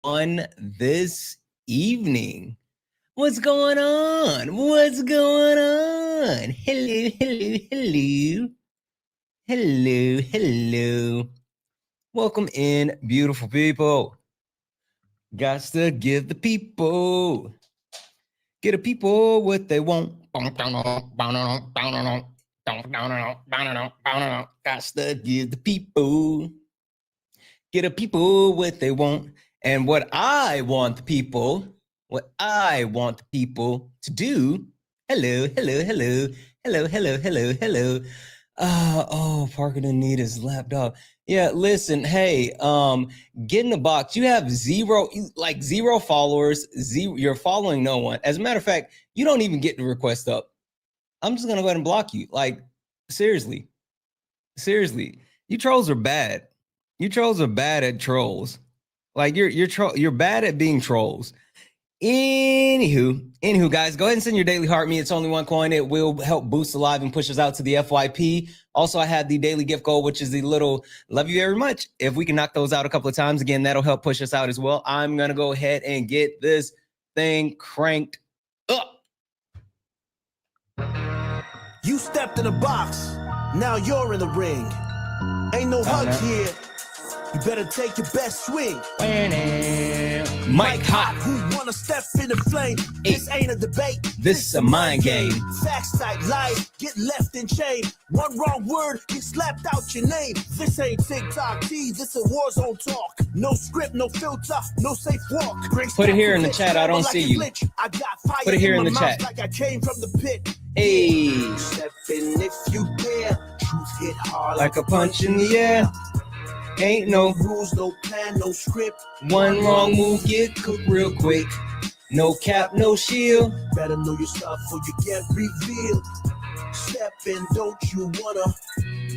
on this evening? What's going on? What's going on? Hello, hello, hello. Hello, hello. Welcome in, beautiful people. Got to give the people. Get the people what they want. Got to give the people. Get the people what they want. And what I want the people to do. Hello, hello, hello. Hello, hello, hello, hello. Oh, Parker didn't need his laptop. Yeah, listen, hey, get in the box. You have zero followers. You're following no one. As a matter of fact, you don't even get the request up. I'm just gonna go ahead and block you. Like, seriously. You trolls are bad. You trolls are bad at trolls. Like you're bad at being trolls. Anywho, guys, go ahead and send your daily heart me. It's only one coin. It will help boost the live and push us out to the FYP. Also, I have the daily gift goal, which is the little love you very much. If we can knock those out a couple of times, again, that'll help push us out as well. I'm going to go ahead and get this thing cranked up. You stepped in the box. Now you're in the ring. Ain't no hug here. You better take your best swing. Mike Hot. Who wanna step in the flame? This ain't a debate. This is a mind game. Facts type lies get left in chain. One wrong word get slapped out your name. This ain't TikTok T. This a war zone talk. No script, no filter, no safe walk. Put it here in the chat. I don't see you. I got fire. Put it here in the chat. Like I came from the pit. Hey. Step in if you dare. Truth hit hard like a punch in the air. Ain't no rules, no plan, no script. One wrong move, get cooked real quick. No cap, no shield. Better know your stuff or you get revealed. Step in, don't you wanna?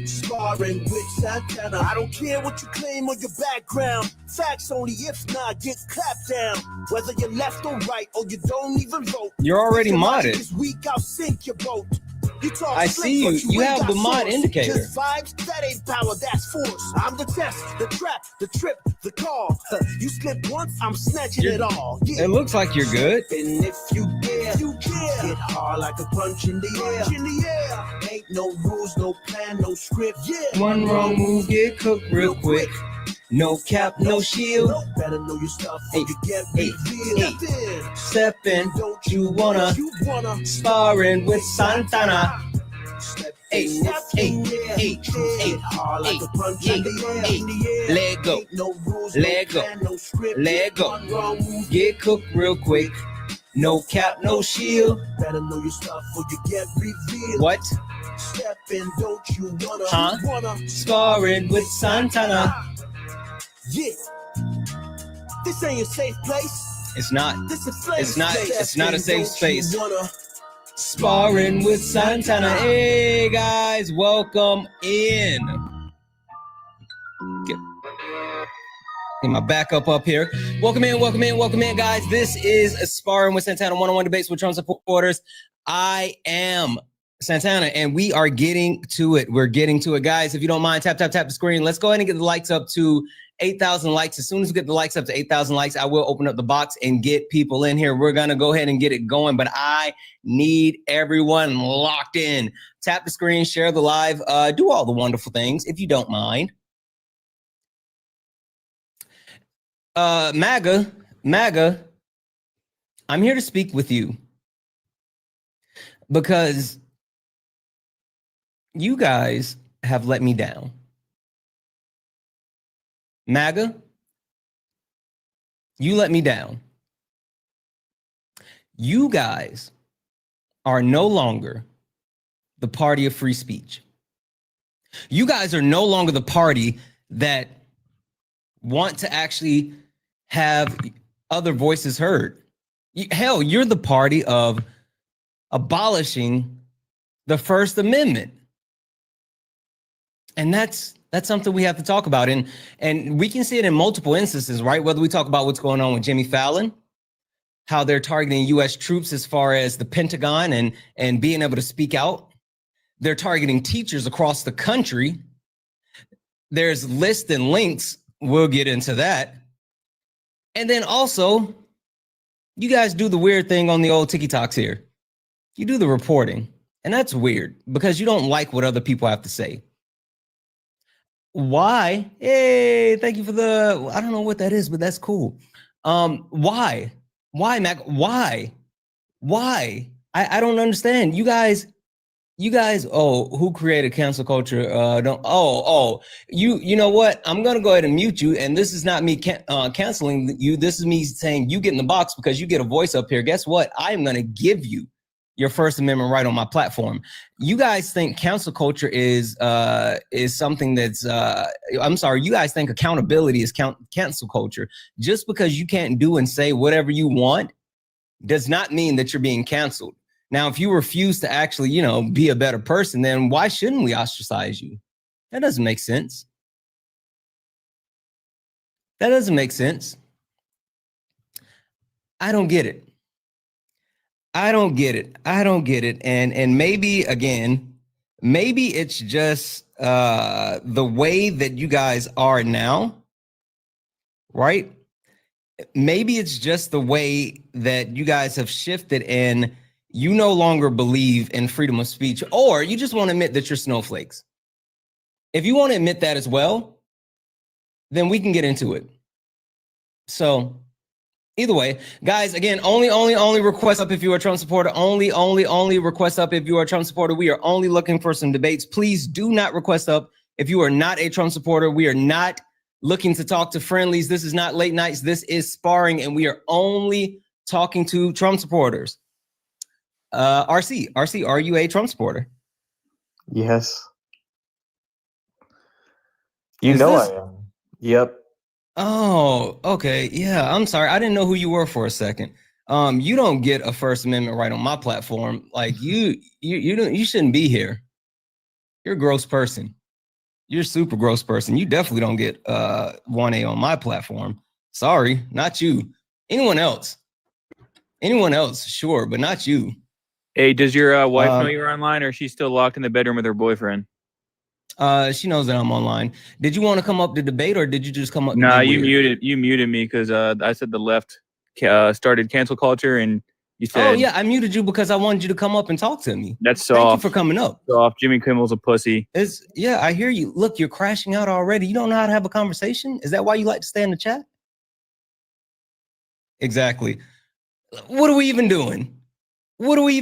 Sparring with Santana. I don't care what you claim on your background. Facts only, if not, get clapped down. Whether you're left or right, or you don't even vote. You're already modded. This week I'll sink your boat. I see you. You have the mod indicator. Just vibes, that ain't power, that's force. I'm the test, the trap, the trip, the call. You slip once, I'm snatching it all. Yeah. It looks like you're good. And if you dare, hit hard like a punch in the air. Ain't no rules, no plan, no script. Yeah. One wrong move, get cooked real quick. No cap, no shield. Better know your stuff or you get revealed. Step in, don't you wanna? Sparring with Santana. Let go. Get cooked real quick. No cap, no shield. Better know your stuff or you get revealed. What? Step in, don't you wanna? Sparring with Santana. Yeah. This ain't a safe place. It's not. This a place. It's not a safe space. Sparring with Santana. Hey guys, welcome in. Get my backup up here. Welcome in, guys. This is a Sparring with Santana 1-on-1 debates with Trump supporters. I am Santana, and we are getting to it. We're getting to it, guys. If you don't mind, tap the screen. Let's go ahead and get the likes up to 8,000 likes. As soon as we get the likes up to 8,000 likes, I will open up the box and get people in here. We're going to go ahead and get it going, but I need everyone locked in. Tap the screen, share the live, do all the wonderful things if you don't mind. MAGA, I'm here to speak with you because you guys have let me down. MAGA, you let me down. You guys are no longer the party of free speech. You guys are no longer the party that want to actually have other voices heard. Hell, you're the party of abolishing the First Amendment. And that's something we have to talk about. And we can see it in multiple instances, right? Whether we talk about what's going on with Jimmy Fallon, how they're targeting U.S. troops as far as the Pentagon and being able to speak out. They're targeting teachers across the country. There's lists and links. We'll get into that. And then also, you guys do the weird thing on the old TikToks here. You do the reporting, and that's weird because you don't like what other people have to say. Why? Hey, thank you for the, I don't know what that is, but that's cool. Why? Why, Mac? Why? I don't understand. You guys, who created cancel culture? You know what? I'm gonna go ahead and mute you. And this is not me canceling you. This is me saying you get in the box because you get a voice up here. Guess what? I am gonna give you your First Amendment right on my platform. You guys think cancel culture is something that's I'm sorry, you guys think accountability is cancel culture. Just because you can't do and say whatever you want does not mean that you're being canceled. Now, if you refuse to actually, be a better person, then why shouldn't we ostracize you? That doesn't make sense. That doesn't make sense. I don't get it. I don't get it. And maybe, again, maybe it's just the way that you guys are now, right? Maybe it's just the way that you guys have shifted and you no longer believe in freedom of speech, or you just want to admit that you're snowflakes. If you want to admit that as well, then we can get into it. So either way, guys, again, only request up if you are a Trump supporter. Only request up if you are a Trump supporter. We are only looking for some debates. Please do not request up if you are not a Trump supporter. We are not looking to talk to friendlies. This is not late nights. This is sparring, and we are only talking to Trump supporters. RC, are you a Trump supporter? Yes. I am. Yep. Oh, okay. Yeah, I'm sorry. I didn't know who you were for a second. You don't get a First Amendment right on my platform. Like you shouldn't be here. You're a gross person. You're a super gross person. You definitely don't get 1A on my platform. Sorry, not you. Anyone else, sure, but not you. Hey, does your wife know you're online, or is she still locked in the bedroom with her boyfriend? She knows that I'm online. Did you want to come up to debate, or did you just come up? Nah, you muted me because I said the left started cancel culture, and you said, "Oh yeah, I muted you because I wanted you to come up and talk to me." That's soft. Thank you for coming up. Soft. Jimmy Kimmel's a pussy. Yeah, I hear you. Look, you're crashing out already. You don't know how to have a conversation. Is that why you like to stay in the chat? Exactly. What are we even doing? He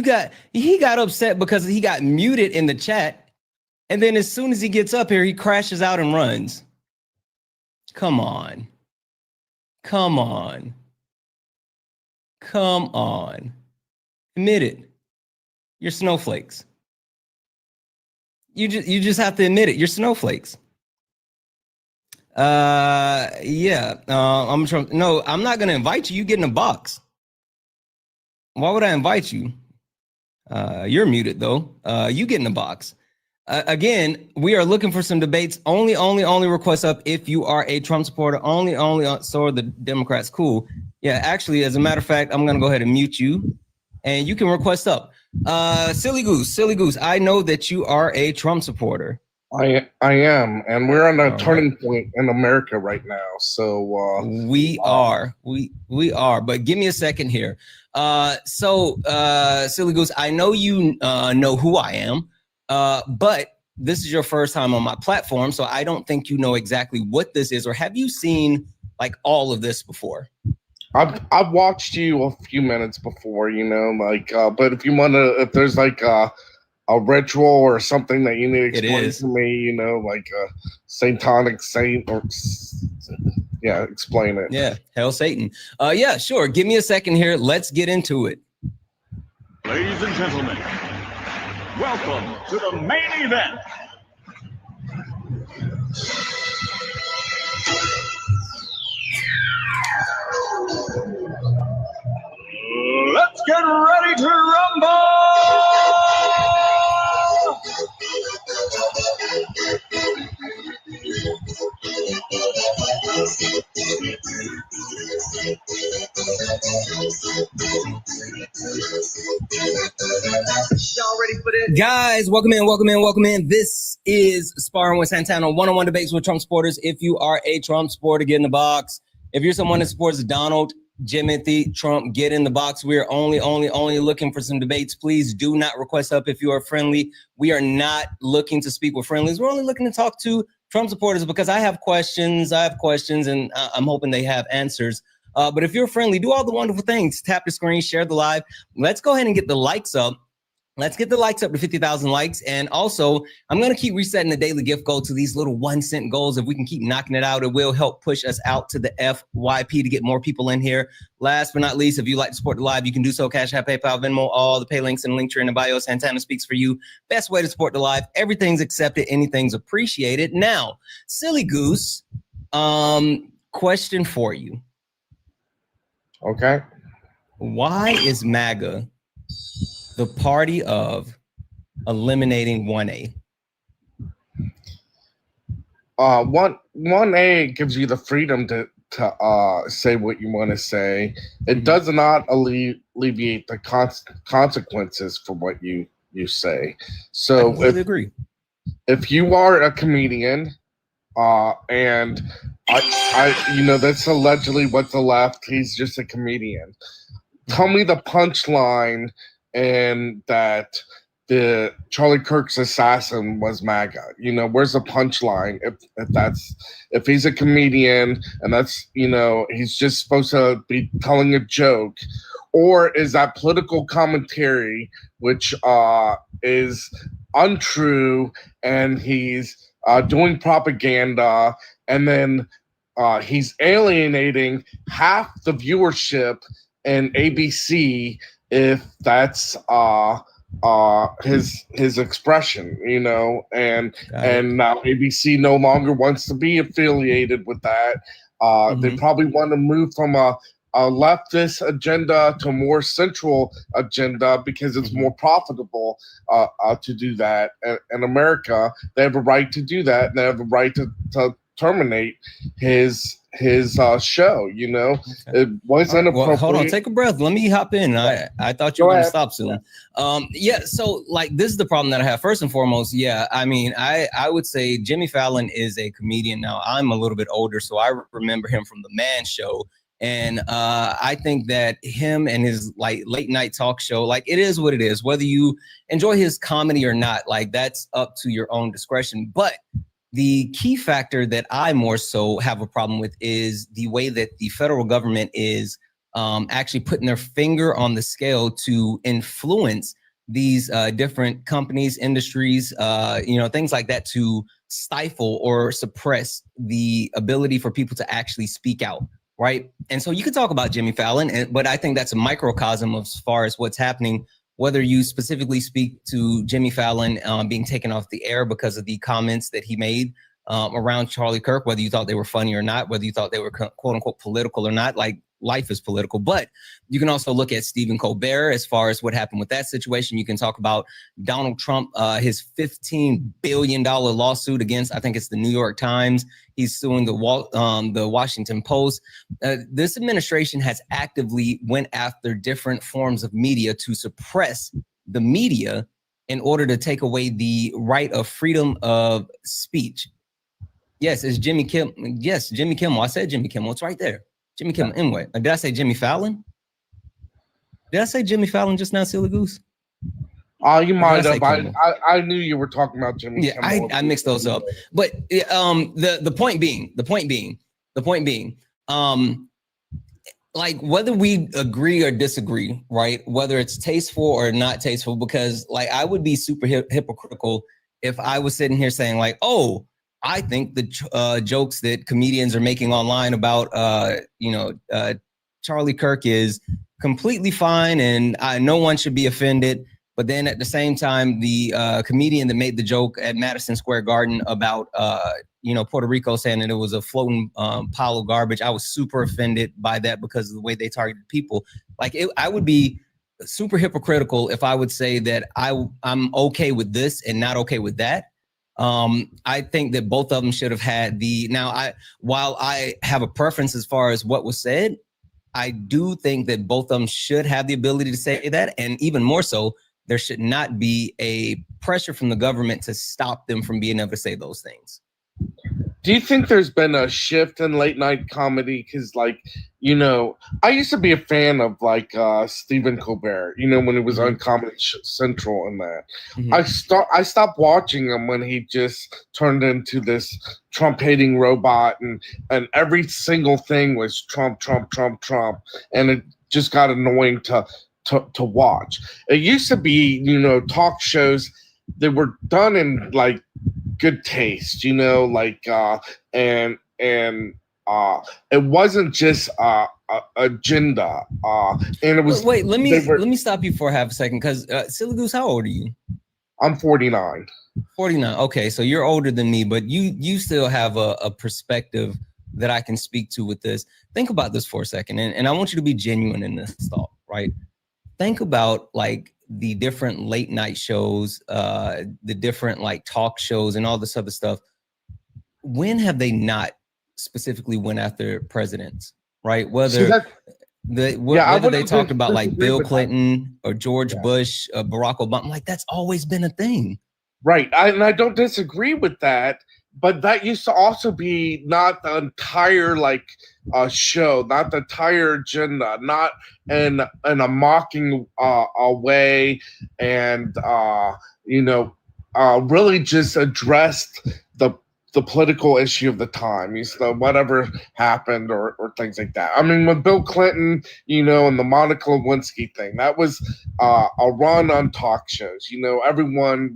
got upset because he got muted in the chat, and then as soon as he gets up here, he crashes out and runs. Come on. Admit it. You're snowflakes. You just have to admit it. You're snowflakes. Yeah. I'm Trump. No, I'm not gonna invite you. You get in a box. Why would I invite you? You're muted though. You get in the box. Again, we are looking for some debates. Only request up if you are a Trump supporter. Only. So are the Democrats. Cool. Yeah. Actually, as a matter of fact, I'm gonna go ahead and mute you, and you can request up. Silly Goose. I know that you are a Trump supporter. I am, and we're on a turning point in America right now. So we are. But give me a second here. Silly Goose, I know you know who I am, but this is your first time on my platform, so I don't think you know exactly what this is. Or have you seen like all of this before? I've watched you a few minutes before, but if there's like a ritual or something that you need to explain to me, like a satanic saint or explain it. Yeah, hell Satan. Yeah, sure. Give me a second here. Let's get into it. Ladies and gentlemen, welcome to the main event. Let's get ready to rumble! Y'all ready for this? Guys, welcome in. This is Sparring with Santana, one-on-one debates with Trump supporters. If you are a Trump supporter, get in the box. If you're someone that supports Donald, Timothy, Trump, get in the box. We're only looking for some debates. Please do not request up if you are friendly. We are not looking to speak with friendlies. We're only looking to talk to Trump supporters because I have questions, and I'm hoping they have answers. But if you're friendly, do all the wonderful things. Tap the screen, share the live. Let's go ahead and get the likes up. Let's get the likes up to 50,000 likes. And also, I'm going to keep resetting the daily gift goal to these little 1-cent goals. If we can keep knocking it out, it will help push us out to the FYP to get more people in here. Last but not least, if you like to support the live, you can do so. Cash App, PayPal, Venmo, all the pay links and link tree in the bio. Santana speaks for you. Best way to support the live. Everything's accepted. Anything's appreciated. Now, Silly Goose, question for you. Okay. Why is MAGA the party of eliminating 1A? 1A gives you the freedom to say what you want to say. It does not alleviate the consequences for what you say. So I completely agree. If you are a comedian, and I that's allegedly what the left, he's just a comedian. Tell me the punchline and that the Charlie Kirk's assassin was MAGA. Where's the punchline if he's a comedian and that's, he's just supposed to be telling a joke? Or is that political commentary, which is untrue, and he's doing propaganda, and then he's alienating half the viewership in ABC if that's his expression, and now ABC no longer wants to be affiliated with that. They probably want to move from a leftist agenda to a more central agenda because it's more profitable to do that. In America, they have a right to do that, and they have a right to terminate his show. It wasn't appropriate. Well, hold on, take a breath. Let me hop in. I thought you were going to stop soon. So this is the problem that I have. First and foremost, I would say Jimmy Fallon is a comedian. Now, I'm a little bit older, so I remember him from the Man Show. And I think that him and his late night talk show, it is what it is. Whether you enjoy his comedy or not, that's up to your own discretion. But the key factor that I more so have a problem with is the way that the federal government is actually putting their finger on the scale to influence these different companies, industries, things like that, to stifle or suppress the ability for people to actually speak out. Right. And so you could talk about Jimmy Fallon, but I think that's a microcosm as far as what's happening, whether you specifically speak to Jimmy Fallon being taken off the air because of the comments that he made around Charlie Kirk, whether you thought they were funny or not, whether you thought they were quote unquote political or not. Life is political. But you can also look at Stephen Colbert as far as what happened with that situation. You can talk about Donald Trump, his $15 billion lawsuit against, I think it's the New York Times. He's suing the Washington Post. This administration has actively went after different forms of media to suppress the media in order to take away the right of freedom of speech. Yes, it's Jimmy Kimmel. Yes, Jimmy Kimmel. I said Jimmy Kimmel. It's right there. Jimmy Kimmel. Anyway, did I say Jimmy Fallon? Did I say Jimmy Fallon just now, Silly Goose? You might have. I knew you were talking about Jimmy Kimmel. I mixed those up. But the point being, whether we agree or disagree, right? Whether it's tasteful or not tasteful, because I would be super hypocritical if I was sitting here saying I think the jokes that comedians are making online about, Charlie Kirk is completely fine and no one should be offended. But then at the same time, the comedian that made the joke at Madison Square Garden about, Puerto Rico saying that it was a floating pile of garbage, I was super offended by that because of the way they targeted people. I would be super hypocritical if I would say that I'm okay with this and not okay with that. I think that both of them should have had while I have a preference as far as what was said, I do think that both of them should have the ability to say that. And even more so, there should not be a pressure from the government to stop them from being able to say those things. Do you think there's been a shift in late night comedy? Because, like, you know, I used to be a fan of like Stephen Colbert, you know, when it was on Comedy Central and that. I stopped watching him when he just turned into this Trump hating robot, and every single thing was Trump, Trump, Trump, Trump, and it just got annoying to watch. It used to be, you know, talk shows that were done in like good taste, you know, like and it wasn't just agenda, and it was. Wait, let me stop you for half a second, because Silly Goose, how old are you? I'm 49. 49. Okay, so you're older than me, but you still have a perspective that I can speak to with this. Think about this for a second, and I want you to be genuine in this thought, right? Think about like the different late night shows, the different like talk shows and all this other stuff. When have they not specifically went after presidents, right? Whether they talked about like Bill Clinton or George Bush, Barack Obama, like that's always been a thing. Right, I don't disagree with that, but that used to also be not the entire like show, not the entire agenda, not in a mocking way, and you know, really just addressed the political issue of the time, whatever happened or things like that. I mean, with Bill Clinton, you know, and the Monica Lewinsky thing, that was a run on talk shows. You know, everyone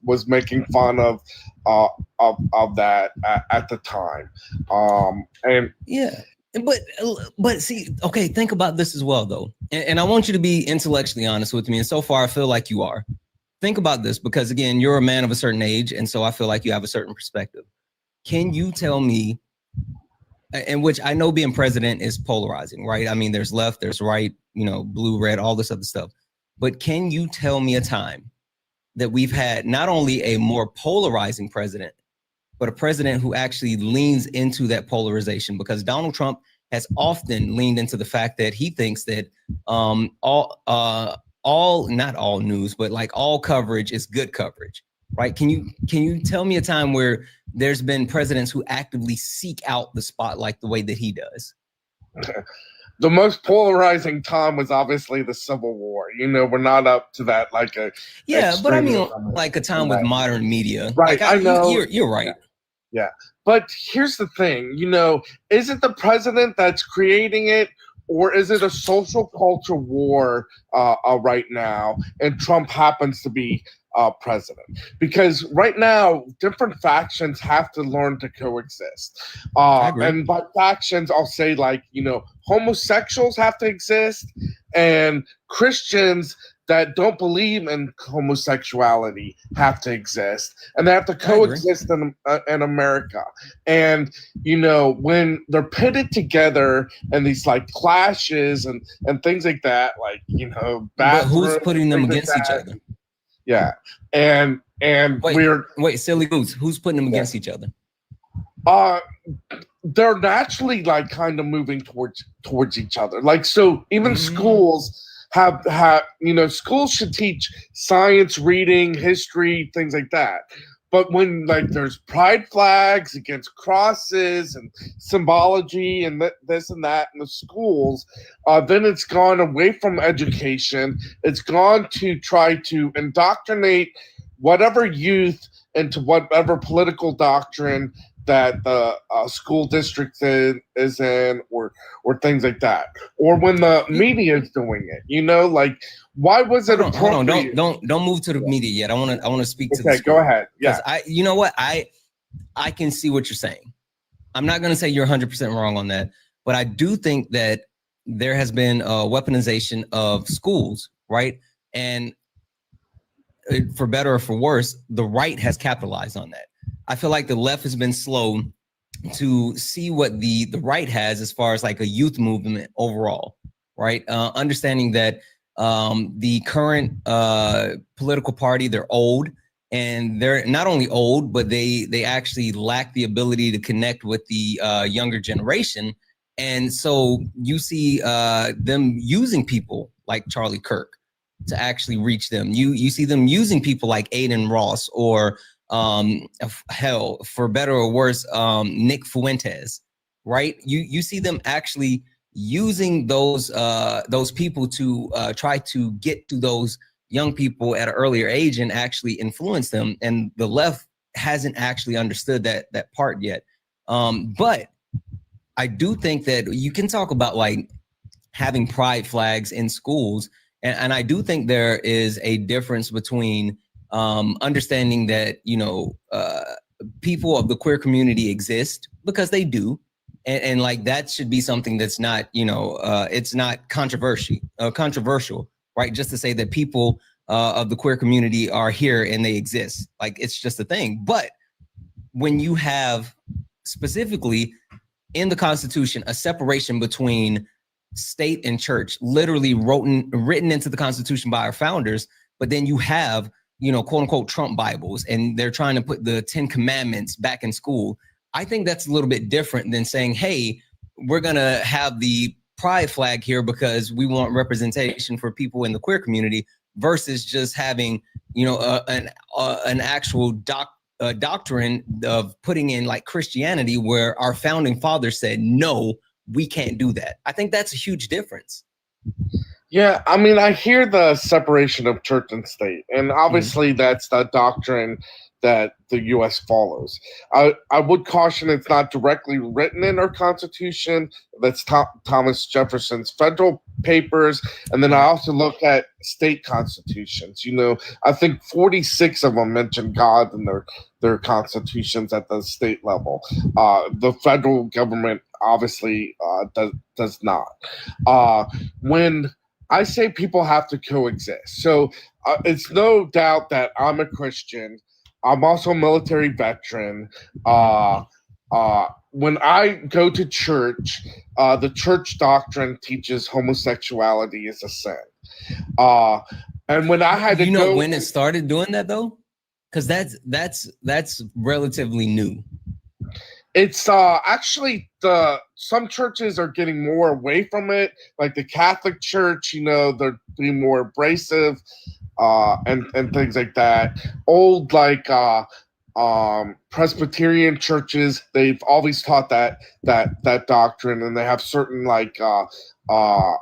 was making fun of that at the time. And yeah. But see, okay, think about this as well, though. And I want you to be intellectually honest with me. And so far, I feel like you are. Think about this, because again, you're a man of a certain age. And so I feel like you have a certain perspective. Can you tell me, in which I know being president is polarizing, right? I mean, there's left, there's right, you know, blue, red, all this other stuff. But can you tell me a time that we've had not only a more polarizing president, but a president who actually leans into that polarization? Because Donald Trump has often leaned into the fact that he thinks that not all news, but like all coverage is good coverage, right? Can you tell me a time where there's been presidents who actively seek out the spotlight the way that he does? The most polarizing time was obviously the Civil War. You know, we're not up to that like a but I mean like a time with modern media. Right, like, I know. You're right. Yeah. But here's the thing, you know, is it the president that's creating it, or is it a social culture war right now, and Trump happens to be president? Because right now, different factions have to learn to coexist. And by factions, I'll say like, you know, homosexuals have to exist, and Christians that don't believe in homosexuality have to exist, and they have to coexist in America. And you know, when they're pitted together and these like clashes and things like that, like, you know, but who's putting them against each other? Yeah, and wait, Silly Goose, who's putting them against each other? They're naturally like kind of moving towards each other. Like, so even schools have, you know, schools should teach science, reading, history, things like that. But when like there's pride flags against crosses and symbology and this and that in the schools, then it's gone away from education. It's gone to try to indoctrinate whatever youth into whatever political doctrine that the school district is in, or things like that. Or when the media is doing it, you know, like, why was it appropriate? Don't move to the media yet. I want to speak to this. Okay, go ahead. Yeah. You know what? I can see what you're saying. I'm not going to say you're 100% wrong on that, but I do think that there has been a weaponization of schools, right? And for better or for worse, the right has capitalized on that. I feel like the left has been slow to see what the right has as far as like a youth movement overall, right? Understanding that the current political party, they're old, and they're not only old, but they actually lack the ability to connect with the younger generation. And so you see them using people like Charlie Kirk to actually reach them. You see them using people like Aiden Ross or hell, for better or worse, Nick Fuentes, right? You see them actually using those people to try to get to those young people at an earlier age and actually influence them. And the left hasn't actually understood that part yet. But I do think that you can talk about like having pride flags in schools. And I do think there is a difference between understanding that, people of the queer community exist, because they do. And like that should be something that's not, it's not controversial, right? Just to say that people of the queer community are here and they exist. Like, it's just a thing. But when you have specifically in the Constitution a separation between state and church, literally written into the Constitution by our founders, but then you have, quote unquote Trump Bibles, and they're trying to put the 10 Commandments back in school. I think that's a little bit different than saying, hey, we're going to have the pride flag here because we want representation for people in the queer community, versus just having, an actual doctrine of putting in like Christianity, where our founding fathers said, no, we can't do that. I think that's a huge difference. Yeah, I mean, I hear the separation of church and state, and obviously that's the doctrine that the U.S. follows. I would caution it's not directly written in our Constitution. That's Thomas Jefferson's federal papers, and then I also look at state constitutions. I think 46 of them mention God in their constitutions at the state level. The federal government obviously does not. When I say people have to coexist, so it's no doubt that I'm a Christian. I'm also a military veteran. When I go to church, the church doctrine teaches homosexuality is a sin. And when I had to go, when it started doing that though, because that's relatively new. It's actually some churches are getting more away from it, like the Catholic Church. They're being more abrasive. And things like that. Old Presbyterian churches, they've always taught that doctrine, and they have certain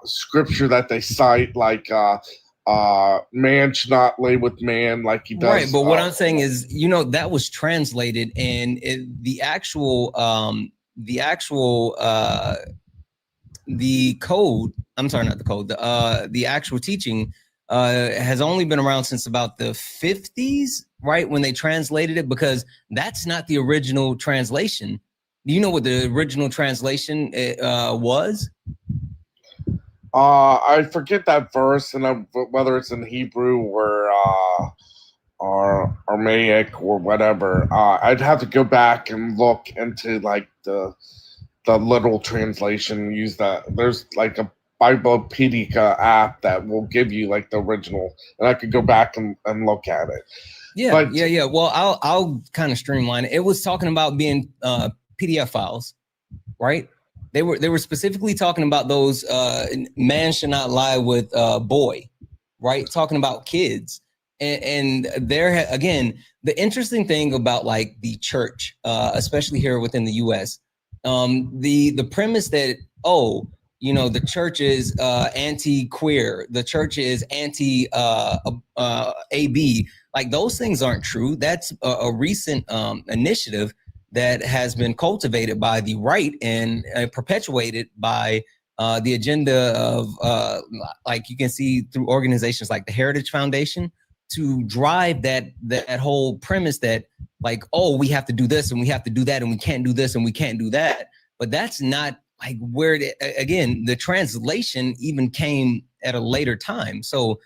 scripture that they cite, like man should not lay with man like he does. Right, but what I'm saying is, that was translated, and the code. I'm sorry, not the code. The actual teaching has only been around since about the 50s, right? When they translated it, because that's not the original translation. Do you know what the original translation was? I forget that verse, and whether it's in Hebrew or Aramaic or whatever. I'd have to go back and look into like the literal translation. Use that. There's like a Biblepedia app that will give you like the original, and I could go back and look at it. Yeah. Well, I'll kind of streamline it. It was talking about being PDF files, right? They were specifically talking about those man should not lie with boy, right? Talking about kids. And there again, the interesting thing about like the church, especially here within the US, the premise that, the church is anti-queer, the church is anti-AB, like those things aren't true. That's a recent initiative that has been cultivated by the right and perpetuated by the agenda of, like you can see through organizations like the Heritage Foundation, to drive that whole premise that like, we have to do this and we have to do that and we can't do this and we can't do that. But that's not like where again, the translation even came at a later time. So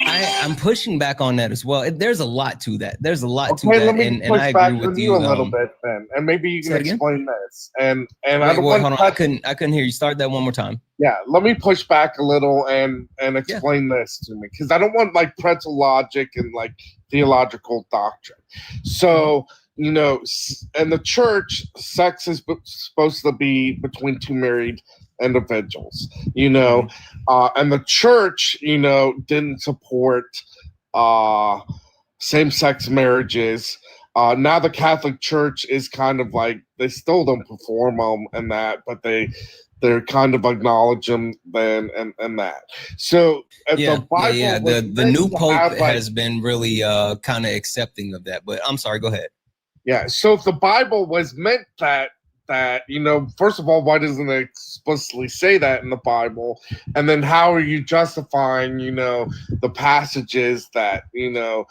I'm pushing back on that as well. There's a lot to that. There's a lot to that, and I agree with you a little bit then, and maybe you can explain this. And wait, I don't hold on. I couldn't hear you. Start that one more time. Yeah, let me push back a little and explain this to me, because I don't want like pretzel logic and like theological doctrine. So you know, in the church, sex is supposed to be between two married individuals, you know, and the church, you know, didn't support same-sex marriages. Now the Catholic Church is kind of like, they still don't perform and that, but they're kind of acknowledge them then and that. So the Bible the new Pope has been really kind of accepting of that. But I'm sorry, go ahead. Yeah. So if the Bible was meant that, you know, first of all, why doesn't it explicitly say that in the Bible? And then how are you justifying, you know, the passages that, you know,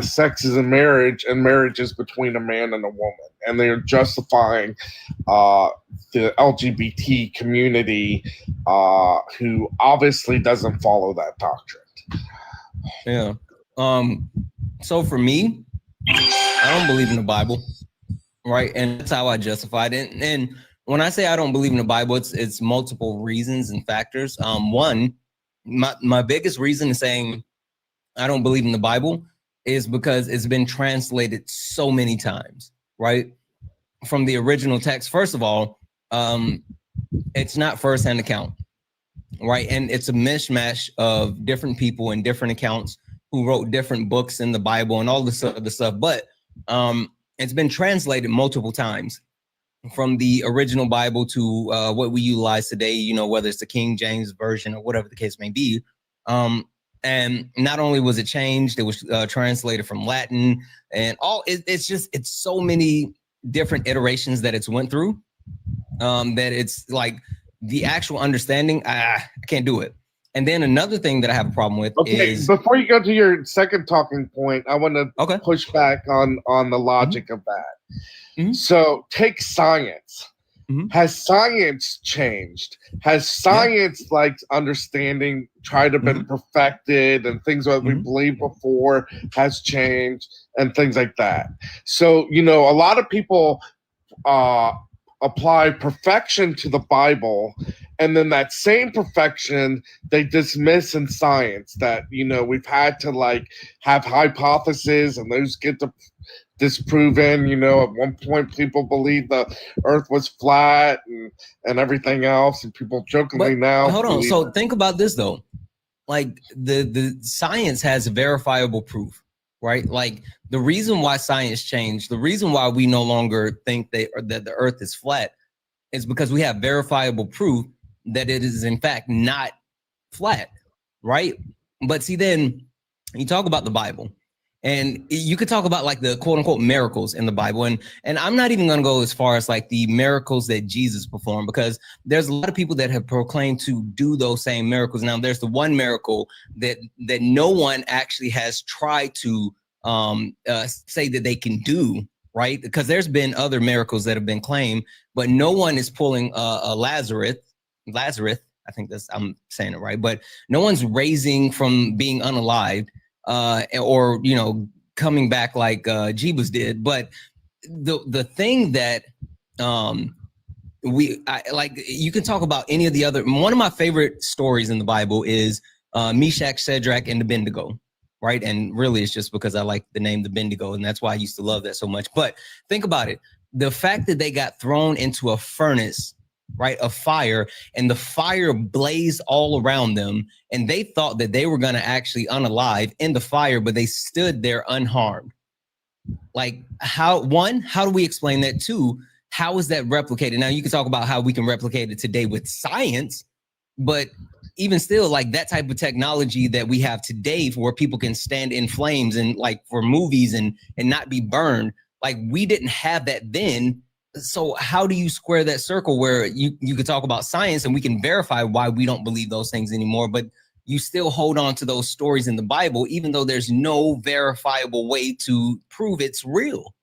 sex is a marriage and marriage is between a man and a woman, and they're justifying the LGBT community who obviously doesn't follow that doctrine. Yeah. So for me, I don't believe in the Bible. Right. And that's how I justified it. And when I say I don't believe in the Bible, it's multiple reasons and factors. One, my biggest reason in saying I don't believe in the Bible is because it's been translated so many times, right? From the original text. First of all, it's not firsthand account, right? And it's a mishmash of different people and different accounts who wrote different books in the Bible and all this other stuff. But it's been translated multiple times from the original Bible to what we utilize today, you know, whether it's the King James Version or whatever the case may be. And not only was it changed, it was translated from Latin and it's so many different iterations that it's went through that it's like the actual understanding, I can't do it. And then another thing that I have a problem with is... Before you go to your second talking point, I want to push back on the logic of that. Mm-hmm. So take science. Mm-hmm. Has science changed? Has science, like understanding, tried to be perfected and things that we believed before has changed and things like that? So, you know, a lot of people apply perfection to the Bible, and then that same perfection they dismiss in science, that, you know, we've had to like have hypotheses and those get disproven. You know, at one point people believed the earth was flat and everything else, and people jokingly now hold on. So think about this though, like the science has verifiable proof, right? Like the reason why science changed, the reason why we no longer think that the earth is flat is because we have verifiable proof that it is in fact not flat, right? But see, then you talk about the Bible, and you could talk about like the quote unquote miracles in the Bible. And I'm not even going to go as far as like the miracles that Jesus performed, because there's a lot of people that have proclaimed to do those same miracles. Now there's the one miracle that no one actually has tried to say that they can do, right? Because there's been other miracles that have been claimed, but no one is pulling a Lazarus, I think I'm saying it right, but no one's raising from being unalived, or, you know, coming back like Jeebus did. But the thing that you can talk about any of the other, one of my favorite stories in the Bible is Meshach, Shadrach, and Abednego, right? And really it's just because I like the name the Bendigo, and that's why I used to love that so much. But think about it. The fact that they got thrown into a furnace, right, of fire, and the fire blazed all around them, and they thought that they were going to actually unalive in the fire, but they stood there unharmed. Like how do we explain that? Two, how is that replicated? Now you can talk about how we can replicate it today with science, but even still, like that type of technology that we have today for where people can stand in flames and like for movies and not be burned, like we didn't have that then. So how do you square that circle where you could talk about science and we can verify why we don't believe those things anymore, but you still hold on to those stories in the Bible, even though there's no verifiable way to prove it's real?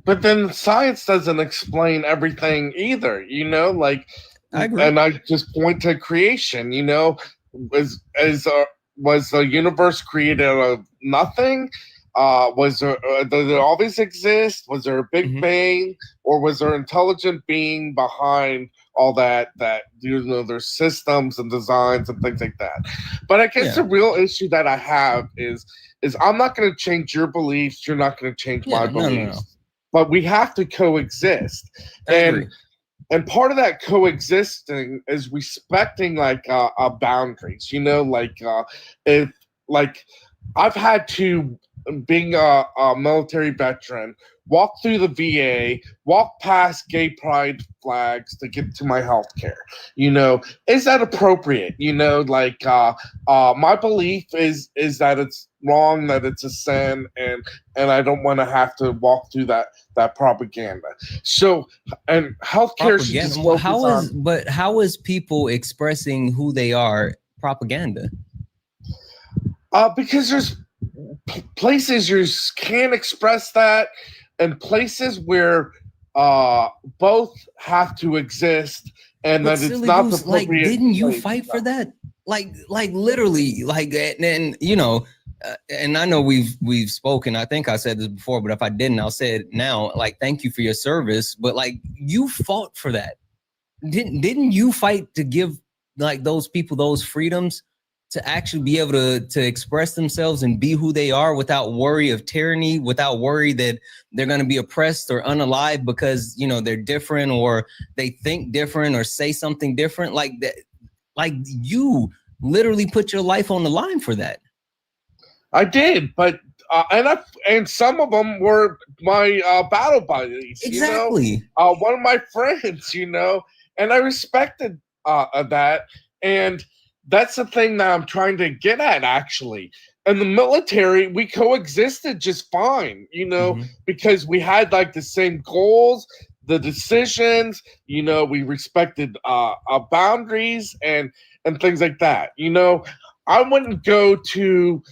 But then science doesn't explain everything either, you know, like, I agree. And I just point to creation, you know, was the universe created out of nothing? did it always exist? Was there a big bang, or was there intelligent being behind all that? That there's systems and designs and things like that. But I guess the real issue that I have is I'm not going to change your beliefs. You're not going to change my beliefs. No. But we have to coexist. I agree. And part of that coexisting is respecting like boundaries. If like I've had to, being a military veteran, walk through the VA, walk past gay pride flags to get to my health care. Is that appropriate? My belief is that it's wrong, that it's a sin, and I don't want to have to walk through that propaganda. So, and healthcare should just focus on, how is people expressing who they are propaganda? Because there's places you can't express that, and places where both have to exist, and that it's not the appropriate. Like, didn't you fight for that? Like literally, and and I know we've spoken. I think I said this before, but if I didn't, I'll say it now. Like, thank you for your service, but like, you fought for that. Didn't you fight to give like those people those freedoms to actually be able to express themselves and be who they are without worry of tyranny, without worry that they're going to be oppressed or unalive because, they're different or they think different or say something different like that? Like, you literally put your life on the line for that. I did, but and some of them were my battle buddies. Exactly. One of my friends, and I respected that. And that's the thing that I'm trying to get at, actually. In the military, we coexisted just fine, because we had like the same goals, the decisions, we respected boundaries and things like that. I wouldn't go to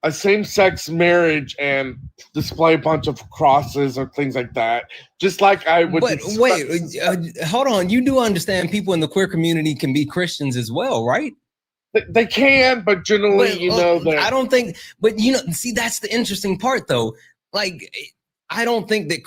a same-sex marriage and display a bunch of crosses or things like that, just like I would. But wait, hold on. You do understand people in the queer community can be Christians as well, right? They can, but generally, I don't think. But see, that's the interesting part, though. Like, I don't think that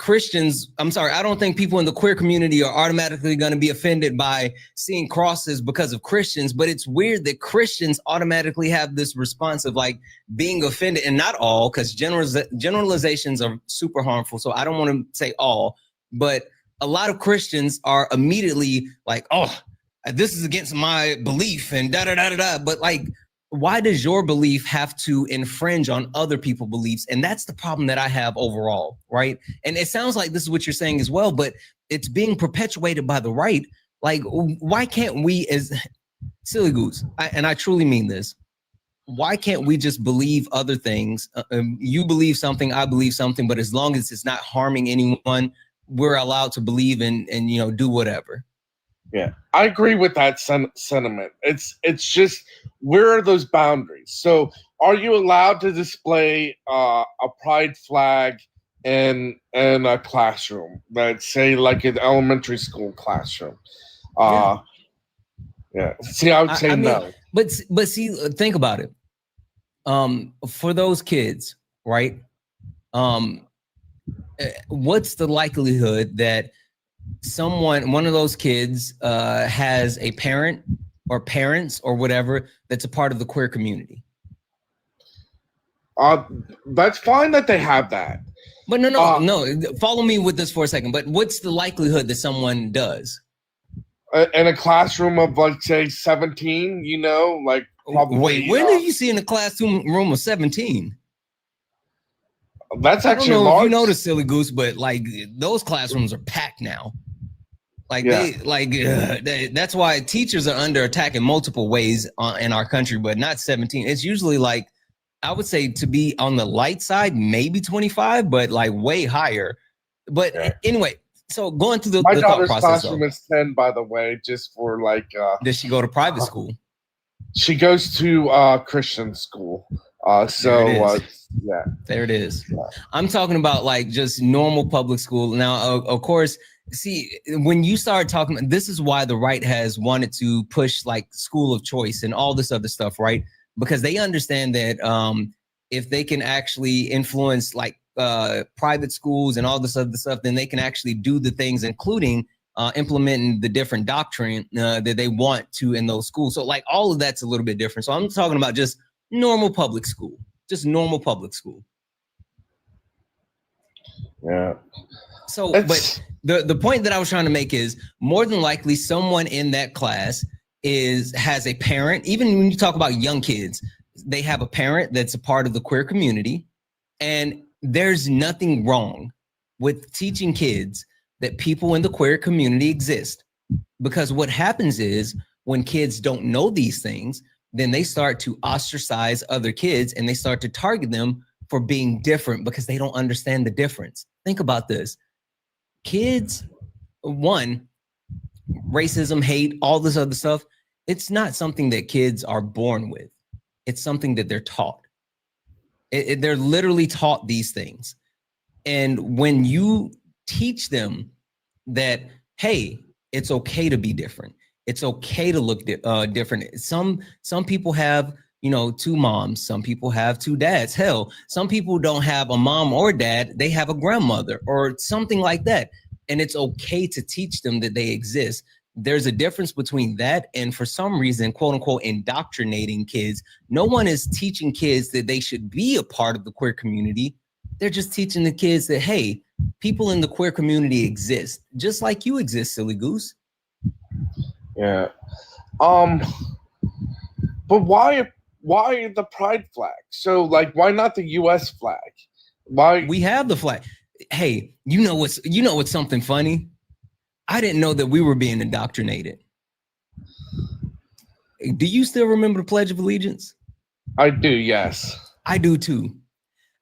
I don't think people in the queer community are automatically going to be offended by seeing crosses because of Christians, but it's weird that Christians automatically have this response of like being offended, and not all, because generalizations are super harmful. So I don't want to say all, but a lot of Christians are immediately like, oh, this is against my belief and da-da-da-da-da. But like, why does your belief have to infringe on other people's beliefs? And that's the problem that I have overall, right? And it sounds like this is what you're saying as well, but it's being perpetuated by the right. Like, why can't we, as silly goose, and I truly mean this, why can't we just believe other things? You believe something, I believe something, but as long as it's not harming anyone, we're allowed to believe and do whatever. Yeah, I agree with that sentiment. It's just, where are those boundaries? So are you allowed to display a pride flag in a classroom, let's say like an elementary school classroom? Yeah. See, I would say no. But see, think about it. For those kids, right? What's the likelihood that one of those kids has a parent or parents or whatever that's a part of the queer community? That's fine that they have that. But no, follow me with this for a second. But what's the likelihood that someone does? In a classroom of, like, say, 17, like, probably. Wait, when did you see in a classroom of 17? That's actually I don't know large. if you know the silly goose, but like, those classrooms are packed now. Like, that's why teachers are under attack in multiple ways in our country, but not 17. It's usually like, I would say, to be on the light side, maybe 25, but like way higher. But anyway, so going through my the daughter's thought process, classroom is 10, by the way, just for like. Does she go to private school? She goes to Christian school. There it is. Yeah. I'm talking about like just normal public school. Now, of course, see, when you start talking, this is why the right has wanted to push like school of choice and all this other stuff, right? Because they understand that if they can actually influence like private schools and all this other stuff, then they can actually do the things, including implementing the different doctrine that they want to in those schools. So like all of that's a little bit different. So I'm talking about just normal public school, just normal public school. Yeah. So, but the point that I was trying to make is more than likely someone in that class has a parent. Even when you talk about young kids, they have a parent that's a part of the queer community, and there's nothing wrong with teaching kids that people in the queer community exist. Because what happens is when kids don't know these things, then they start to ostracize other kids and they start to target them for being different because they don't understand the difference. Think about this. Kids, one, racism, hate, all this other stuff, it's not something that kids are born with. It's something that they're taught. They're literally taught these things. And when you teach them that, hey, it's okay to be different. It's okay to look different. Some people have, you know, two moms. Some people have two dads. Hell, some people don't have a mom or dad. They have a grandmother or something like that. And it's okay to teach them that they exist. There's a difference between that and, for some reason, quote unquote, indoctrinating kids. No one is teaching kids that they should be a part of the queer community. They're just teaching the kids that, hey, people in the queer community exist, just like you exist, silly goose. Yeah. But why the pride flag? So, like, why not the U.S. flag? Why? We have the flag. Hey, you know what's something funny? I didn't know that we were being indoctrinated. Do you still remember the Pledge of Allegiance? I do, yes. I do too.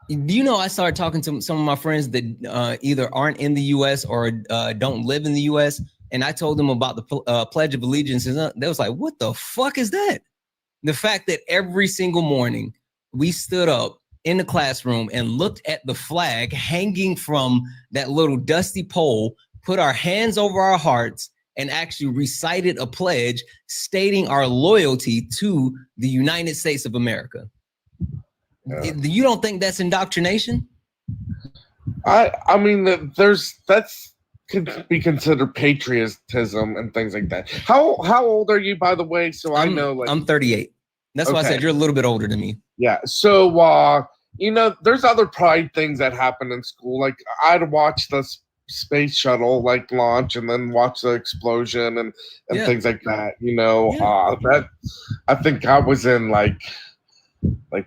Do you know I started talking to some of my friends that either aren't in the U.S. or don't live in the U.S., and I told them about the Pledge of Allegiance, and they was like, what the fuck is that? The fact that every single morning we stood up in the classroom and looked at the flag hanging from that little dusty pole, put our hands over our hearts, and actually recited a pledge stating our loyalty to the United States of America. Yeah. You don't think that's indoctrination? I mean, that's could be considered patriotism and things like that. How old are you, by the way? So I know, like, I'm 38. That's why I said you're a little bit older than me. Yeah. So you know, there's other pride things that happen in school. Like, I'd watch the space shuttle like launch and then watch the explosion and things like that. You know, that I think I was in like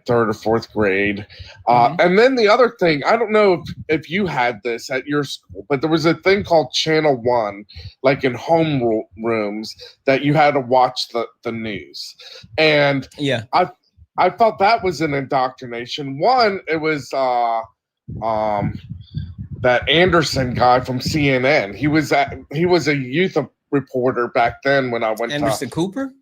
third or fourth grade. And then the other thing, I don't know if you had this at your school, but there was a thing called Channel 1, like in homerooms, that you had to watch the news. And I thought that was an indoctrination. One, it was that Anderson guy from CNN. He was a youth reporter back then when I went to Anderson Cooper?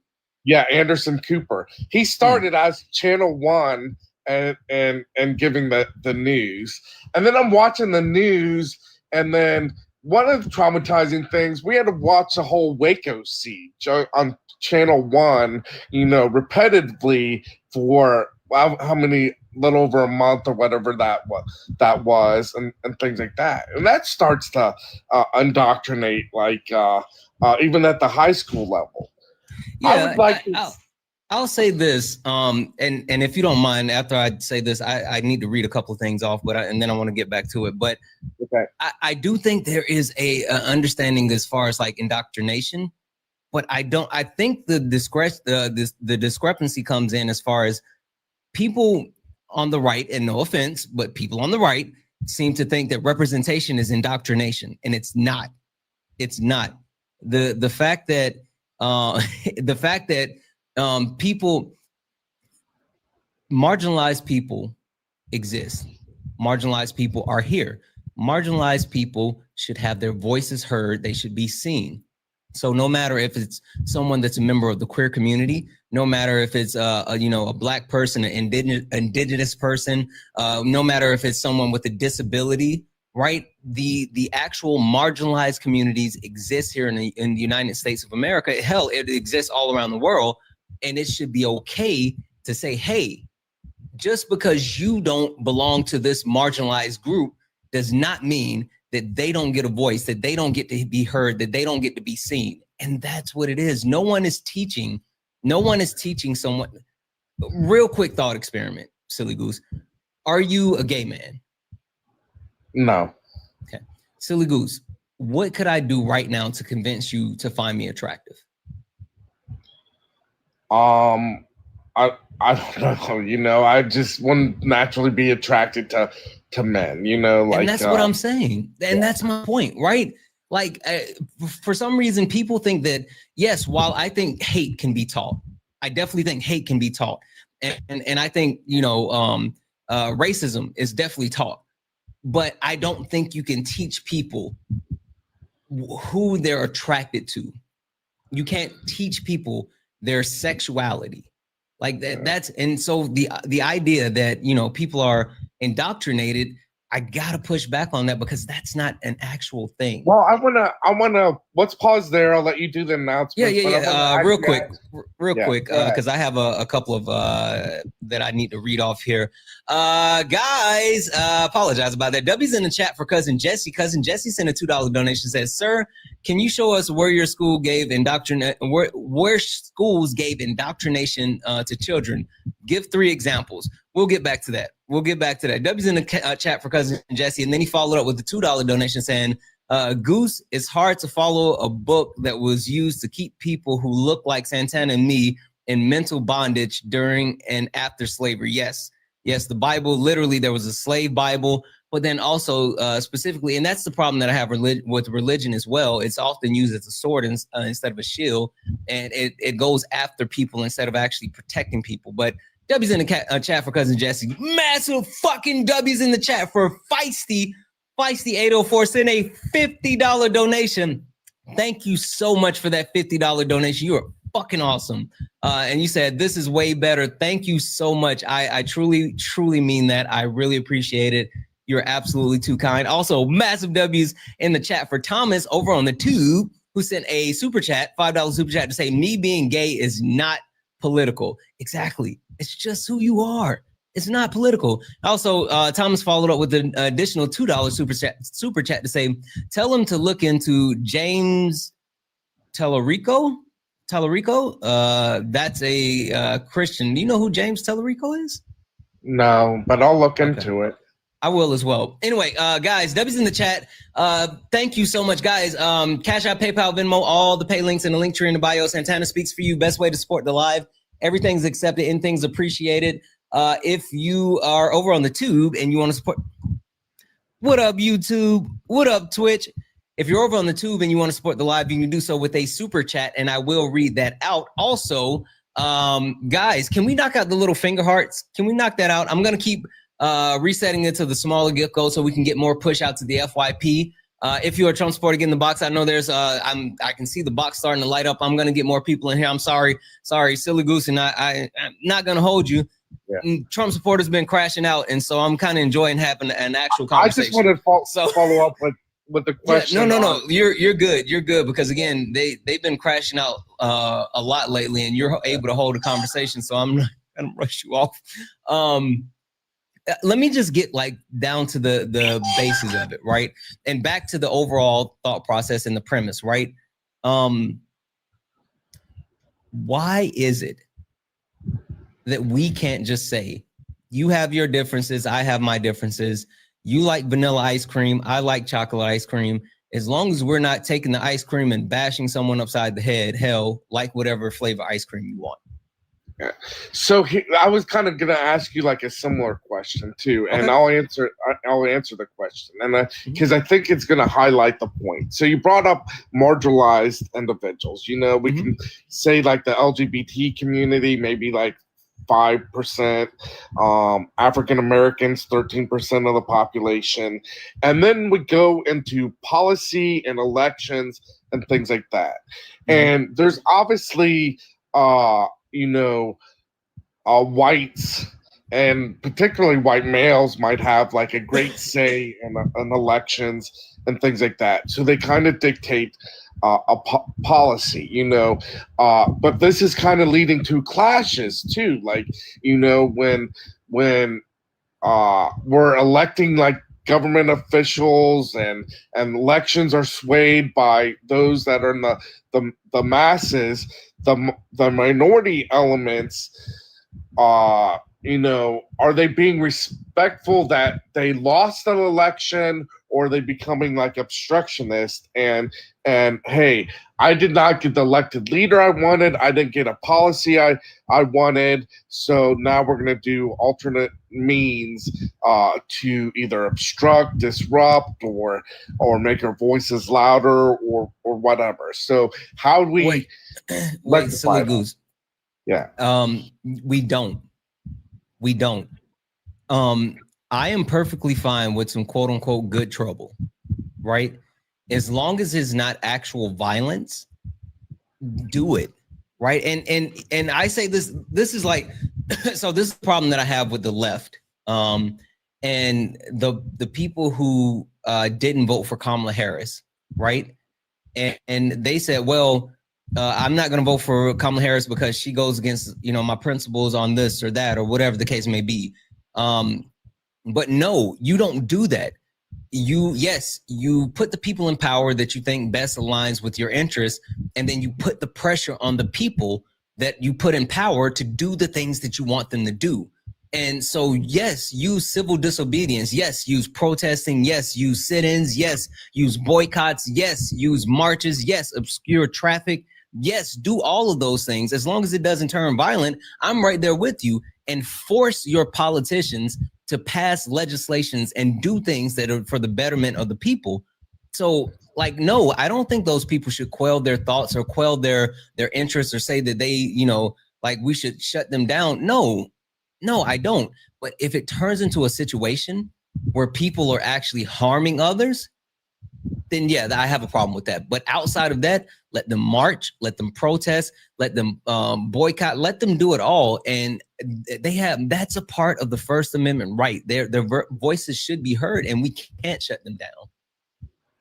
Yeah, Anderson Cooper. He started as Channel 1 and giving the news. And then I'm watching the news, and then one of the traumatizing things, we had to watch the whole Waco siege on Channel 1, you know, repetitively for how many, little over a month or whatever that was, and things like that. And that starts to indoctrinate, like, even at the high school level. Yeah, I'll say this, and if you don't mind, after I say this, I need to read a couple of things off, and then I want to get back to it. But okay. I do think there is a understanding as far as like indoctrination, but I think the discrepancy comes in as far as people on the right, and no offense, but people on the right seem to think that representation is indoctrination, and it's not. It's not. The fact that marginalized people exist. Marginalized people are here. Marginalized people should have their voices heard. They should be seen. So no matter if it's someone that's a member of the queer community, no matter if it's a Black person, an indigenous person, no matter if it's someone with a disability, right? The actual marginalized communities exist here in the United States of America. Hell, it exists all around the world, and it should be okay to say, hey, just because you don't belong to this marginalized group does not mean that they don't get a voice, that they don't get to be heard, that they don't get to be seen. And that's what it is. No one is teaching someone. Real quick thought experiment, Silly Goose. Are you a gay man? No. Okay. Silly Goose, what could I do right now to convince you to find me attractive? I don't know, you know, I just wouldn't naturally be attracted to men, you know, like, and that's what I'm saying. And that's my point, right? Like, for some reason, people think that, yes, while I think hate can be taught, I definitely think hate can be taught. And I think, you know, racism is definitely taught. But I don't think you can teach people who they're attracted to. You can't teach people their sexuality. Like that's, and so the idea that, you know, people are indoctrinated, I gotta push back on that because that's not an actual thing. Well, I wanna let's pause there. I'll let you do the announcement. Yeah. Real quick, because I have a couple of that I need to read off here. Guys, apologize about that. W's in the chat for Cousin Jesse. Cousin Jesse sent a $2 donation. Says, "Sir, can you show us where your school gave where schools gave indoctrination to children? Give 3 examples." We'll get back to that. W's in the chat for Cousin Jesse, and then he followed up with the $2 donation saying, "Goose, it's hard to follow a book that was used to keep people who look like Santana and me in mental bondage during and after slavery." Yes, the Bible, literally, there was a slave Bible, but then also specifically, and that's the problem that I have with religion as well. It's often used as a sword instead of a shield, and it goes after people instead of actually protecting people. But W's in the chat for Cousin Jesse. Massive fucking W's in the chat for Feisty 804 sent a $50 donation. Thank you so much for that $50 donation. You are fucking awesome. And you said, "This is way better." Thank you so much. I truly, truly mean that. I really appreciate it. You're absolutely too kind. Also, massive W's in the chat for Thomas over on the tube, who sent a super chat, $5 super chat, to say, "Me being gay is not political." Exactly. It's just who you are. It's not political. Also, Thomas followed up with an additional $2 super chat to say, "Tell him to look into James Tellerico. That's a Christian. Do you know who James Tellerico is?" No, but I'll look into it. I will as well. Anyway, guys, W's in the chat. Thank you so much, guys. Cash App, PayPal, Venmo, all the pay links in the link tree in the bio. Santana speaks for you. Best way to support the live. Everything's accepted, anything's appreciated. If you are over on the tube and you want to support, what up, YouTube? What up, Twitch? If you're over on the tube and you want to support the live, you can do so with a super chat, and I will read that out. Also, guys, can we knock out the little finger hearts? Can we knock that out? I'm gonna keep resetting it to the smaller gift code so we can get more push out to the FYP. If you're a Trump supporter, get in the box. I know there's I can see the box starting to light up. I'm gonna get more people in here. I'm sorry, Silly Goose, and I'm not gonna hold you. Yeah. Trump supporters been crashing out, and so I'm kind of enjoying having an actual conversation. I just want to follow up with the question. Yeah, no. You're good. You're good, because again, they've been crashing out a lot lately, and you're able to hold a conversation. So I'm not gonna rush you off. Let me just get down to the basis of it, right? And back to the overall thought process and the premise, right? Why is it that we can't just say, you have your differences, I have my differences, you like vanilla ice cream, I like chocolate ice cream, as long as we're not taking the ice cream and bashing someone upside the head, hell, like whatever flavor ice cream you want. Yeah. So I was kind of gonna ask you a similar question too, and I'll answer the question, and because I think it's gonna highlight the point. So you brought up marginalized individuals. You know, we can say the LGBT community, maybe 5%, African Americans, 13% of the population, and then we go into policy and elections and things like that. And there's obviously whites, and particularly white males, might have a great say in elections and things like that. So they kind of dictate policy, you know. But this is kind of leading to clashes too. Like, you know, when we're electing like government officials and elections are swayed by those that are in the masses, the minority elements, you know, are they being respectful that they lost an election, or are they becoming like obstructionist and hey, I did not get the elected leader I wanted, I didn't get a policy I wanted, so now we're going to do alternate means to either obstruct, disrupt, or make our voices louder, or whatever. So how do we wait, silly goose. Yeah. We don't. I am perfectly fine with some quote unquote good trouble, right? As long as it's not actual violence, do it, right? And I say this is like, so this is the problem that I have with the left, and the people who didn't vote for Kamala Harris, right? And they said, well, I'm not going to vote for Kamala Harris because she goes against, you know, my principles on this or that or whatever the case may be. But no, you don't do that. You put the people in power that you think best aligns with your interests, and then you put the pressure on the people that you put in power to do the things that you want them to do. And so, yes, use civil disobedience. Yes, use protesting. Yes, use sit-ins. Yes, use boycotts. Yes, use marches. Yes, obscure traffic. Yes, do all of those things. As long as it doesn't turn violent, I'm right there with you. And force your politicians to pass legislations and do things that are for the betterment of the people. So, like, no, I don't think those people should quell their thoughts or quell their interests or say that they, you know, like we should shut them down. No, I don't. But if it turns into a situation where people are actually harming others, then yeah, I have a problem with that. But outside of that, let them march, let them protest, let them boycott, let them do it all. And that's a part of the First Amendment right. Their voices should be heard, and we can't shut them down.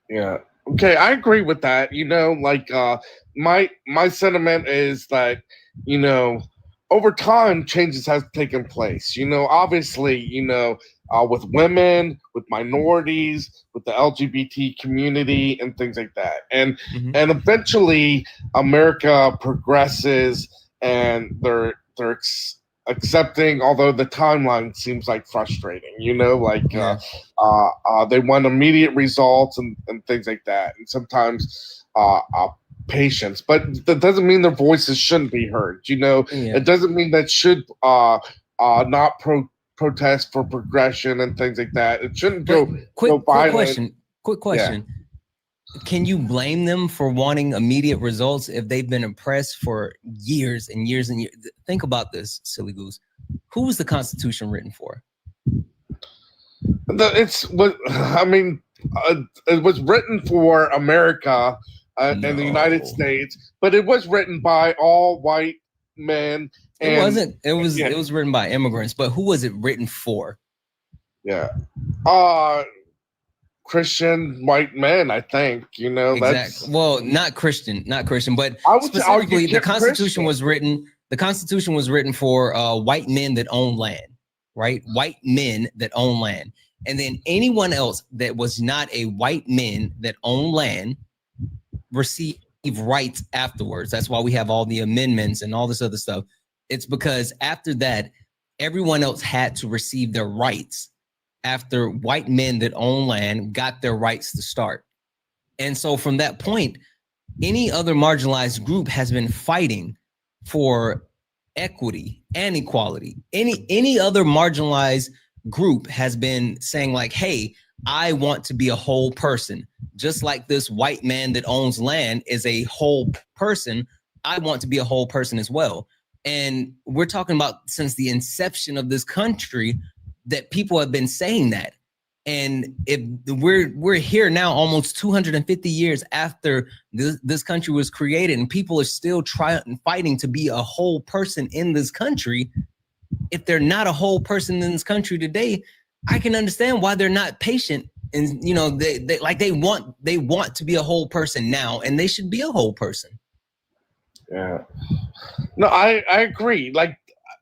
Yeah. Okay, I agree with that. You know, like my sentiment is that, you know, over time changes has taken place. You know, obviously, you know, with women, with minorities, with the LGBT community, and things like that. And and eventually, America progresses, and they're accepting, although the timeline seems like frustrating. You know, like they want immediate results and things like that, and sometimes patience. But that doesn't mean their voices shouldn't be heard. You know, it doesn't mean that should not protest for progression and things like that. It shouldn't go violent. Quick question. Yeah. Can you blame them for wanting immediate results if they've been oppressed for years and years and years? Think about this, silly goose. Who was the Constitution written for? It was written for America and the United States, but it was written by all white men. It wasn't. It was written by immigrants, but who was it written for? Yeah. Christian white men, I think, you know. Exactly. Well, not Christian, but specifically the Constitution was written. The Constitution was written for white men that own land, right? White men that own land. And then anyone else that was not a white man that owned land received rights afterwards. That's why we have all the amendments and all this other stuff. It's because after that, everyone else had to receive their rights after white men that own land got their rights to start. And so from that point, any other marginalized group has been fighting for equity and equality. Any other marginalized group has been saying like, hey, I want to be a whole person. Just like this white man that owns land is a whole person, I want to be a whole person as well. And we're talking about since the inception of this country that people have been saying that. And if we're here now almost 250 years after this country was created, and people are still fighting to be a whole person in this country. If they're not a whole person in this country today, I can understand why they're not patient And you know, they want to be a whole person now, and they should be a whole person. Yeah. No, I agree. Like,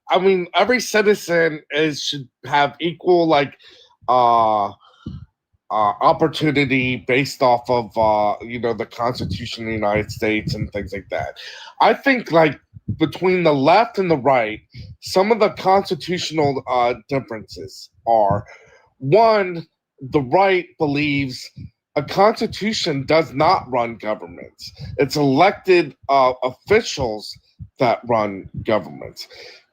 I mean, every citizen should have equal opportunity based off of the Constitution of the United States and things like that. I think like between the left and the right, some of the constitutional differences are: one, the right believes a constitution does not run governments. It's elected officials that run governments.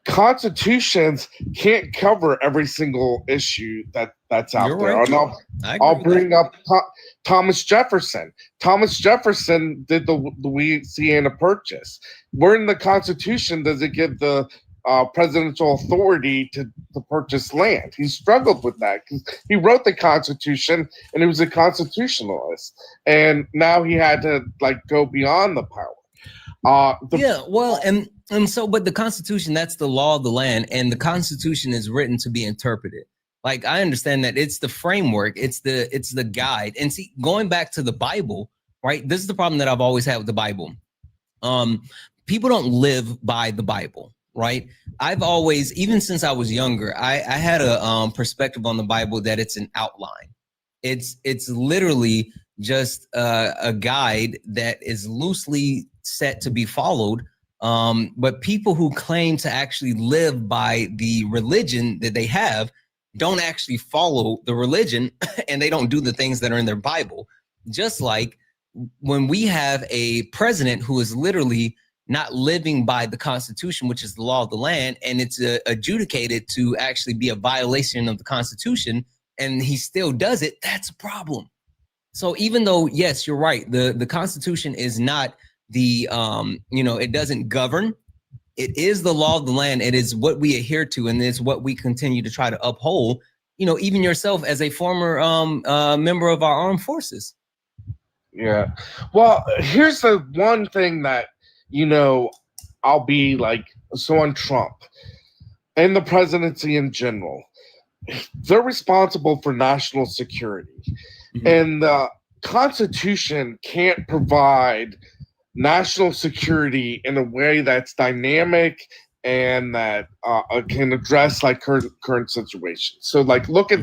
Constitutions can't cover every single issue that's out You're there. right. And I'll bring up Thomas Jefferson. Thomas Jefferson did the Louisiana Purchase. Where in the Constitution does it give the presidential authority to purchase land? He struggled with that because he wrote the Constitution and he was a constitutionalist, and now he had to go beyond the power. And so, but the Constitution, that's the law of the land, and the Constitution is written to be interpreted. Like, I understand that it's the framework, it's the guide. And see, going back to the Bible, right? This is the problem that I've always had with the Bible. People don't live by the Bible, right? I've always, even since I was younger, I had a perspective on the Bible that it's an outline. It's literally just a guide that is loosely set to be followed. But people who claim to actually live by the religion that they have don't actually follow the religion, and they don't do the things that are in their Bible. Just like when we have a president who is literally not living by the Constitution, which is the law of the land, and it's adjudicated to actually be a violation of the Constitution, and he still does it, that's a problem. So even though, yes, you're right, the Constitution is not the, it doesn't govern. It is the law of the land. It is what we adhere to, and it's what we continue to try to uphold, even yourself as a former member of our armed forces. Yeah. Well, here's the one thing that, I'll be so on Trump and the presidency in general. They're responsible for national security. Mm-hmm. And the Constitution can't provide national security in a way that's dynamic and that can address current situations. So look at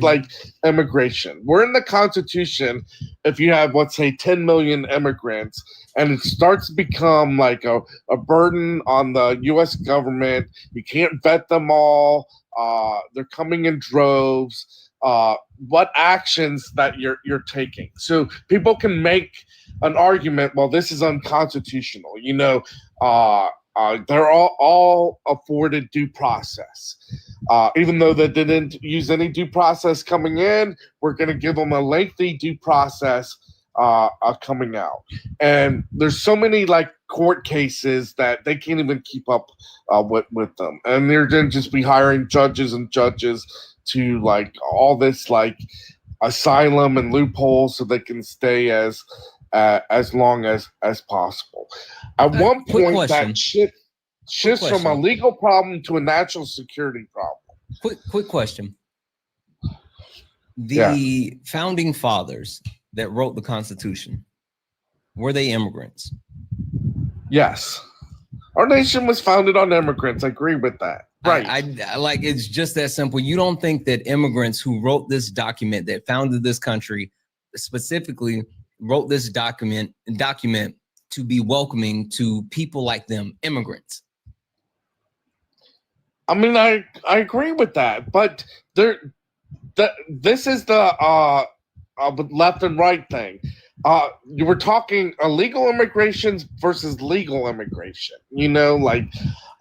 immigration. We're in the Constitution. If you have, let's say, 10 million immigrants, and it starts to become a burden on the U.S. government, you can't vet them all. They're coming in droves. What actions that you're taking? So people can make an argument, well, this is unconstitutional. They're all afforded due process. Even though they didn't use any due process coming in, we're going to give them a lengthy due process coming out. And there's so many court cases that they can't even keep up with them. And they're going to just be hiring judges to all this asylum and loopholes so they can stay as long as possible. At one point, that shifts from a legal problem to a national security problem. Quick question. The founding fathers that wrote the Constitution, were they immigrants? Yes. Our nation was founded on immigrants. I agree with that. Right. I it's just that simple. You don't think that immigrants who wrote this document that founded this country specifically wrote this document to be welcoming to people like them, immigrants? I mean, I agree with that, but this is the left and right thing. You were talking illegal immigration versus legal immigration.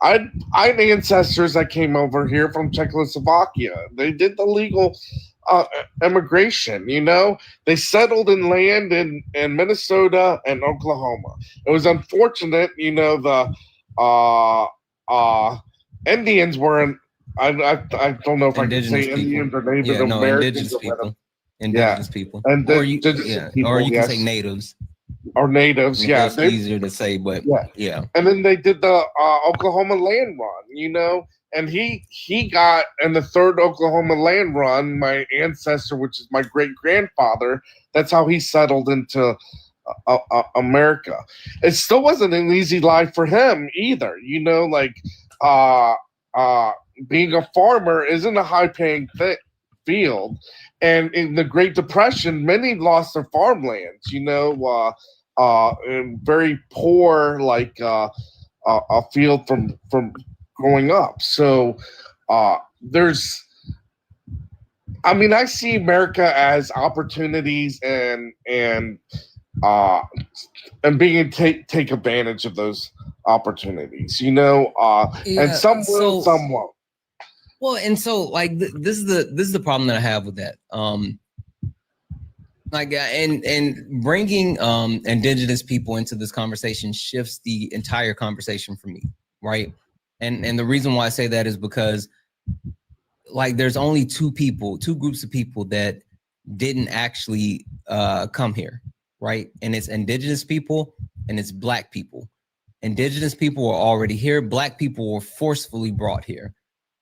I had ancestors that came over here from Czechoslovakia. They did the legal immigration. They settled in land in Minnesota and Oklahoma. It was unfortunate. The Indians were I don't know if indigenous I can say people. Indians or Native Americans. Indigenous people. Or you can say natives. Or natives, yeah. It's easier to say, but yeah. And then they did the Oklahoma land run, and he got in the third Oklahoma land run, my ancestor, which is my great grandfather. That's how he settled into America. It still wasn't an easy life for him either. You know, like being a farmer isn't a high-paying field, and in the Great Depression, many lost their farmlands. You know, and very poor, like a field from growing up. So there's, I mean, I see America as opportunities and being take advantage of those opportunities, you know, and some will, some won't. Well, and so like this is the problem that I have with that. Like and bringing indigenous people into this conversation shifts the entire conversation for me, right? And the reason why I say that is because like there's only two groups of people that didn't actually come here, right? And it's indigenous people and it's Black people. Indigenous people were already here. Black people were forcefully brought here.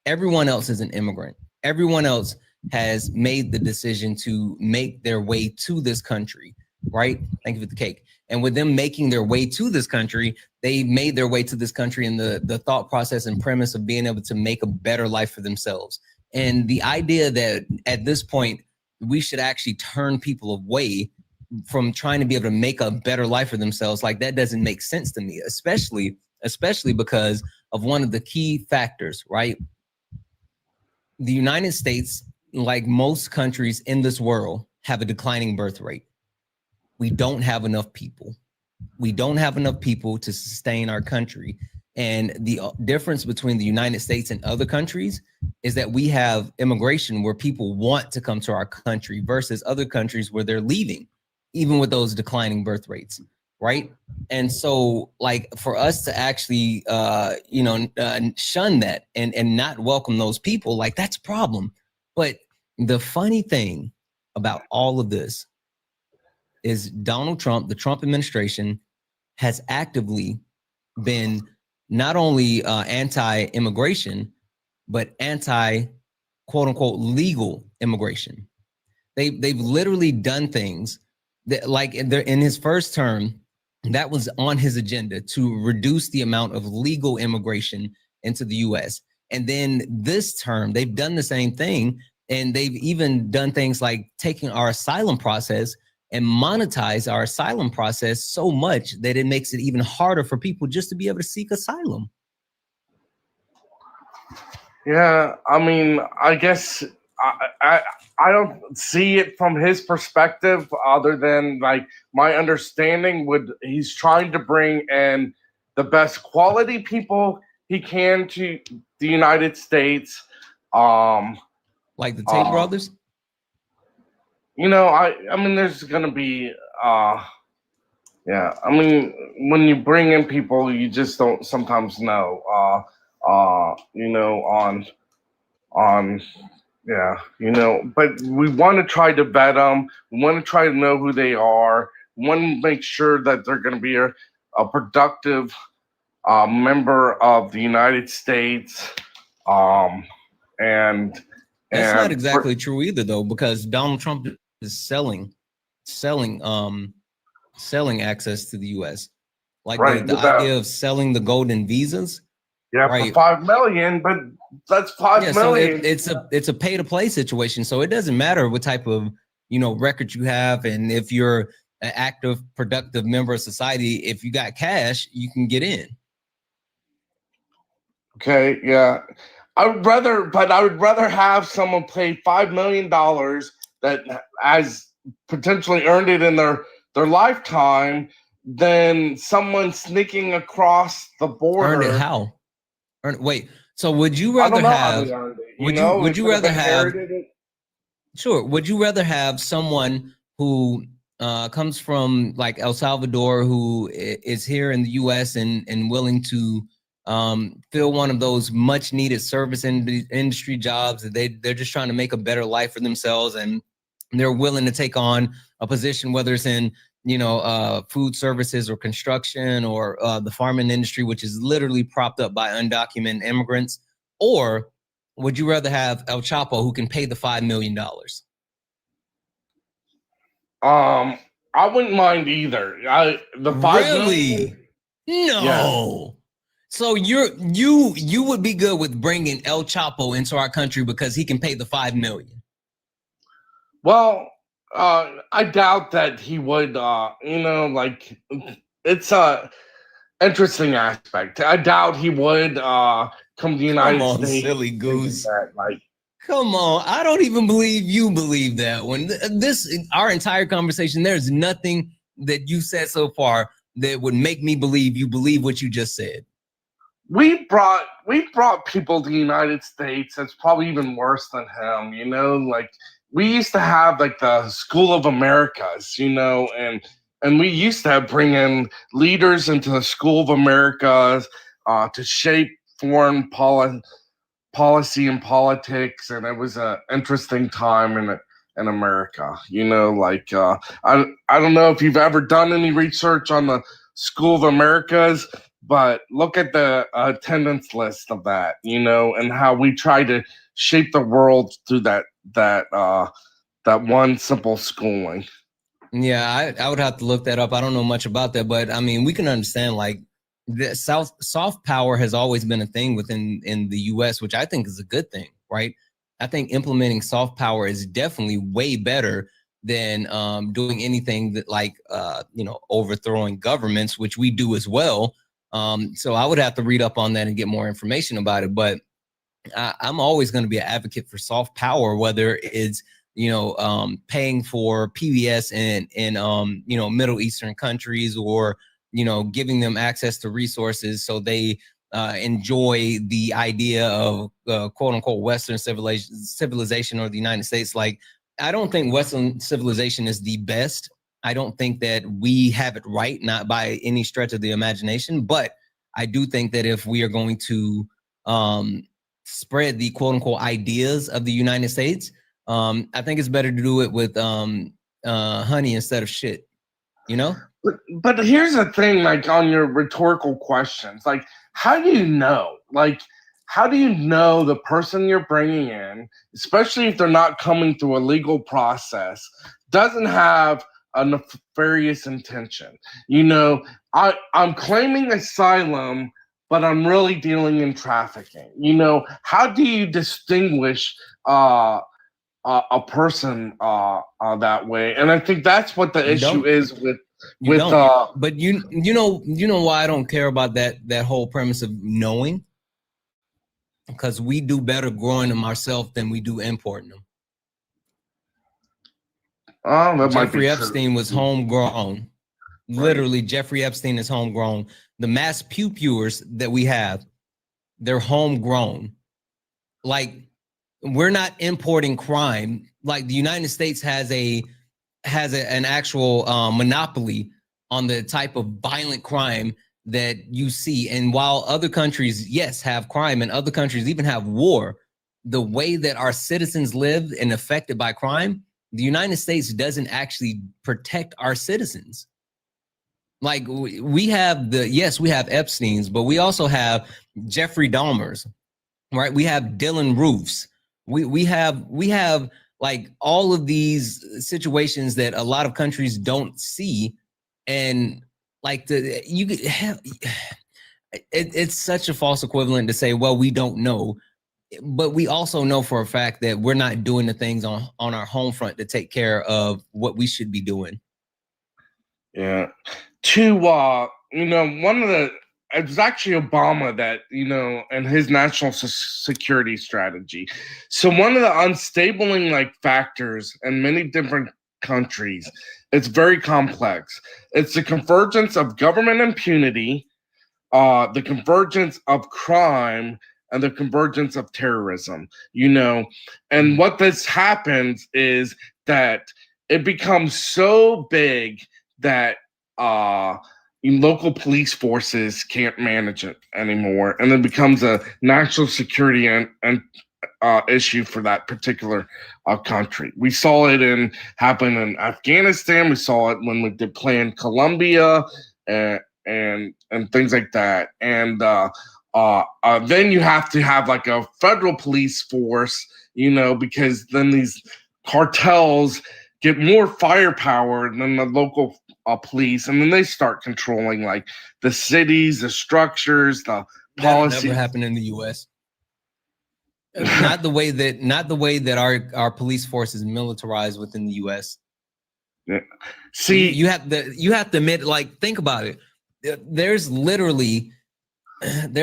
Everyone else is an immigrant. Everyone else has made the decision to make their way to this country, right? Thank you for the cake. And with them making their way to this country, they made their way to this country in the thought process and premise of being able to make a better life for themselves. And the idea that at this point, we should actually turn people away from trying to be able to make a better life for themselves, like that doesn't make sense to me, especially because of one of the key factors, right? The United States, like most countries in this world, have a declining birth rate. We don't have enough people. We don't have enough people to sustain our country. And the difference between the United States and other countries is that we have immigration where people want to come to our country versus other countries where they're leaving, even with those declining birth rates, right? And so like for us to actually, shun that and not welcome those people, like that's a problem. But the funny thing about all of this is Donald Trump, the Trump administration, has actively been not only anti-immigration, but anti-quote unquote legal immigration. They've literally done things that, like in his first term, that was on his agenda to reduce the amount of legal immigration into the US. And then this term, they've done the same thing. And they've even done things like taking our asylum process and monetize our asylum process so much that it makes it even harder for people just to be able to seek asylum. Yeah, I mean, I guess I don't see it from his perspective other than like my understanding he's trying to bring in the best quality people he can to the United States. Like the Tate brothers? You know, I mean, there's gonna be, yeah. I mean, when you bring in people, you just don't sometimes know, you know, yeah, you know. But we want to try to vet them. We want to try to know who they are. We want to make sure that they're going to be a productive member of the United States, and that's not exactly true either, though, because Donald Trump is selling access to the U.S. Like right, the idea of selling the golden visas. Yeah, right. For 5 million, but that's 5 million. So it's a pay to play situation. So it doesn't matter what type of record you have, and if you're an active, productive member of society, if you got cash, you can get in. Okay, yeah. I would rather have someone pay $5 million that has potentially earned it in their lifetime than someone sneaking across the border. Earned it how? Wait. So would you rather have? Would you rather have? Sure. Would you rather have someone who comes from like El Salvador, who is here in the U.S. and willing to fill one of those much needed service industry jobs that they're just trying to make a better life for themselves, and they're willing to take on a position, whether it's in food services or construction or the farming industry, which is literally propped up by undocumented immigrants, Or would you rather have El Chapo, who can pay the $5 million? I wouldn't mind either. The 5 Really? million. No. So you would be good with bringing El Chapo into our country because he can pay the $5 million. Well, I doubt that he would. Like, it's a interesting aspect. I doubt he would come to the United States. Silly goose. Like, come on, I don't even believe you believe that one. Our entire conversation, there's nothing that you said so far that would make me believe you believe what you just said. We brought people to the United States that's probably even worse than him. Like, we used to have like the School of Americas, and we used to bring in leaders into the School of Americas to shape foreign policy and politics, and it was an interesting time in America. I don't know if you've ever done any research on the School of Americas, but look at the attendance list of that, and how we try to shape the world through that one simple schooling. Yeah, I would have to look that up. I don't know much about that, but I mean, we can understand like the soft power has always been a thing in the U.S., which I think is a good thing, right? I think implementing soft power is definitely way better than doing anything that like overthrowing governments, which we do as well. So I would have to read up on that and get more information about it. But I'm always going to be an advocate for soft power, whether it's paying for PBS in Middle Eastern countries, or giving them access to resources so they enjoy the idea of quote unquote Western civilization or the United States. Like, I don't think Western civilization is the best. I don't think that we have it right, not by any stretch of the imagination. But I do think that if we are going to spread the quote unquote ideas of the United States, I think it's better to do it with honey instead of shit, But here's the thing, like on your rhetorical questions, like how do you know? Like, how do you know the person you're bringing in, especially if they're not coming through a legal process, doesn't have a nefarious intention? I'm claiming asylum, but I'm really dealing in trafficking. How do you distinguish a person that way? And I think that's what the issue is with. But you know why I don't care about that whole premise of knowing? Because we do better growing them ourselves than we do importing them. Jeffrey Epstein was homegrown. Right. Literally, Jeffrey Epstein is homegrown. The mass pew-pewers that we have, they're homegrown. Like, we're not importing crime. Like, the United States has an actual monopoly on the type of violent crime that you see. And while other countries, yes, have crime, and other countries even have war, the way that our citizens live and affected by crime, the United States doesn't actually protect our citizens. Like, we have Epstein's, but we also have Jeffrey Dahmer's, right? We have Dylan Roofs. We have like all of these situations that a lot of countries don't see. And like it's such a false equivalent to say, well, we don't know, but we also know for a fact that we're not doing the things on our home front to take care of what we should be doing. Yeah. It was actually Obama that, and his national security strategy. So one of the unstabling factors in many different countries, it's very complex. It's the convergence of government impunity, the convergence of crime, and the convergence of terrorism, and what this happens is that it becomes so big that local police forces can't manage it anymore, and it becomes a national security and issue for that particular country. We saw it happen in Afghanistan. We saw it when we did Plan Colombia and things like that. And Then you have to have like a federal police force, because then these cartels get more firepower than the local police, and then they start controlling like the cities, the structures, the policies. That'll never happen in the U.S. not the way that our police force is militarized within the U.S. Yeah. See, you have to admit, like, think about it. There's literally a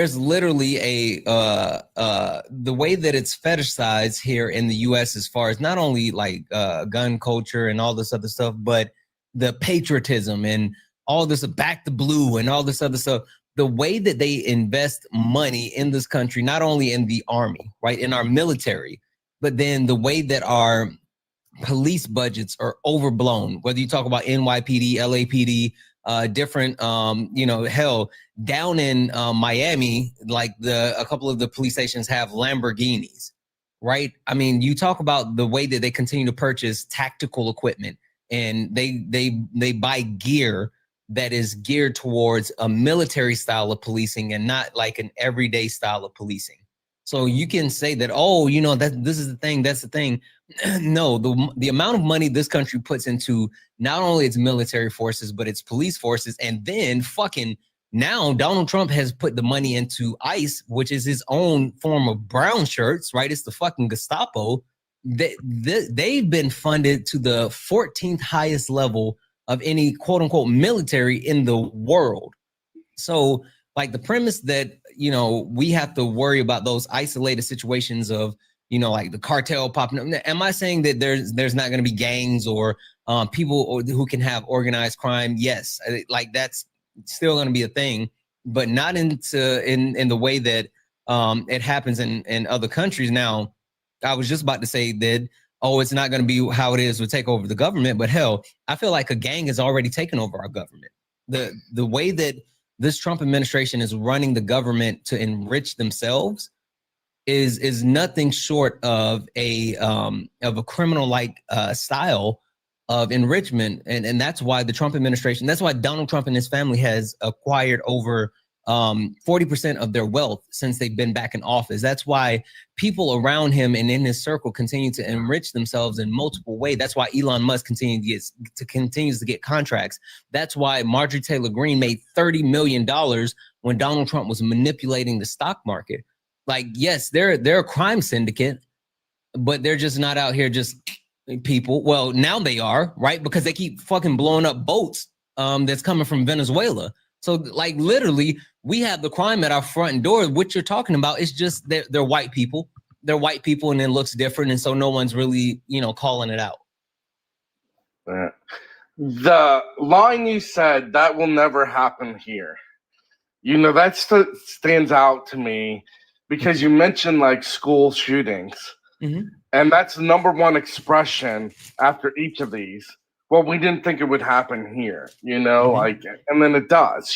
the way that it's fetishized here in the U.S. as far as not only like gun culture and all this other stuff, but the patriotism and all this back the blue and all this other stuff. The way that they invest money in this country, not only in the army, right, in our military, but then the way that our police budgets are overblown, whether you talk about NYPD, LAPD, different, hell, down in Miami, like a couple of the police stations have Lamborghinis, right? I mean, you talk about the way that they continue to purchase tactical equipment, and they buy gear that is geared towards a military style of policing and not like an everyday style of policing. So you can say that, that this is the thing, that's the thing. No, the amount of money this country puts into not only its military forces, but its police forces. And then now Donald Trump has put the money into ICE, which is his own form of brown shirts, right? It's the fucking Gestapo. They've been funded to the 14th highest level of any quote unquote military in the world. So like the premise that, we have to worry about those isolated situations of, like the cartel popping up. Am I saying that there's not going to be gangs or people who can have organized crime? Yes, like that's still going to be a thing, but not in the way that it happens in other countries. Now, I was just about to say that, it's not going to be how it is to take over the government, but hell, I feel like a gang has already taken over our government. The way that this Trump administration is running the government to enrich themselves is nothing short of a criminal-like style of enrichment, and that's why the Trump administration, that's why Donald Trump and his family has acquired over 40% of their wealth since they've been back in office. That's why people around him and in his circle continue to enrich themselves in multiple ways. That's why Elon Musk continues to get contracts. That's why Marjorie Taylor Greene made $30 million when Donald Trump was manipulating the stock market. Like, yes, they're a crime syndicate, but they're just not out here just people. Well, now they are, right? Because they keep fucking blowing up boats that's coming from Venezuela. So like literally we have the crime at our front door. What you're talking about is just they're white people. They're white people and it looks different. And so no one's really, calling it out. The line you said, that will never happen here. That stands out to me because you mentioned like school shootings. Mm-hmm. And that's the number one expression after each of these. Well, we didn't think it would happen here, mm-hmm. And then it does,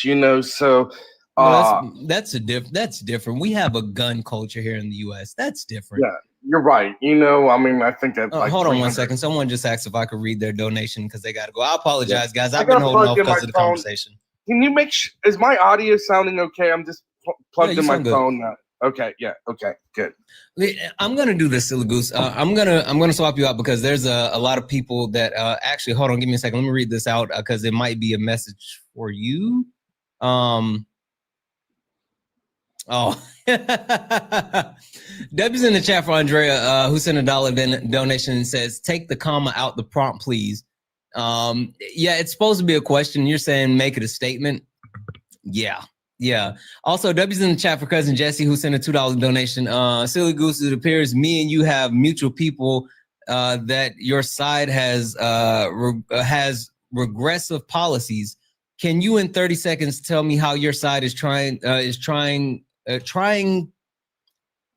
so. That's different. We have a gun culture here in the U.S. That's different. Yeah, you're right. I think that. Hold on 1 second. Someone just asked if I could read their donation because they got to go. I apologize, guys. I've been holding off because of the conversation. Can you make is my audio sounding okay? I'm just plugged in my phone now. Okay, yeah, okay, good. I'm gonna do this, Silly Goose. I'm gonna swap you out because there's a lot of people that actually. Hold on, give me a second. Let me read this out because it might be a message for you. Debbie's in the chat for Andrea, who sent $1 donation and says, "Take the comma out the prompt, please." Yeah, it's supposed to be a question. You're saying make it a statement. Yeah. Also, W's in the chat for cousin Jesse, who sent a $2 donation. Silly Goose, it appears me and you have mutual people that your side has regressive policies. Can you in 30 seconds tell me how your side is trying?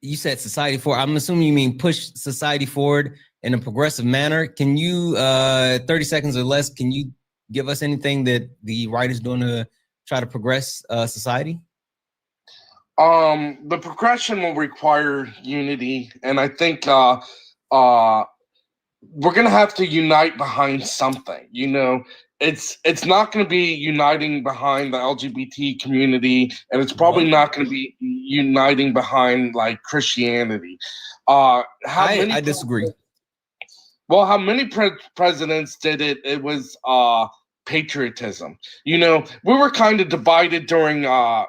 You said society forward. I'm assuming you mean push society forward in a progressive manner. Can you 30 seconds or less? Can you give us anything that the right is doing to try to progress society? The progression will require unity, and I think we're gonna have to unite behind something. it's not going to be uniting behind the LGBT community, and it's probably not going to be uniting behind like Christianity. I disagree. Well, how many presidents did it? It was patriotism. You know, we were kind of divided during the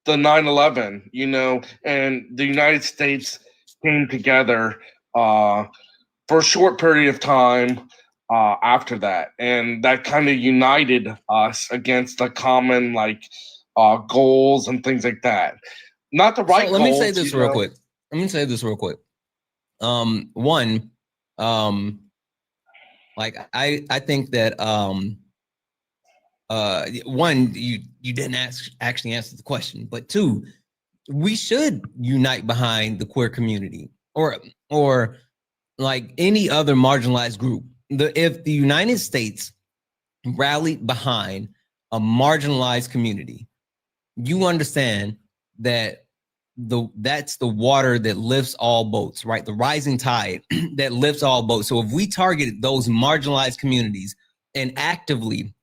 9/11. You know, and the United States came together for a short period of time after that, and that kind of united us against the common goals and things like that. Not the right. So let goals, me say this real quick. Let me say this real quick. One, like I think that one, you didn't actually answer the question, but two, we should unite behind the queer community or like any other marginalized group. If the United States rallied behind a marginalized community, you understand that that's the water that lifts all boats, right? The rising tide that lifts all boats. So if we target those marginalized communities and actively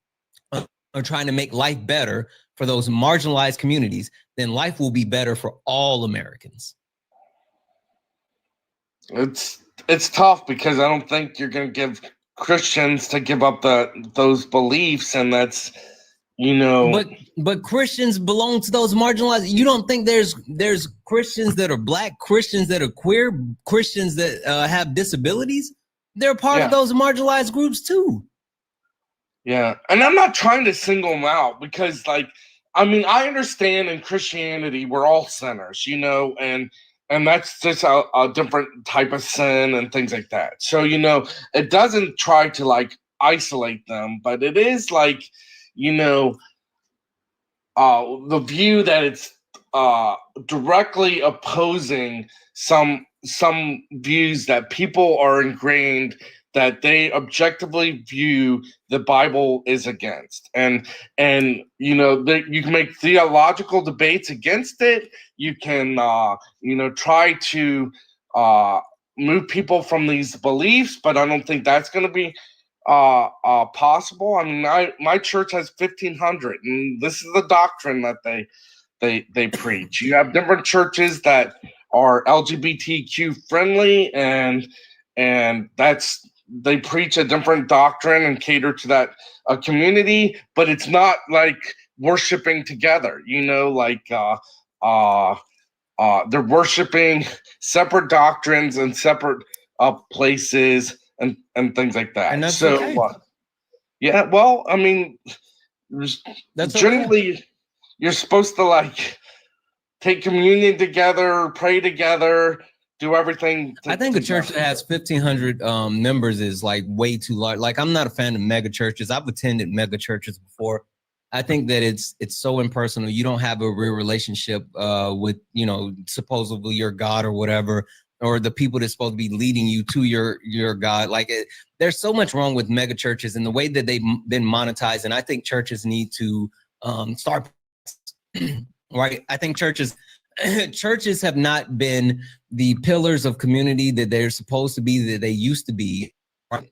are trying to make life better for those marginalized communities, then life will be better for all Americans. It's tough because I don't think you're going to give Christians to give up those beliefs, and that's, you know. But Christians belong to those marginalized. You don't think there's Christians that are black, Christians that are queer, Christians that have disabilities? They're part of those marginalized groups too. Yeah, and I'm not trying to single them out because, I mean, I understand in Christianity we're all sinners, you know, and that's just a different type of sin and things like that. So, you know, it doesn't try to isolate them, but it is you know, the view that it's directly opposing some views that people are ingrained that they objectively view the Bible is against, and you know, you can make theological debates against it. You can you know, try to move people from these beliefs, but I don't think that's going to be possible. I mean, my church has 1,500, and this is the doctrine that they preach. You have different churches that are LGBTQ friendly, and that's, they preach a different doctrine and cater to that community, but it's not like worshiping together, you know, they're worshiping separate doctrines and separate places and things like that. And that's so okay. Yeah, well, I mean, that's generally okay. You're supposed to take communion together, pray together, do everything. I think a church that has 1,500 members is way too large. I'm not a fan of mega churches. I've attended mega churches before. I think that it's so impersonal. You don't have a real relationship with, you know, supposedly your God or whatever, or the people that's supposed to be leading you to your God. There's so much wrong with mega churches and the way that they've been monetized. And I think churches need to start, right? I think churches have not been the pillars of community that they're supposed to be, that they used to be, right?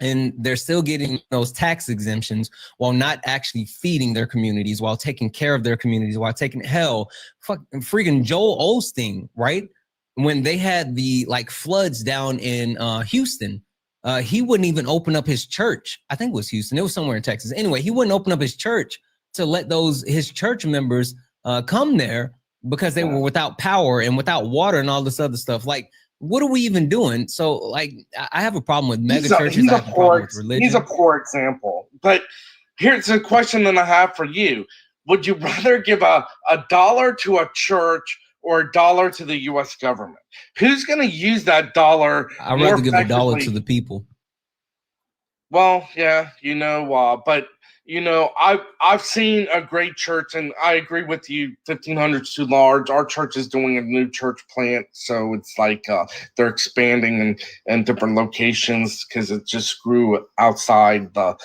And they're still getting those tax exemptions while not actually feeding their communities, while taking care of their communities, while taking freaking Joel Osteen, right? When they had the floods down in Houston, he wouldn't even open up his church. I think it was Houston. It was somewhere in Texas. Anyway, he wouldn't open up his church to let his church members come there because they were without power and without water and all this other stuff. What are we even doing? So, I have a problem with mega churches. I have a problem with religion. He's a poor example. But here's a question that I have for you. Would you rather give a dollar to a church or a dollar to the U.S. government? Who's going to use that dollar? I'd rather give a dollar to the people. Well, yeah, you know, but you know, I've seen a great church, and I agree with you. 1,500 is too large. Our church is doing a new church plant, so it's they're expanding in different locations because it just grew outside the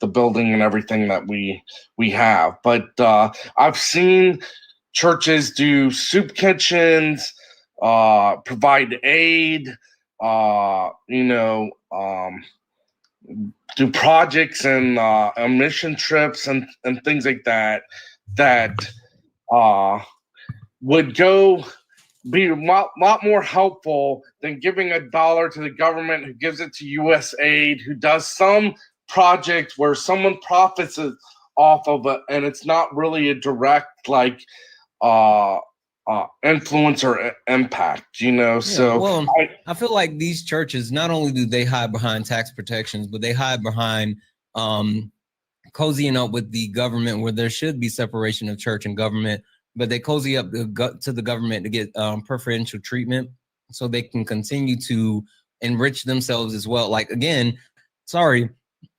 building and everything that we have. But I've seen churches do soup kitchens, provide aid, you know. do projects and mission trips and things like that would be a lot more helpful than giving $1 to the government who gives it to U.S. aid, who does some project where someone profits off of it, and it's not really a direct influence or impact, So well, I feel like these churches, not only do they hide behind tax protections, but they hide behind cozying up with the government, where there should be separation of church and government, but they cozy up to the government to get preferential treatment so they can continue to enrich themselves as well. Like, again, sorry,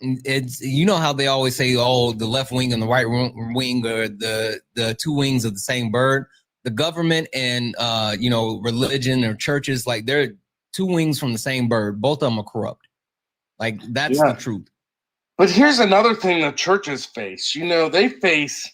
it's, how they always say, oh, the left wing and the right wing are the two wings of the same bird. The government and religion or churches, like, they're two wings from the same bird. Both of them are corrupt. Like, that's the truth. But here's another thing that churches face. They face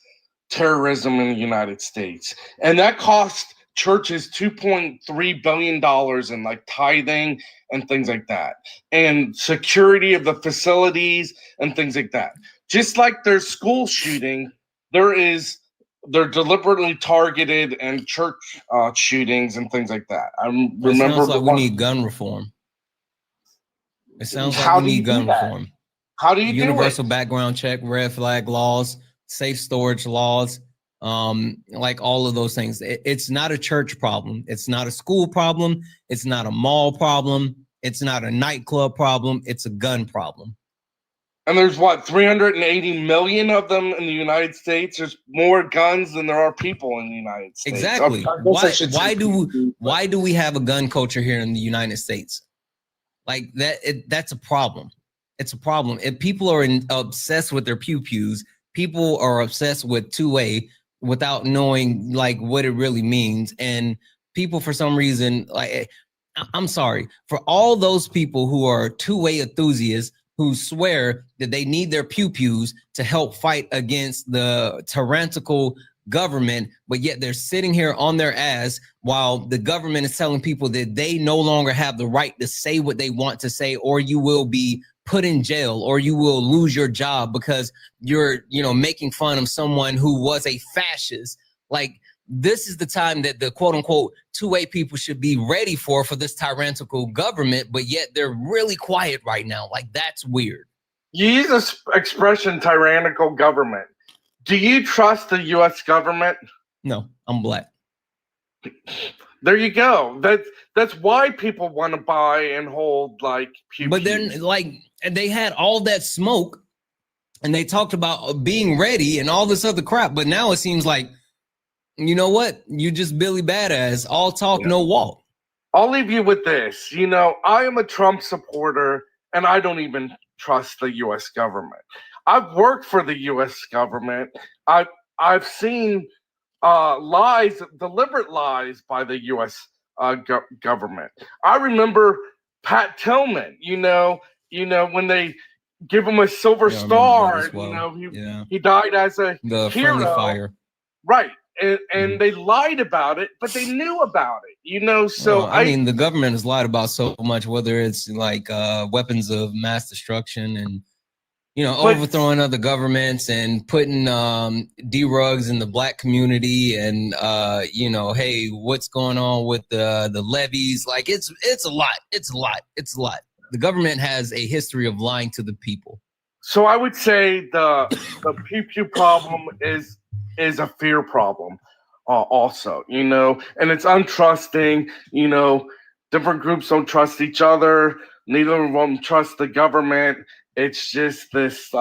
terrorism in the United States, and that cost churches $2.3 billion in tithing and things like that, and security of the facilities and things like that. Just like there's school shooting, they're deliberately targeted and church shootings and things like that. It sounds like we need gun reform. It sounds like we need gun reform. How do you do it? Universal background check, red flag laws, safe storage laws, like all of those things. It's not a church problem. It's not a school problem. It's not a mall problem. It's not a nightclub problem. It's a gun problem. And there's 380 million of them in the United States. There's more guns than there are people in the United States. Exactly. Why do we have a gun culture here in the United States? Like that, that's a problem. It's a problem. If people are obsessed with their pew-pews, people are obsessed with 2A without knowing what it really means. And people, for some reason, I'm sorry, for all those people who are 2A enthusiasts who swear that they need their pew-pews to help fight against the tyrannical government, but yet they're sitting here on their ass while the government is telling people that they no longer have the right to say what they want to say, or you will be put in jail, or you will lose your job because you're, making fun of someone who was a fascist. Like, this is the time that the quote unquote 2A people should be ready for this tyrannical government, but yet they're really quiet right now. Like, that's weird. You use this expression, tyrannical government. Do you trust the U.S. government? No, I'm black. There you go. That's why people want to buy and hold pew-pews. But then they had all that smoke and they talked about being ready and all this other crap. But now it seems like, you know what? You just Billy Badass, all talk, no walk. I'll leave you with this. I am a Trump supporter and I don't even trust the U.S. government. I've worked for the U.S. government. I've seen lies, deliberate lies by the U.S. Government. I remember Pat Tillman. When they give him a silver star. Well. He died as a hero. Friendly fire. Right, and they lied about it, but they knew about it. So well, I mean, the government has lied about so much, whether it's weapons of mass destruction and. Overthrowing other governments and putting D-rugs in the black community and, hey, what's going on with the levees? Like, it's a lot. It's a lot. The government has a history of lying to the people. So I would say the pew-pew problem is a fear problem also, and it's untrusting. Different groups don't trust each other. Neither of them trust the government. It's just this, this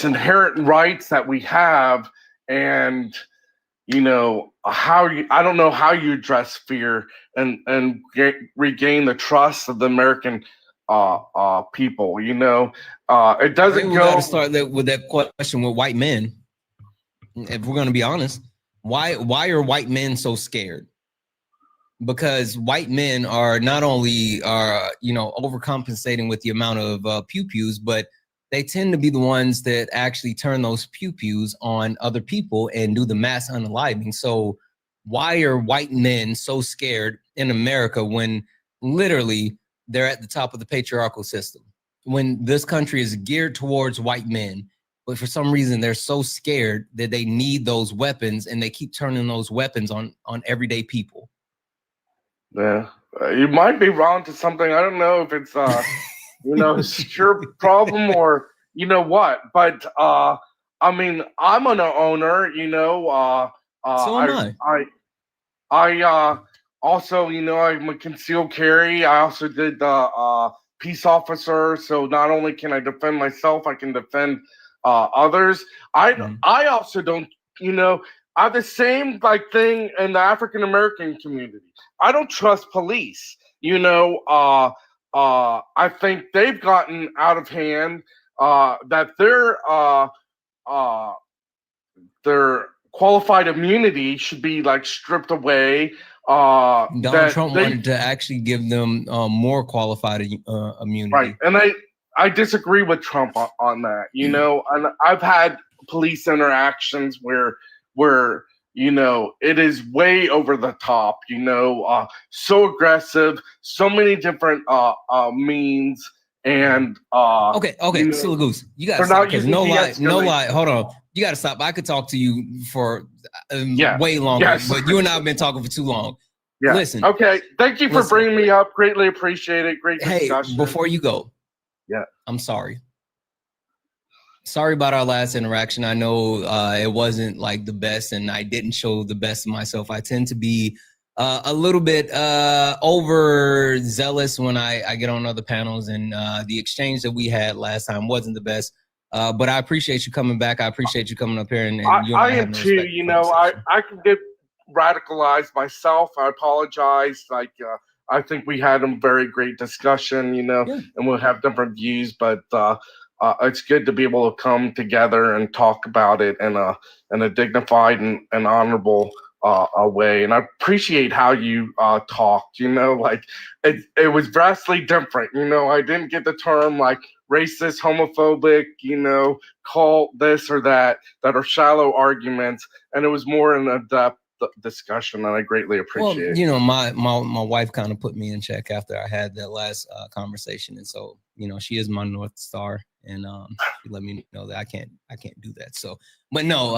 inherent rights that we have, and I don't know how you address fear and regain the trust of the American people. It doesn't go. We got to start with that question with white men. If we're going to be honest, why are white men so scared? Because white men are not only overcompensating with the amount of pew-pews, but they tend to be the ones that actually turn those pew-pews on other people and do the mass unaliving. So why are white men so scared in America when literally they're at the top of the patriarchal system. When this country is geared towards white men, but for some reason they're so scared that they need those weapons, and they keep turning those weapons on everyday people. Yeah, you might be wrong to something. I don't know if it's it's your problem or you know what. But I mean, I'm an owner. So am I also, I'm a concealed carry. I also did the peace officer. So not only can I defend myself, I can defend others. I also don't, I have the same thing in the African American community. I don't trust police. I think they've gotten out of hand. That their qualified immunity should be stripped away. Donald Trump wanted to actually give them more qualified immunity. Right, and I disagree with Trump on that. And I've had police interactions where it is way over the top. So aggressive, so many different means. And okay, Silly Goose, you gotta stop, because no lie. Hold on, you gotta stop. I could talk to you for way longer, but you and I have been talking for too long. Yeah. Listen. Okay. Thank you for bringing me up. Greatly appreciate it. Great discussion. Hey, before you go, I'm sorry. Sorry about our last interaction. I know it wasn't the best, and I didn't show the best of myself. I tend to be a little bit overzealous when I get on other panels, and the exchange that we had last time wasn't the best. But I appreciate you coming back. I appreciate you coming up here, and I am too. I can get radicalized myself. I apologize. I think we had a very great discussion, and we'll have different views, but it's good to be able to come together and talk about it in a dignified and honorable way. And I appreciate how you talked. It was vastly different. I didn't get the term racist, homophobic, cult, this or that are shallow arguments, and it was more in a depth discussion, and I greatly appreciate it. My wife kind of put me in check after I had that last conversation, and so she is my North Star, and she let me know that I can't do that. So, but no,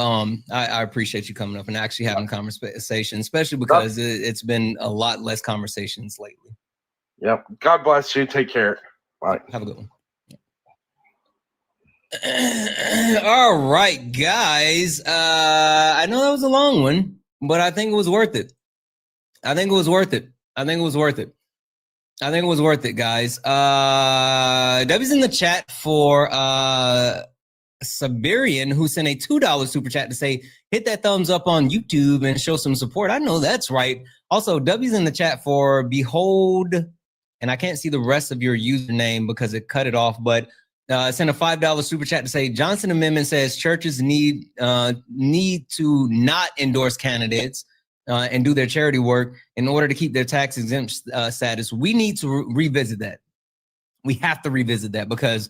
I appreciate you coming up and actually having a conversation, especially because it's been a lot less conversations lately. Yep. God bless you. Take care. Bye. Have a good one. All right, guys. I know that was a long one, but I think it was worth it. I think it was worth it, guys. W's in the chat for Siberian, who sent a $2 super chat to say, hit that thumbs up on YouTube and show some support. I know that's right. Also, W's in the chat for Behold, and I can't see the rest of your username because it cut it off, but sent a $5 super chat to say, Johnson Amendment says churches need to not endorse candidates and do their charity work in order to keep their tax exempt status. We need to revisit that. We have to revisit that because,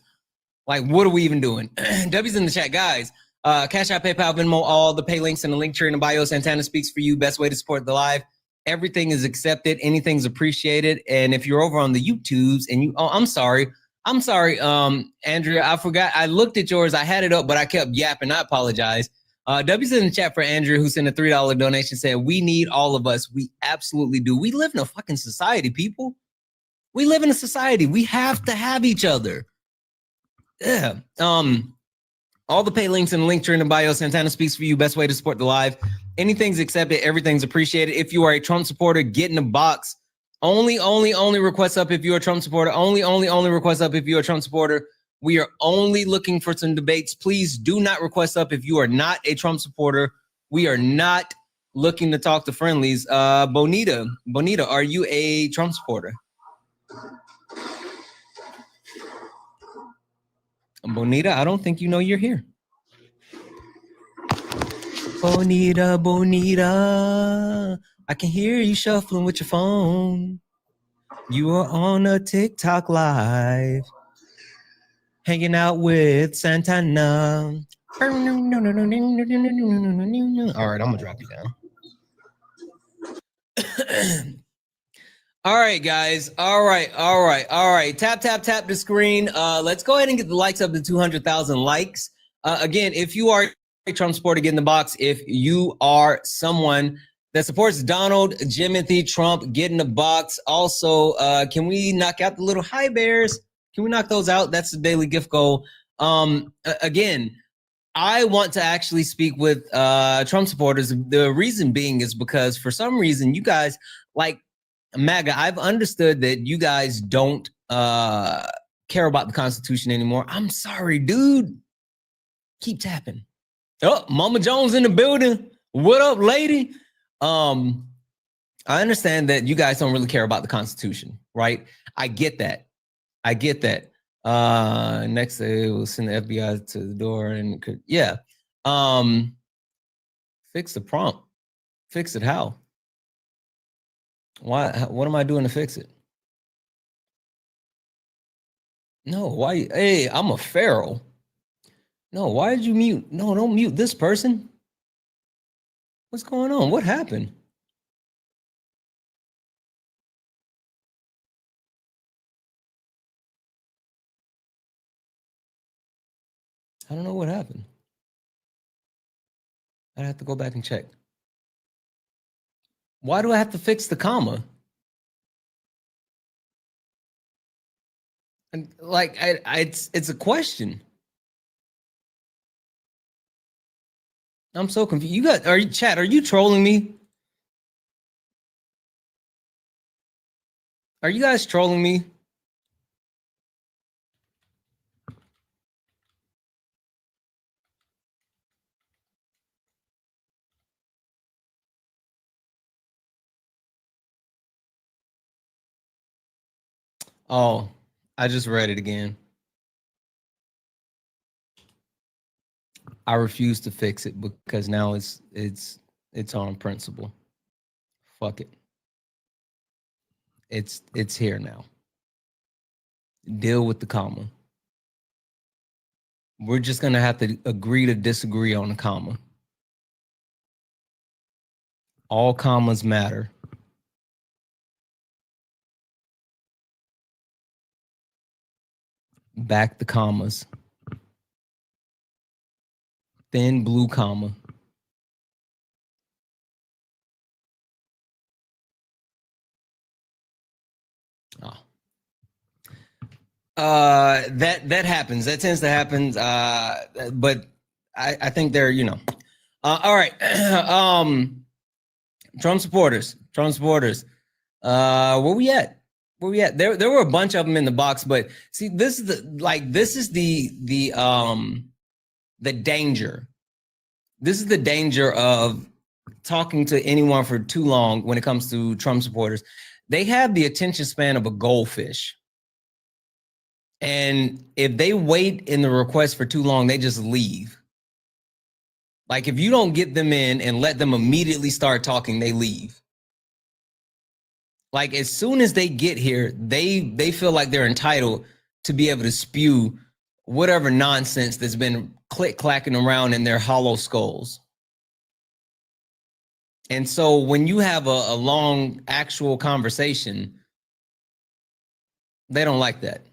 what are we even doing? W's in the chat, guys. Cash App, PayPal, Venmo, all the pay links in the link tree in the bio. Santana speaks for you. Best way to support the live. Everything is accepted. Anything's appreciated. And if you're over on the YouTubes and I'm sorry, Andrea, I forgot. I looked at yours. I had it up, but I kept yapping. I apologize. W's in the chat for Andrew, who sent a $3 donation, said, we need all of us. We absolutely do. We live in a fucking society, people. We live in a society. We have to have each other. Yeah. All the pay links in the link tree in the bio. Santana speaks for you. Best way to support the live. Anything's accepted. Everything's appreciated. If you are a Trump supporter, get in the box. Only request up if you're a Trump supporter. Only request up if you're a Trump supporter. We are only looking for some debates. Please do not request up if you are not a Trump supporter. We are not looking to talk to friendlies. Bonita, are you a Trump supporter? Bonita, I don't think you know you're here. Bonita, I can hear you shuffling with your phone. You are on a TikTok live, hanging out with Santana. All right, I'm gonna drop you down. All right, guys. All right. Tap the screen. Let's go ahead and get the likes up to 200,000 likes. Again, if you are a Trump supporter, get in the box. If you are someone that supports Donald Jimothy Trump, get in the box. Also, can we knock out the little hi bears? Can we knock those out? That's the daily gift goal. Again, I want to actually speak with Trump supporters. The reason being is because for some reason, you guys like MAGA, I've understood that you guys don't care about the Constitution anymore. I'm sorry, dude. Keep tapping. Oh, Mama Jones in the building. What up, lady? I understand that you guys don't really care about the Constitution, right? I get that. Next day we'll send the FBI to the door and yeah. Fix the prompt. Fix it how? Why? What am I doing to fix it? No, why? Hey, I'm a feral. No, why did you mute? No, don't mute this person. What's going on? What happened? I don't know what happened. I'd have to go back and check. Why do I have to fix the comma? And like, it's a question. I'm so confused. You got, are you trolling me? Are you guys trolling me? Oh, I just read it again. I refuse to fix it because now it's on principle. Fuck it. It's here now. Deal with the comma. We're just gonna have to agree to disagree on the comma. All commas matter. Back the commas. Thin blue comma. Oh. That happens. That tends to happen. But I think they're, you know. All right. Trump supporters. Where we at? There were a bunch of them in the box, but see, this is the danger. This is the danger of talking to anyone for too long when it comes to Trump supporters. They have the attention span of a goldfish. And if they wait in the request for too long, they just leave. Like if you don't get them in and let them immediately start talking, they leave. Like as soon as they get here, they feel like they're entitled to be able to spew whatever nonsense that's been click-clacking around in their hollow skulls. And so when you have a long actual conversation, they don't like that.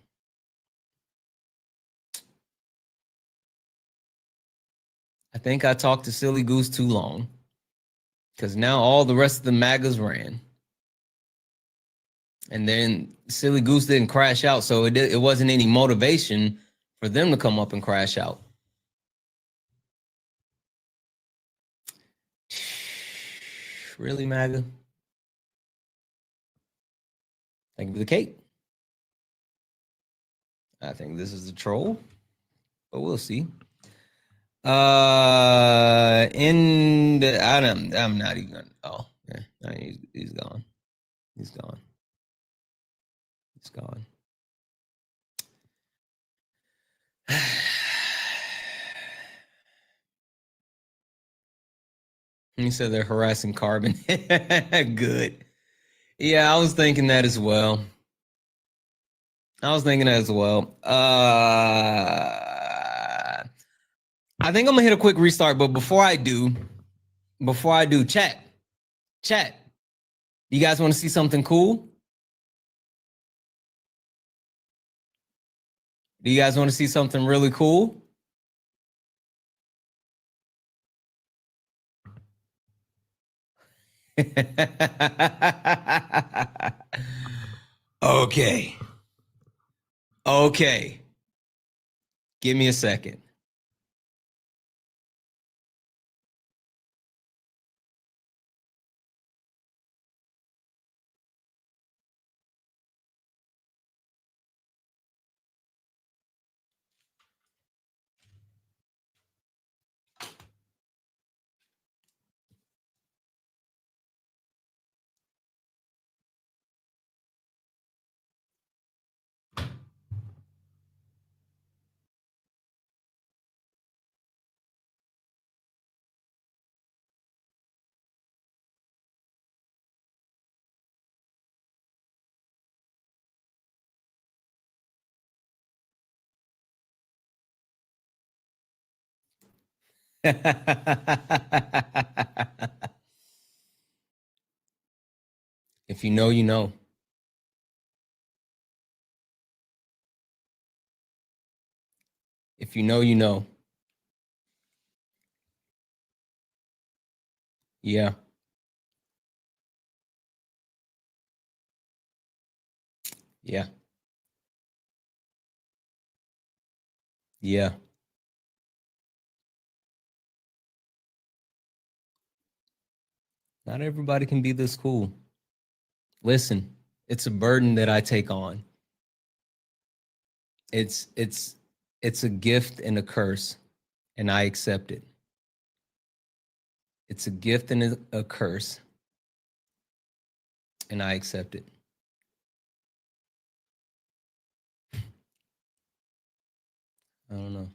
I think I talked to Silly Goose too long because now all the rest of the MAGAs ran. And then Silly Goose didn't crash out, so it wasn't any motivation for them to come up and crash out. Really, MAGA? Thank you for the cake. I think this is a troll, but we'll see. I'm not even. Oh, yeah, he's gone. He's gone. He's gone. He said they're harassing Carbon. Good. Yeah, I was thinking that as well. I think I'm gonna hit a quick restart, but before I do, chat, you guys want to see something cool? Do you guys want to see something really cool? Okay. Okay. Give me a second. If you know, you know. If you know, you know. Yeah. Yeah. Yeah. Not everybody can be this cool. Listen, it's a burden that I take on. It's a gift and a curse, and I accept it. It's a gift and a curse, and I accept it. I don't know.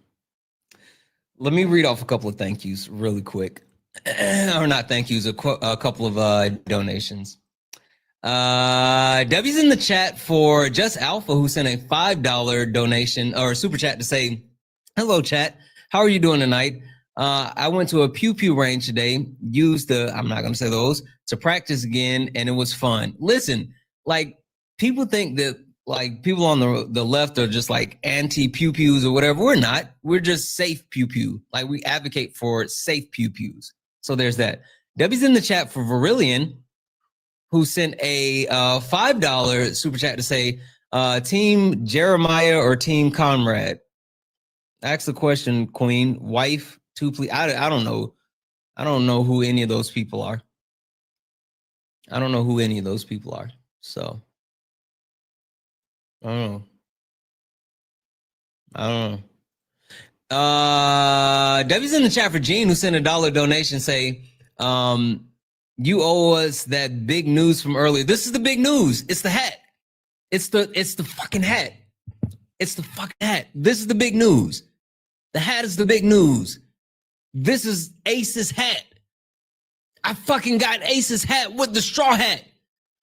Let me read off a couple of thank yous really quick. Or not thank yous, a couple of donations. Debbie's in the chat for Just Alpha, who sent a $5 donation or super chat to say, hello, chat. How are you doing tonight? I went to a pew pew range today, used I'm not going to say those, to practice again, and it was fun. Listen, like, people think that, like, people on the left are just, like, anti-pew pews or whatever. We're not. We're just safe pew pew. Like, we advocate for safe pew pews. So there's that. Debbie's in the chat for Verillion, who sent a $5 super chat to say, Team Jeremiah or Team Conrad? Ask the question, Queen. Wife, two, please. I don't know. I don't know who any of those people are. I don't know who any of those people are. So, I don't know. I don't know. Debbie's in the chat for Gene, who sent a $1 donation, say, you owe us that big news from earlier. This is the big news. It's the hat. It's the fucking hat. It's the fucking hat. This is the big news. The hat is the big news. This is Ace's hat. I fucking got Ace's hat with the straw hat.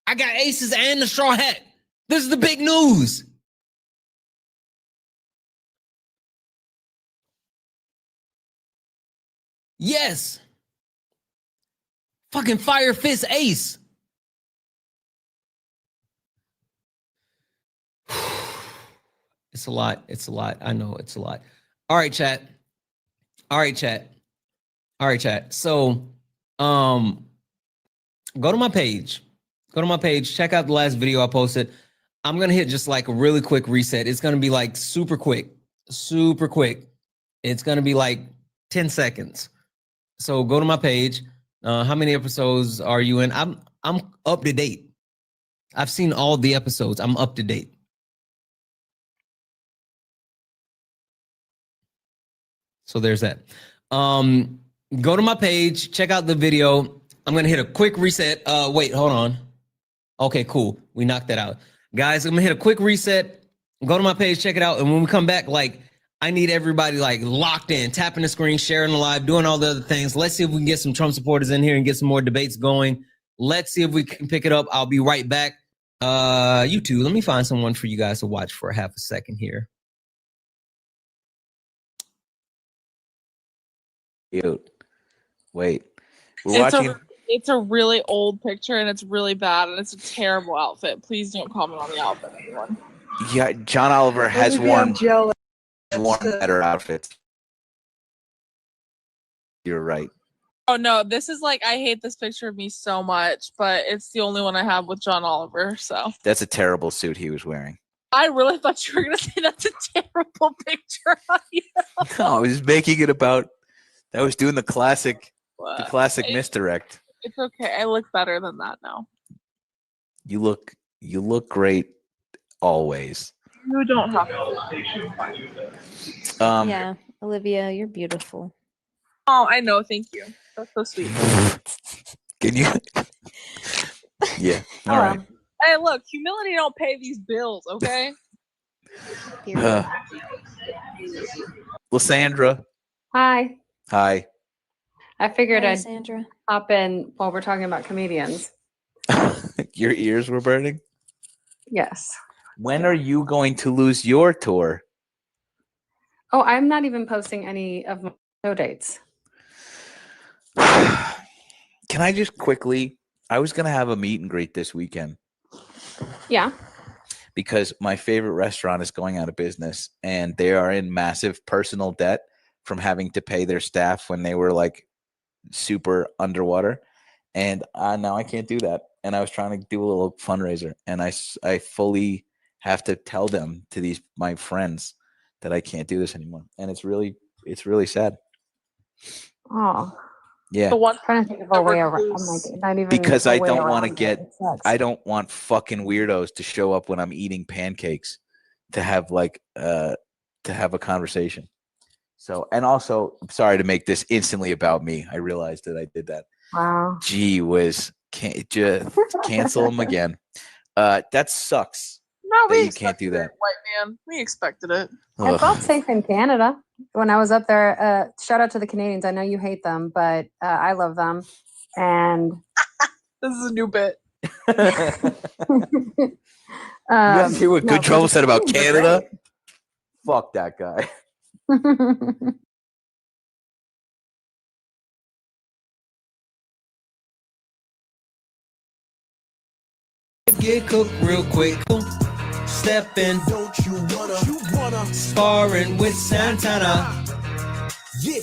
I got Ace's and the straw hat. This is the big news. Yes. Fucking Fire Fist Ace. It's a lot. It's a lot. I know it's a lot. All right, chat. All right, chat. All right, chat. So, go to my page. Go to my page. Check out the last video I posted. I'm going to hit just like a really quick reset. It's going to be like super quick. Super quick. It's going to be like 10 seconds. So go to my page. How many episodes are you in? I'm up to date. I've seen all the episodes. I'm up to date. So there's that. Go to my page, check out the video. I'm gonna hit a quick reset. Wait, hold on. Okay, cool. We knocked that out. Guys, I'm gonna hit a quick reset. Go to my page, check it out. And when we come back, like, I need everybody like locked in, tapping the screen, sharing the live, doing all the other things. Let's see if we can get some Trump supporters in here and get some more debates going. Let's see if we can pick it up. I'll be right back. You two, let me find someone for you guys to watch for half a second here. Cute. Wait. We're watching. It's a really old picture and it's really bad and it's a terrible outfit. Please don't comment on the outfit, anyone. Yeah, John Oliver has worn better outfits. You're right. Oh no, this is like, I hate this picture of me so much, but it's the only one I have with John Oliver, so. That's a terrible suit he was wearing. I really thought you were going to say that's a terrible picture of you. No, I was making it about, I was doing the classic misdirect. It's okay. I look better than that now. You look great always. You don't have to. Yeah, Olivia, you're beautiful. Oh, I know. Thank you. That's so sweet. Can you? Yeah. All right. Hey, look, humility don't pay these bills, okay? Lysandra. Hi. Hi. I figured Hi, I'd Sandra. hop in while we're talking about comedians. Your ears were burning? Yes. When are you going to lose your tour? Oh, I'm not even posting any of my show dates. Can I just quickly, I was going to have a meet and greet this weekend. Yeah. Because my favorite restaurant is going out of business and they are in massive personal debt from having to pay their staff when they were like super underwater. And now I can't do that. And I was trying to do a little fundraiser and I fully have to tell them, to my friends, that I can't do this anymore. And it's really sad. Oh. Yeah. The one I'm trying to think of a way around. I'm like, not even because a I way don't want to around get, it. It sucks. I don't want fucking weirdos to show up when I'm eating pancakes to have to have a conversation. So, and also, I'm sorry to make this instantly about me. I realized that I did that. Wow. Gee whiz, just cancel them again. That sucks. No, that we you can't do that. White man. We expected it. I felt safe in Canada when I was up there. Shout out to the Canadians. I know you hate them, but I love them. And This is a new bit. You guys hear what Good Trouble said about Canada? Fuck that guy. Get cooked real quick. Step in. Don't you wanna Sparring with Santana. Yeah.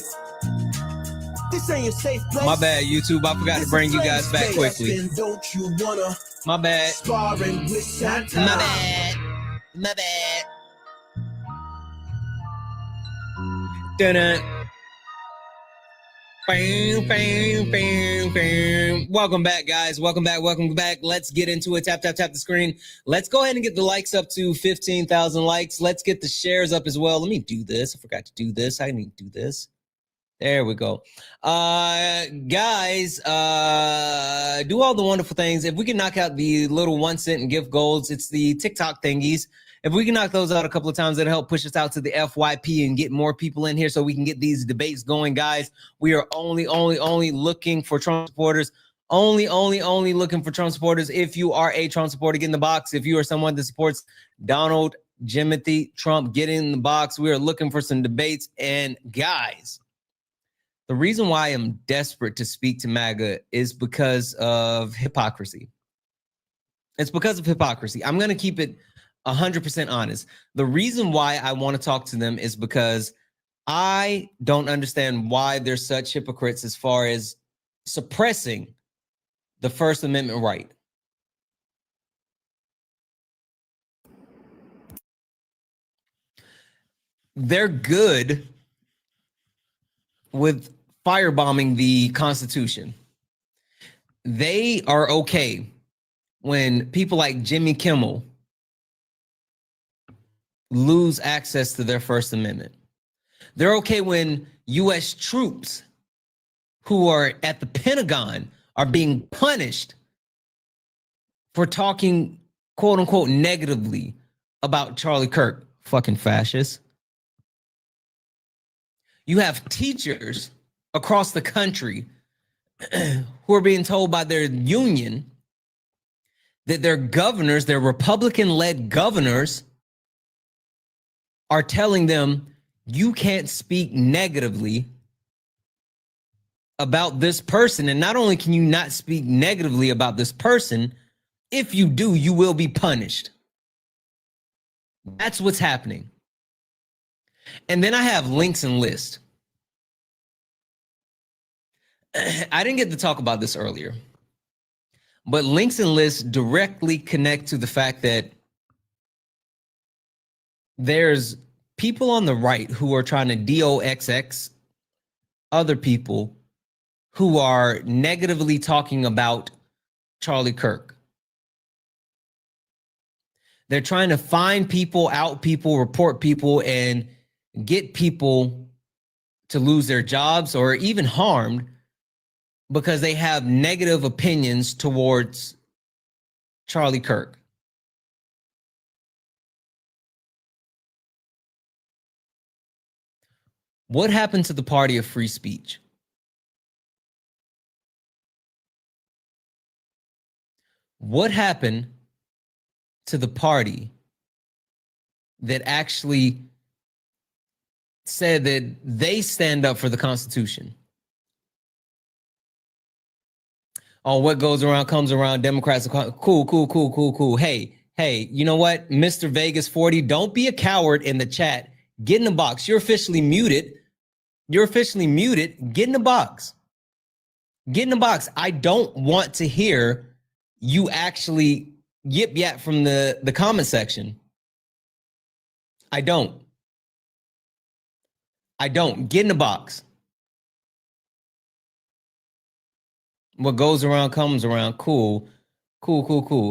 This ain't a safe place. My bad, YouTube. I forgot to bring you guys back quickly. Don't you wanna My bad. sparring with Santana? My bad. My bad. Dun-dun. Bam, bam, bam, bam. Welcome back, guys. Welcome back. Let's get into it. Tap the screen. Let's go ahead and get the likes up to 15,000 likes. Let's get the shares up as well. Let me do this. I forgot to do this. I need to do this. There we go. Guys, do all the wonderful things. If we can knock out the little 1 cent and gift golds, it's the TikTok thingies. If we can knock those out a couple of times, it'll help push us out to the FYP and get more people in here so we can get these debates going, guys. We are only looking for Trump supporters. Only looking for Trump supporters. If you are a Trump supporter, get in the box. If you are someone that supports Donald Jimothy Trump, get in the box. We are looking for some debates. And guys, the reason why I'm desperate to speak to MAGA is because of hypocrisy. It's because of hypocrisy. I'm going to keep it 100% honest. The reason why I want to talk to them is because I don't understand why they're such hypocrites as far as suppressing the First Amendment right. They're good with firebombing the Constitution. They are okay when people like Jimmy Kimmel lose access to their First Amendment. They're okay when U.S. troops who are at the Pentagon are being punished for talking, quote unquote, negatively about Charlie Kirk, fucking fascist. You have teachers across the country who are being told by their union that their governors, their Republican-led governors, are telling them, you can't speak negatively about this person. And not only can you not speak negatively about this person, if you do, you will be punished. That's what's happening. And then I have links and lists. I didn't get to talk about this earlier, but links and lists directly connect to the fact that there's people on the right who are trying to DOXX other people who are negatively talking about Charlie Kirk. They're trying to find people, out people, report people, and get people to lose their jobs or even harmed because they have negative opinions towards Charlie Kirk. What happened to the party of free speech? What happened to the party that actually said that they stand up for the Constitution? Oh, what goes around comes around. Democrats are cool. Hey, you know what? Mr. Vegas 40, don't be a coward in the chat. Get in the box. You're officially muted. Get in the box. Get in the box. I don't want to hear you actually yip yap from the comment section. I don't. Get in the box. What goes around comes around. Cool.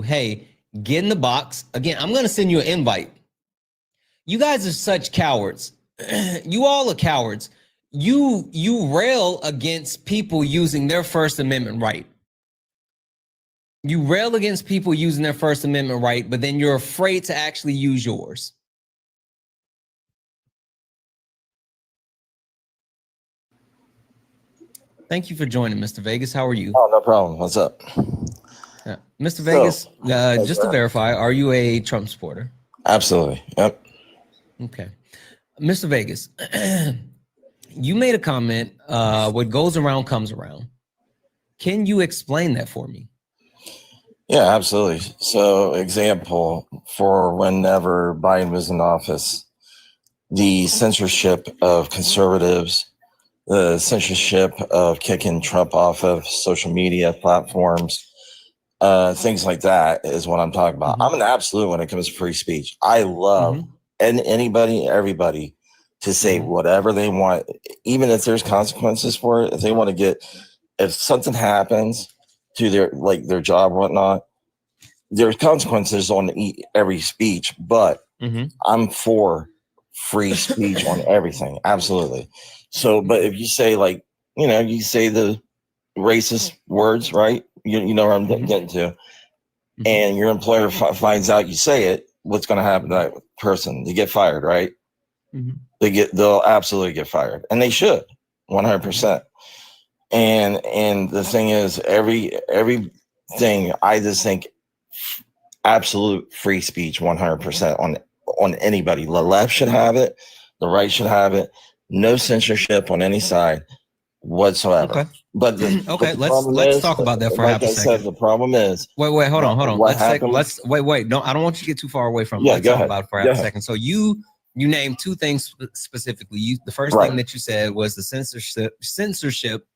Hey, get in the box. Again, I'm going to send you an invite. You guys are such cowards. You all are cowards. You rail against people using their First Amendment right. You rail against people using their First Amendment right, but then you're afraid to actually use yours. Thank you for joining, Mr. Vegas. How are you? Oh, no problem. What's up? Mr. Vegas, just to verify, are you a Trump supporter? Absolutely. Yep. Okay. Mr. Vegas, you made a comment, what goes around comes around. Can you explain that for me? Yeah, absolutely. So, example, for whenever Biden was in office, the censorship of conservatives, the censorship of kicking Trump off of social media platforms, things like that is what I'm talking about. I'm an absolute when it comes to free speech. I love anybody, everybody to say whatever they want, even if there's consequences for it. If they want to get, if something happens to their job or whatnot, there's consequences on every speech, but I'm for free speech on everything. Absolutely. So, but if you say you say the racist words, right? You know where I'm getting to, and your employer finds out you say it, what's going to happen to that person? They get fired, right? They'll absolutely get fired, and they should, 100%. And the thing is, everything, I just think absolute free speech, 100% on anybody. The left should have it, the right should have it. No censorship on any side whatsoever. Okay. But let's talk about that for half a second. The problem is, wait, hold on. Let's wait. No, I don't want you to get too far away from it. Yeah, let's talk about it for half a second. So you named two things specifically. The first thing that you said was the censorship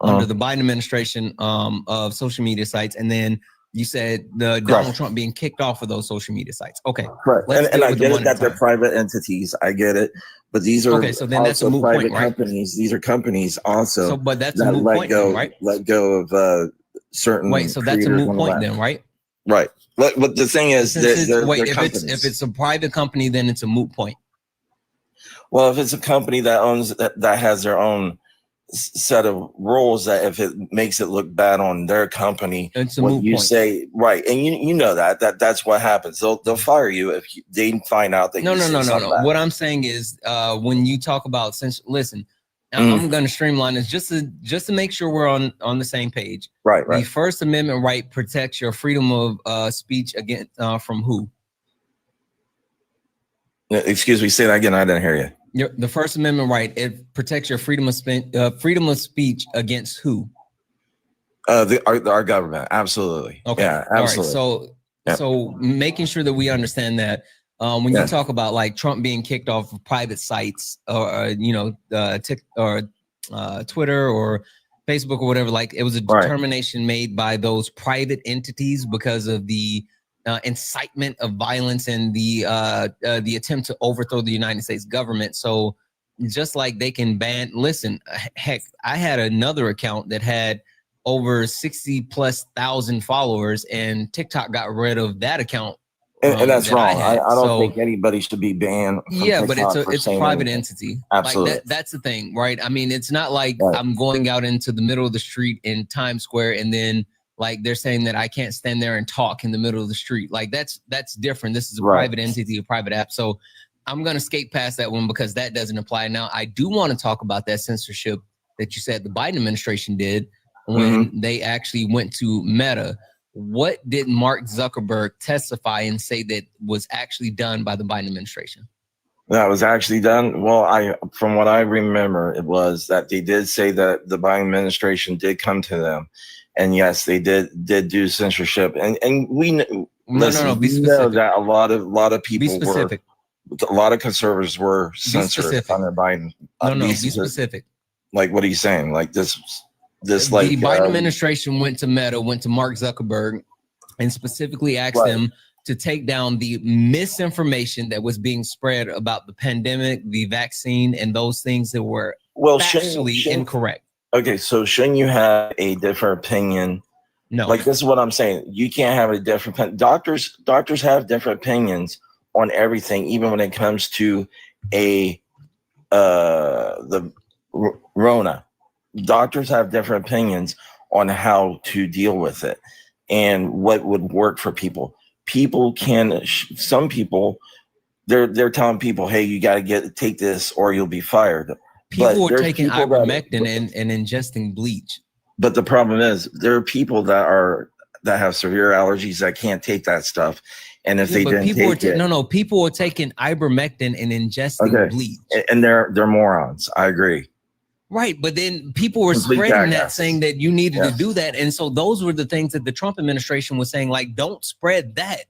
under the Biden administration of social media sites, and then you said the Donald Trump being kicked off of those social media sites. Okay. Correct. And I get it that they're private entities. I get it. But these are so then that's a moot private point, right? companies. These are companies also. So, but that's a moot point, then, right? Let go of certain. Wait, so that's a moot point then, right? Right. But the thing is, if it's a private company, then it's a moot point. Well, if it's a company that owns that has their own set of rules, that if it makes it look bad on their company, it's a what moot you point. say, right? And you know that's what happens. They'll fire you if they find out that no. Bad. What I'm saying is, when you talk about listen, I'm going to streamline this just to make sure we're on the same page. Right. The First Amendment right protects your freedom of speech against from who? Excuse me, say that again. I didn't hear you. The First Amendment right, it protects your freedom of speech against who? Our government. Absolutely. Okay. Yeah, absolutely. All right. So making sure that we understand that When you talk about like Trump being kicked off of private sites or Twitter or Facebook or whatever, like it was a determination made by those private entities because of the incitement of violence and the attempt to overthrow the United States government. So just like they can ban, listen, heck, I had another account that had over 60,000+ followers, and TikTok got rid of that account. And that's wrong. I don't think anybody should be banned from TikTok, but it's a private entity. Absolutely. Like that's the thing, right? I mean, it's not like I'm going out into the middle of the street in Times Square and then like they're saying that I can't stand there and talk in the middle of the street. Like that's different. This is a private entity, a private app. So I'm going to skate past that one because that doesn't apply. Now, I do want to talk about that censorship that you said the Biden administration did when they actually went to Meta. What did Mark Zuckerberg testify and say that was actually done by the Biden administration? That was actually done? Well, from what I remember, it was that they did say that the Biden administration did come to them. And yes, they did do censorship. And we know that a lot of people a lot of conservatives were censored under Biden. Be specific. Like, what are you saying? Like this like the Biden administration went to Meta, went to Mark Zuckerberg, and specifically asked them to take down the misinformation that was being spread about the pandemic, the vaccine, and those things that were factually incorrect. Okay, so shouldn't you have a different opinion? No. Like, this is what I'm saying. You can't have a different opinion. Doctors have different opinions on everything, even when it comes to the Rona. Doctors have different opinions on how to deal with it and what would work for people. Some people, they're telling people, hey, you got to take this or you'll be fired. People are taking ivermectin and ingesting bleach. But the problem is there are people that have severe allergies that can't take that stuff. And if people are taking ivermectin and ingesting bleach. And they're morons. I agree. Right, but then people were spreading that, saying that you needed to do that. And so those were the things that the Trump administration was saying, like, don't spread that.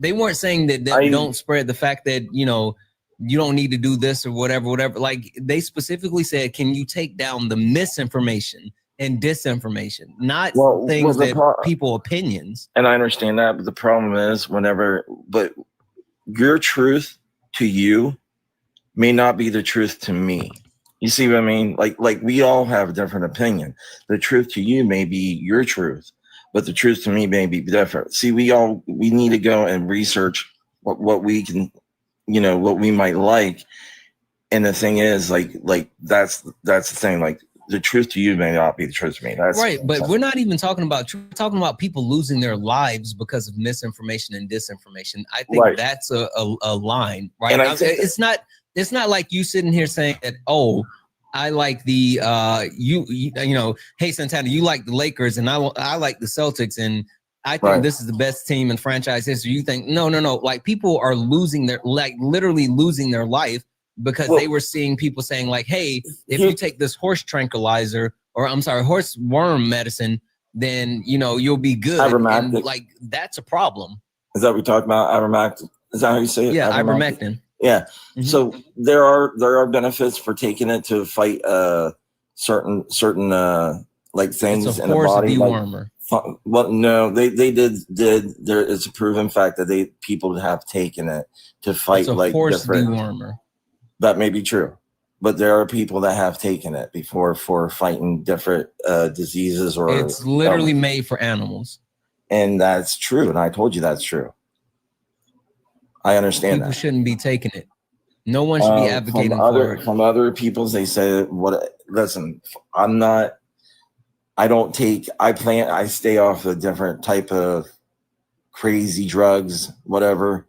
They weren't saying that don't spread the fact that, you know, you don't need to do this or whatever. Like, they specifically said, can you take down the misinformation and disinformation, not things that people opinions. And I understand that, but the problem is but your truth to you may not be the truth to me. You see what I mean? Like we all have a different opinion. The truth to you may be your truth, but the truth to me may be different. See, we need to go and research what we can, you know, what we might like. And the thing is, like that's the thing. Like, the truth to you may not be the truth to me. That's right. But we're not even talking about people losing their lives because of misinformation and disinformation. I think that's a line, right? And it's not like you sitting here saying that, oh, I like the you know, hey Santana, you like the Lakers and I like the Celtics and I think this is the best team in franchise history. You think no. Like, people are literally losing their life because they were seeing people saying like, hey, if you take this horse worm medicine, then, you know, you'll be good. And, like, that's a problem. Is that what we're talking about? Ivermectin? Is that how you say it? Yeah, ivermectin. Yeah. Mm-hmm. So there are benefits for taking it to fight certain like things in the body. Dewormer. Well, no, they did. There is a proven fact that people have taken it to fight like horse dewormer. That may be true, but there are people that have taken it before for fighting different diseases or. It's literally made for animals. And that's true, and I told you that's true. I understand people shouldn't be taking it. No one should be advocating for it. From other people's, they say, listen, I stay off a different type of crazy drugs, whatever,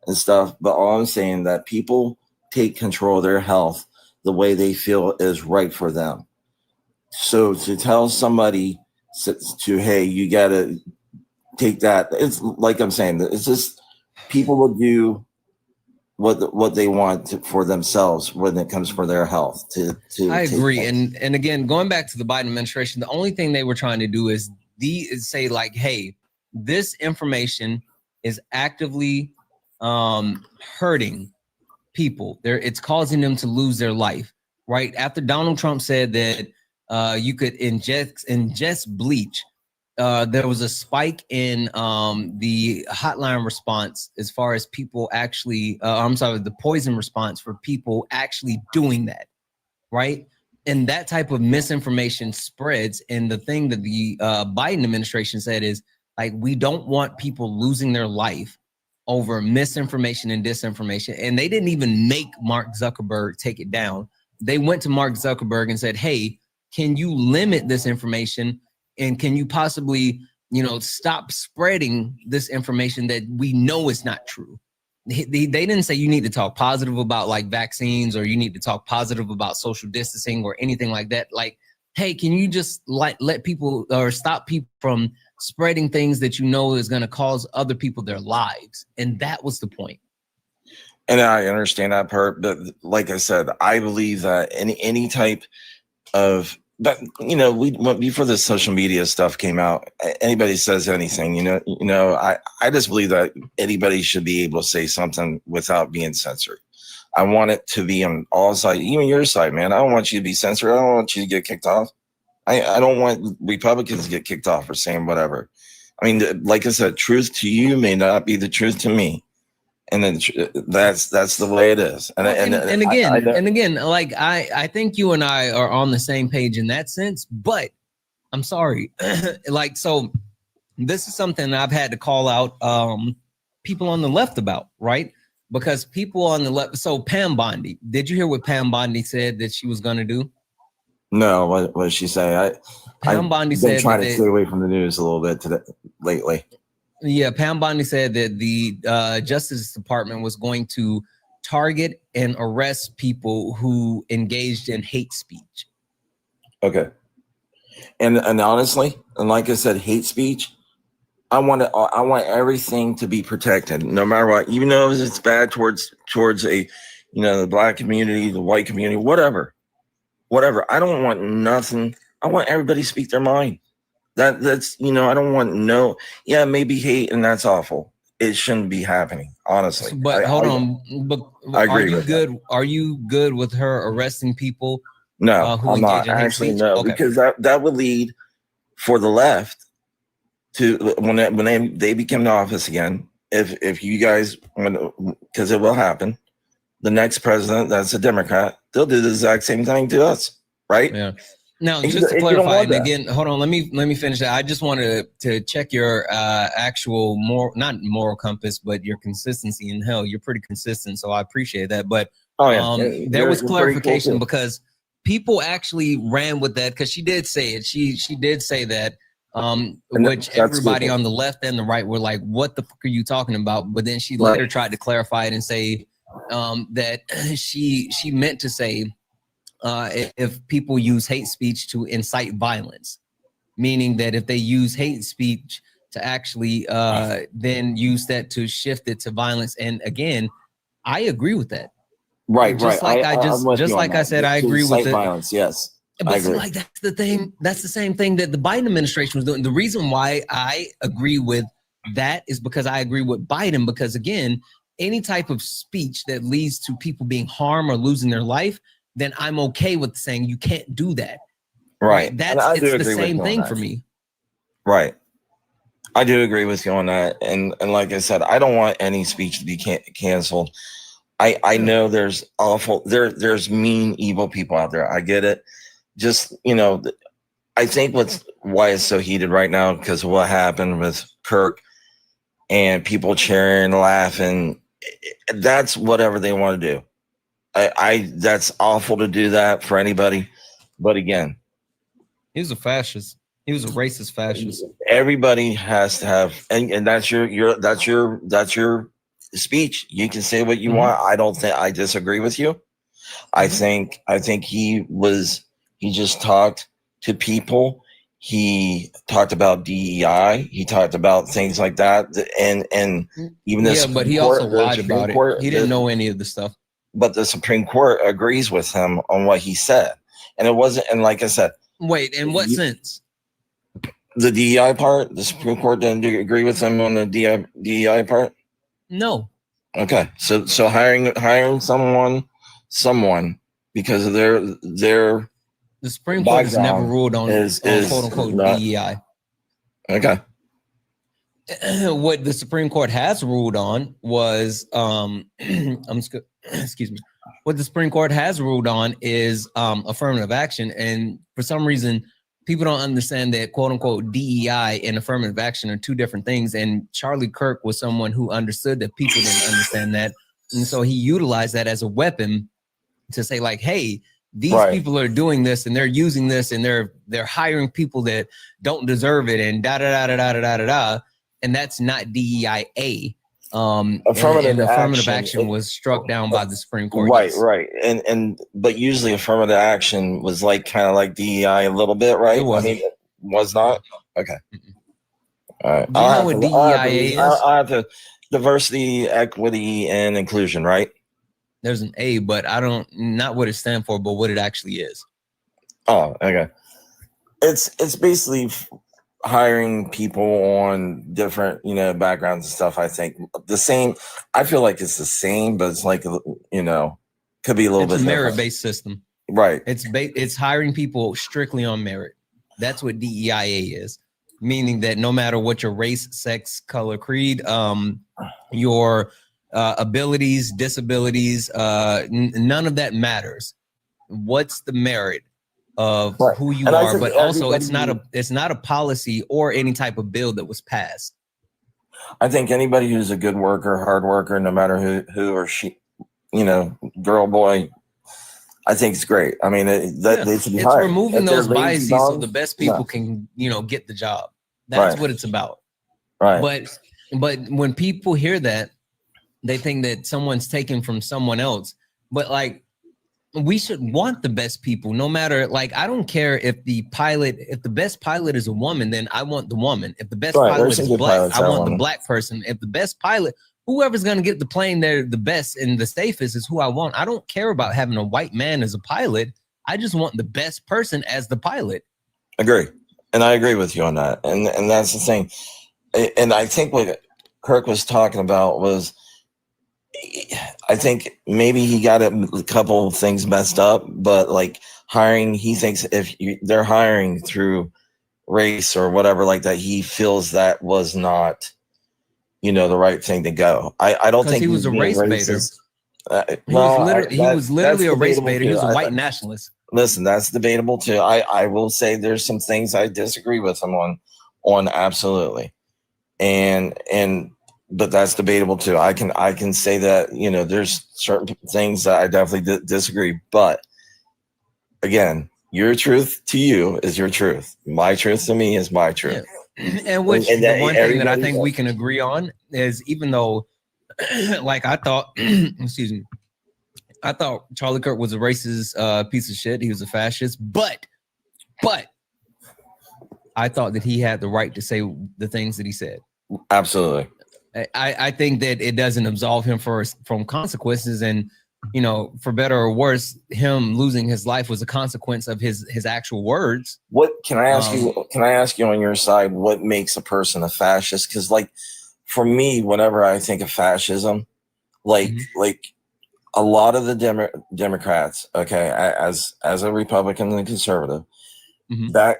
and stuff. But all I'm saying that people take control of their health the way they feel is right for them. So to tell somebody hey, you got to take that, it's like I'm saying, it's just, people will do what they want for themselves when it comes for their health. I agree, and again, going back to the Biden administration, the only thing they were trying to do is say like, hey, this information is actively hurting people. It's causing them to lose their life. Right after Donald Trump said that you could ingest bleach, there was a spike in the hotline response as far as people actually, the poison response for people actually doing that, right? And that type of misinformation spreads. And the thing that the Biden administration said is, like, we don't want people losing their life over misinformation and disinformation. And they didn't even make Mark Zuckerberg take it down. They went to Mark Zuckerberg and said, hey, can you limit this information? And can you possibly, stop spreading this information that we know is not true? They didn't say you need to talk positive about like vaccines, or you need to talk positive about social distancing or anything like that. Like, hey, can you just let people or stop people from spreading things that you know is going to cause other people their lives? And that was the point. And I understand that part, but like I said, I believe that any type of, but before the social media stuff came out, anybody says anything, I just believe that anybody should be able to say something without being censored. I want it to be on all sides, even your side, man. I don't want you to be censored. I don't want you to get kicked off. I don't want Republicans to get kicked off for saying whatever. I mean, like I said, truth to you may not be the truth to me. And then that's the way it is. And again, like I think you and I are on the same page in that sense, but I'm sorry. Like, so this is something I've had to call out people on the left about, right? Because people on the left, so Pam Bondi, did you hear what Pam Bondi said that she was going to do? No, what did she say? Pam Bondi said trying to stay away from the news a little bit lately. Yeah, Pam Bondi said that the Justice Department was going to target and arrest people who engaged in hate speech. Okay. And honestly, and like I said, hate speech, I want everything to be protected, no matter what, even though it's bad towards a, the black community, the white community, whatever. I don't want nothing. I want everybody to speak their mind. That's I don't want maybe hate, and that's awful. It shouldn't be happening, honestly. But hold on, but are you good? Are you good with her arresting people? No, I'm not actually. No, okay. Because that would lead for the left to when they become in office again. If you guys, because it will happen, the next president that's a Democrat, they'll do the exact same thing to us, right? Yeah. Now, just to clarify, and again, hold on, let me finish that. I just wanted to check your actual not moral compass, but your consistency. In hell, you're pretty consistent, so I appreciate that. But there was clarification, cool, because people actually ran with that, because she did say it. She did say that, which everybody on the left and the right were like, "What the fuck are you talking about?" But then she later tried to clarify it and say that she meant to say, if people use hate speech to incite violence, meaning that if they use hate speech to actually then use that to shift it to violence. And again, I agree with that. Right, just right. Like I said, I agree with it. Violence, yes. But like that's the thing. That's the same thing that the Biden administration was doing. The reason why I agree with that is because I agree with Biden. Because again, any type of speech that leads to people being harmed or losing their life, then I'm okay with saying you can't do that. Right. It's the same thing for me. Right. I do agree with you on that. And like I said, I don't want any speech to be canceled. I know there's there's mean, evil people out there. I get it. Just, I think why it's so heated right now, because of what happened with Kirk and people cheering, laughing. That's whatever they want to do. That's awful to do that for anybody. But again, he was a fascist. He was a racist fascist. Everybody has to have, and that's your speech. You can say what you want. I disagree with you. I think he just talked to people. He talked about DEI. He talked about things like that. And even this. Yeah, but he also lied about it. He didn't know any of the stuff. But the Supreme Court agrees with him on what he said. And it wasn't, and like I said. Wait, in what sense? The DEI part, the Supreme Court didn't agree with him on the DEI part? No. Okay, so hiring someone because of their The Supreme Court has never background ruled on is quote unquote not- DEI. Okay. What the Supreme Court has ruled on was excuse me. What the Supreme Court has ruled on is affirmative action, and for some reason people don't understand that quote unquote DEI and affirmative action are two different things. And Charlie Kirk was someone who understood that people didn't understand that, and so he utilized that as a weapon to say like, hey, these people are doing this and they're using this and they're hiring people that don't deserve it and da da da da da da da da. And that's not DEIA. Affirmative action was struck down by the Supreme Court. Right. But usually affirmative action was like kind of like DEI a little bit, right? It wasn't. I mean, it was not? Okay. All right. Do you know what DEIA is? I have to diversity, equity, and inclusion, right? There's an A, but I don't, not what it stands for, but what it actually is. Oh, okay. It's basically hiring people on different, backgrounds and stuff. I think the same. I feel like it's the same, but it's like, could be a little bit a merit-based system. Right. It's hiring people strictly on merit. That's what DEIA is, meaning that no matter what your race, sex, color, creed, your abilities, disabilities, none of that matters. What's the merit of who you are? But also it's not a policy or any type of bill that was passed. I think anybody who's a good worker, hard worker, no matter who or she, girl, boy, I think it's great. I mean, they should be hired. It's removing those biases so the best people can, get the job. That's what it's about. Right. But when people hear that, they think that someone's taken from someone else. But like, we should want the best people, no matter, like, I don't care if the best pilot is a woman, then I want the woman. If the best pilot is black, I want the black person. If the best pilot, whoever's going to get the plane there the best and the safest is who I want. I don't care about having a white man as a pilot. I just want the best person as the pilot. Agree. And I agree with you on that. And that's the thing. And I think what Kirk was talking about was, I think maybe he got a couple of things messed up, but like hiring, he thinks if they're hiring through race or whatever like that, he feels that was not, the right thing to go. I don't think he was a race baiter. He was literally a race baiter. He was a white nationalist. Listen, that's debatable too. I will say there's some things I disagree with him on absolutely. But that's debatable too. I can say that, there's certain things that I definitely disagree. But again, your truth to you is your truth. My truth to me is my truth. Yeah. And the one thing that I think we can agree on is, even though, like, I thought, excuse me, I thought Charlie Kirk was a racist piece of shit. He was a fascist, but I thought that he had the right to say the things that he said. Absolutely. I think that it doesn't absolve him from consequences, and for better or worse, him losing his life was a consequence of his actual words. What can I ask you? Can I ask you on your side, what makes a person a fascist? Because like for me, whenever I think of fascism, like a lot of the Democrats, okay, as a Republican and conservative, that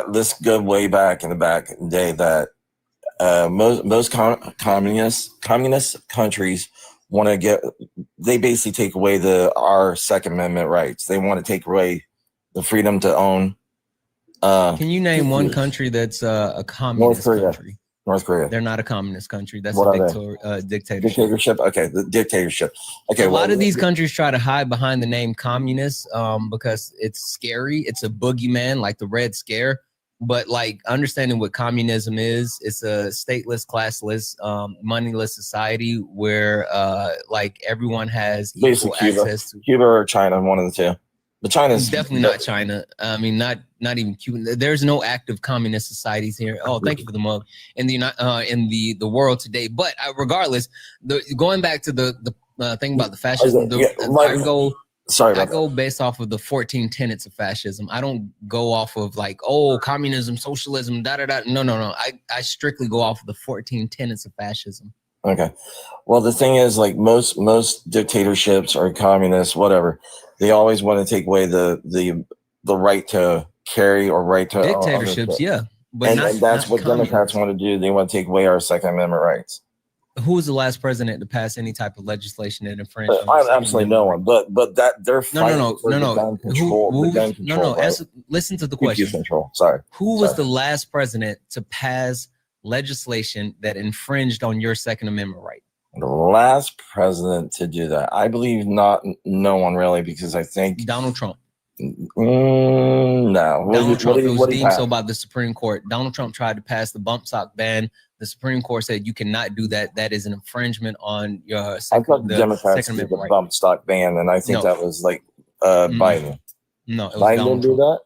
let's go way back in the day that. Most communist countries want to they basically take away our Second Amendment rights. They want to take away the freedom to own. Can you name one country that's a communist country? North Korea. They're not a communist country. That's a dictatorship. Dictatorship. Okay, the dictatorship. Okay, a lot of these countries try to hide behind the name communist because it's scary. It's a boogeyman, like the Red Scare. But like understanding what communism is, it's a stateless, classless, moneyless society where like everyone has equal access to Cuba or China, one of the two. But China's definitely not China. I mean, not even Cuba. There's no active communist societies here. Oh, thank you for the mug in the world today. But regardless, going back to the thing about the fascism, I go based off of the 14 tenets of fascism. I don't go off of like, communism, socialism, da da da. No. I strictly go off of the 14 tenets of fascism. Okay. Well, the thing is, like most dictatorships or communists, whatever, they always want to take away the right to carry or right to Dictatorships, ownership. yeah, but And that's not what Democrats want to do. They want to take away our Second Amendment rights. Who was the last president to pass any type of legislation that infringed on the Second Absolutely no one. But that they're fighting for the gun control. The gun control. Right? Listen to the question. Control. Sorry. Who was the last president to pass legislation that infringed on your Second Amendment right? The last president to do that, I believe, no one really, because I think Donald Trump. No. Donald Trump. It was deemed so by the Supreme Court. Donald Trump tried to pass the bump stock ban. The Supreme Court said you cannot do that. That is an infringement on your I thought the Democrats did the bump stock ban, and I think that was like Biden. No, it was Biden Donald didn't do that?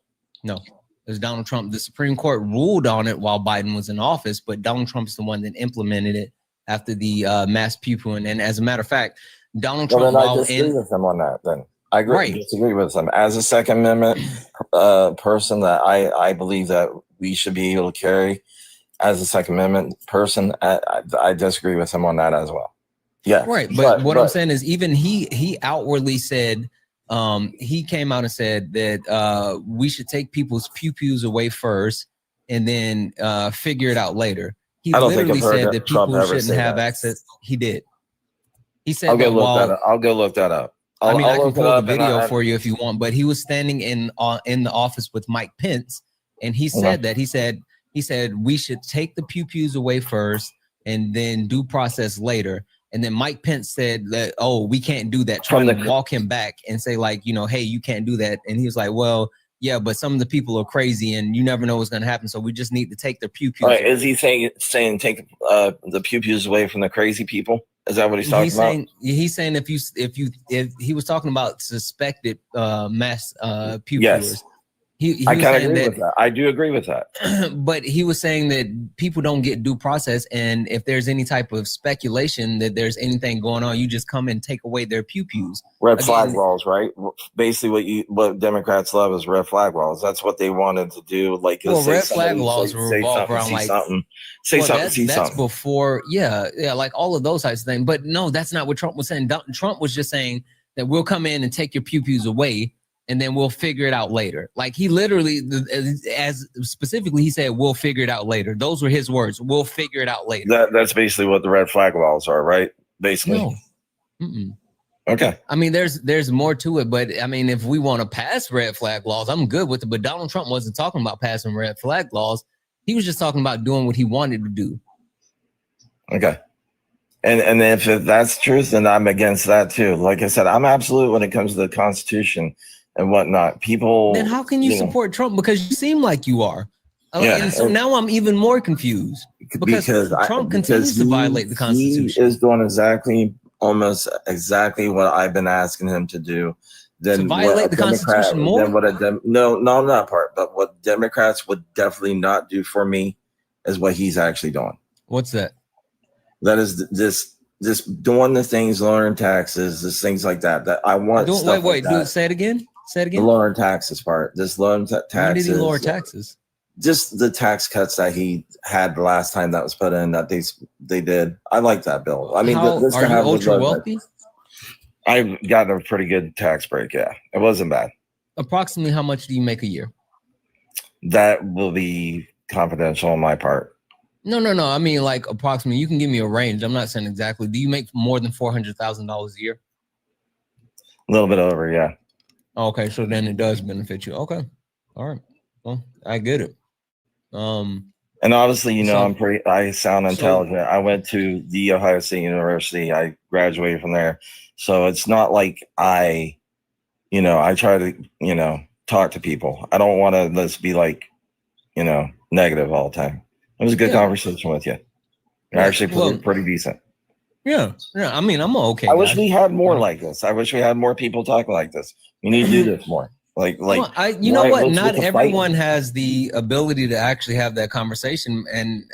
No, it was Donald Trump. The Supreme Court ruled on it while Biden was in office, but Donald Trump's the one that implemented it after the mass pupil. And as a matter of fact, Donald Trump. Then I disagree with him on that. Then I disagree with him as a Second Amendment person. That I believe that we should be able to carry. As a Second Amendment person, I disagree with him on that as well. Yeah, right. But what I'm saying is, even he outwardly said, he came out and said that we should take people's pew-pews away first and then figure it out later. He literally said that people shouldn't have access. He did. He said that while I'll go look that up. I can pull the video for you if you want, but he was standing in the office with Mike Pence, and he said that he said we should take the pew-pews away first and then due process later. And then Mike Pence said that, oh, we can't do that, trying to walk him back and say, like, hey, you can't do that. And he was like, well, yeah, but some of the people are crazy and you never know what's going to happen. So we just need to take their pew-pews away. Is he saying take the pew-pews away from the crazy people? Is that what he's talking about? He's saying if he was talking about suspected mass pew-pewers. Yes. I kind of agree with that. I do agree with that. But he was saying that people don't get due process, and if there's any type of speculation that there's anything going on, you just come and take away their pew-pews. Red flag laws, right? Basically, what Democrats love is red flag laws. That's what they wanted to do. Like, red flag laws revolve around that's before, like all of those types of things. But no, that's not what Trump was saying. Trump was just saying that we'll come in and take your pew-pews away, and then we'll figure it out later. Like, he literally, as specifically, he said, we'll figure it out later. Those were his words. We'll figure it out later. That's basically what the red flag laws are, right? Basically. No. Mm-mm. Okay. I mean, there's more to it, but I mean, if we want to pass red flag laws, I'm good with it. But Donald Trump wasn't talking about passing red flag laws. He was just talking about doing what he wanted to do. Okay. And if that's truth, then I'm against that too. Like I said, I'm absolute when it comes to the Constitution and whatnot. People. Then how can you support Trump? Because you seem like you are. And so now I'm even more confused because Trump continues to violate the Constitution. He is doing almost exactly what I've been asking him to do. To violate the Constitution more? No, not that part. But what Democrats would definitely not do for me is what he's actually doing. What's that? That is this doing the things, lowering taxes, this things like that. That I want. Say it again. Say it again. The lowering taxes part. This lowering taxes. When did he lower taxes? Just the tax cuts that he had the last time that was put in that they did. I like that bill. I mean, are you ultra wealthy? I've gotten a pretty good tax break. Yeah, it wasn't bad. Approximately how much do you make a year? That will be confidential on my part. No. I mean, like, approximately. You can give me a range. I'm not saying exactly. Do you make more than $400,000 a year? A little bit over, yeah. Okay, so then it does benefit you. Okay, all right. Well, I get it. And obviously, I sound intelligent. I went to the Ohio State University. I graduated from there. So it's not like I try to, talk to people. I don't want to just be like, negative all the time. It was a good conversation with you. You're actually pretty decent. Yeah. I mean, I'm okay. I wish we had more like this. I wish we had more people talking like this. We need to do this more. Not everyone has the ability to actually have that conversation, and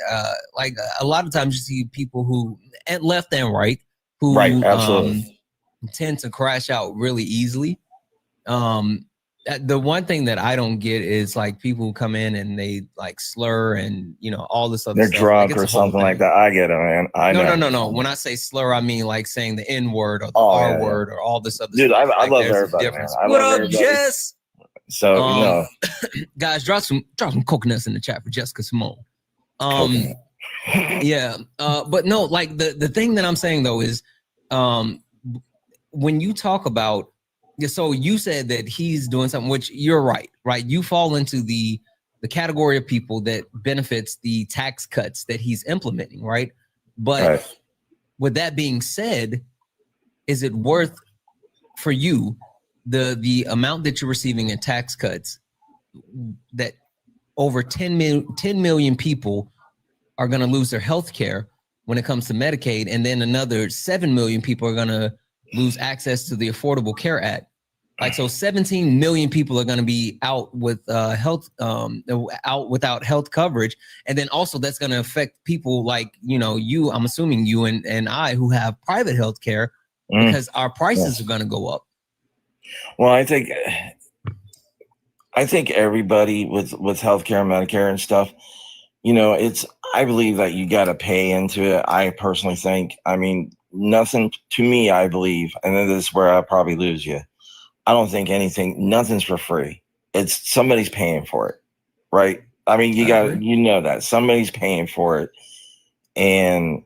like a lot of times you see people who, and left and right, who absolutely tend to crash out really easily. And The one thing that I don't get is like people who come in and they like slur and all this other They're stuff. drunk Like, it's or a whole something like thing. that. I get it, man. I know. No. When I say slur, I mean like saying the N word or the Oh, R yeah, word or all this other Dude, stuff. I Like, love there's a everybody, man. difference. I What love up, everybody. Jess? So, Guys, drop some coconuts in the chat for Jessica Simone. coconut. Yeah. But no, like the thing that I'm saying though is when you talk about, so you said that he's doing something, which you're right? You fall into the category of people that benefits the tax cuts that he's implementing, right? But with that being said, is it worth for you the amount that you're receiving in tax cuts that over 10 million people are going to lose their health care when it comes to Medicaid, and then another 7 million people are going to lose access to the Affordable Care Act? Like, so 17 million people are going to be out with out without health coverage. And then also that's going to affect people like, you, I'm assuming you and I, who have private health care, because our prices are going to go up. Well, I think everybody with healthcare and Medicare and stuff, I believe that you got to pay into it. I personally think, nothing to me, I believe, and then this is where I probably lose you. I don't think nothing's for free. It's somebody's paying for it, right? You know that somebody's paying for it. And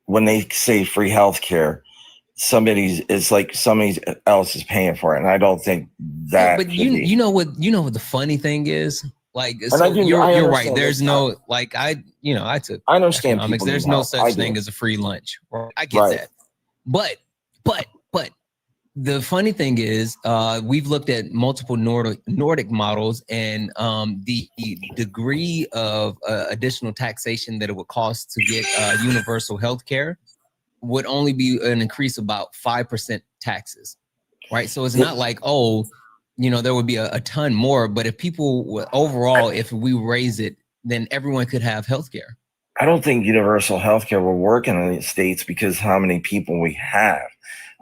when they say free healthcare, somebody else is paying for it. And I don't think that. But you know what the funny thing is? Like, so you're right. There's no, like, I took understand economics. There's no such thing as a free lunch. I get that. But the funny thing is, we've looked at multiple Nordic models, and the degree of additional taxation that it would cost to get universal health care would only be an increase of about 5% taxes, right? So it's not like, there would be a ton more, but if people overall, if we raise it, then everyone could have health care. I don't think universal health care will work in the States because how many people we have.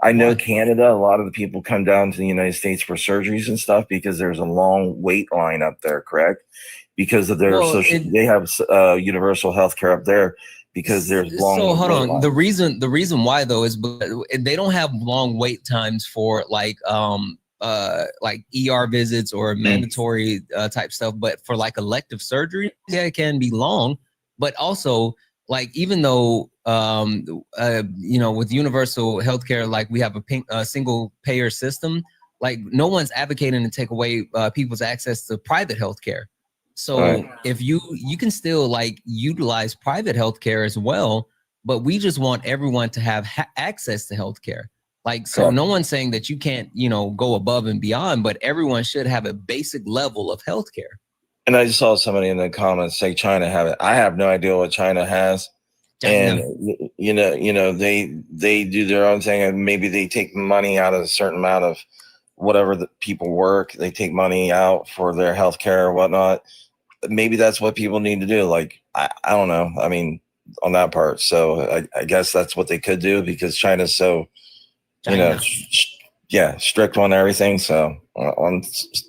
I know Canada, a lot of the people come down to the United States for surgeries and stuff because there's a long wait line up there, correct? Because of their they have universal health care up there because there's long. So hold on. Lines. The reason why though is they don't have long wait times for like ER visits or mandatory type stuff, but for like elective surgery, yeah, it can be long. But also, like, even though with universal healthcare, like we have a single payer system, like no one's advocating to take away people's access to private healthcare. So if you can still like utilize private healthcare as well, but we just want everyone to have access to healthcare. Like, so no one's saying that you can't, go above and beyond, but everyone should have a basic level of healthcare. And I just saw somebody in the comments say China have it. I have no idea what China has. And they do their own thing, and maybe they take money out of a certain amount of whatever the people work. They take money out for their health care or whatnot. Maybe that's what people need to do. Like, I don't know. I mean, on that part. So I guess that's what they could do because China's so, strict on everything. So on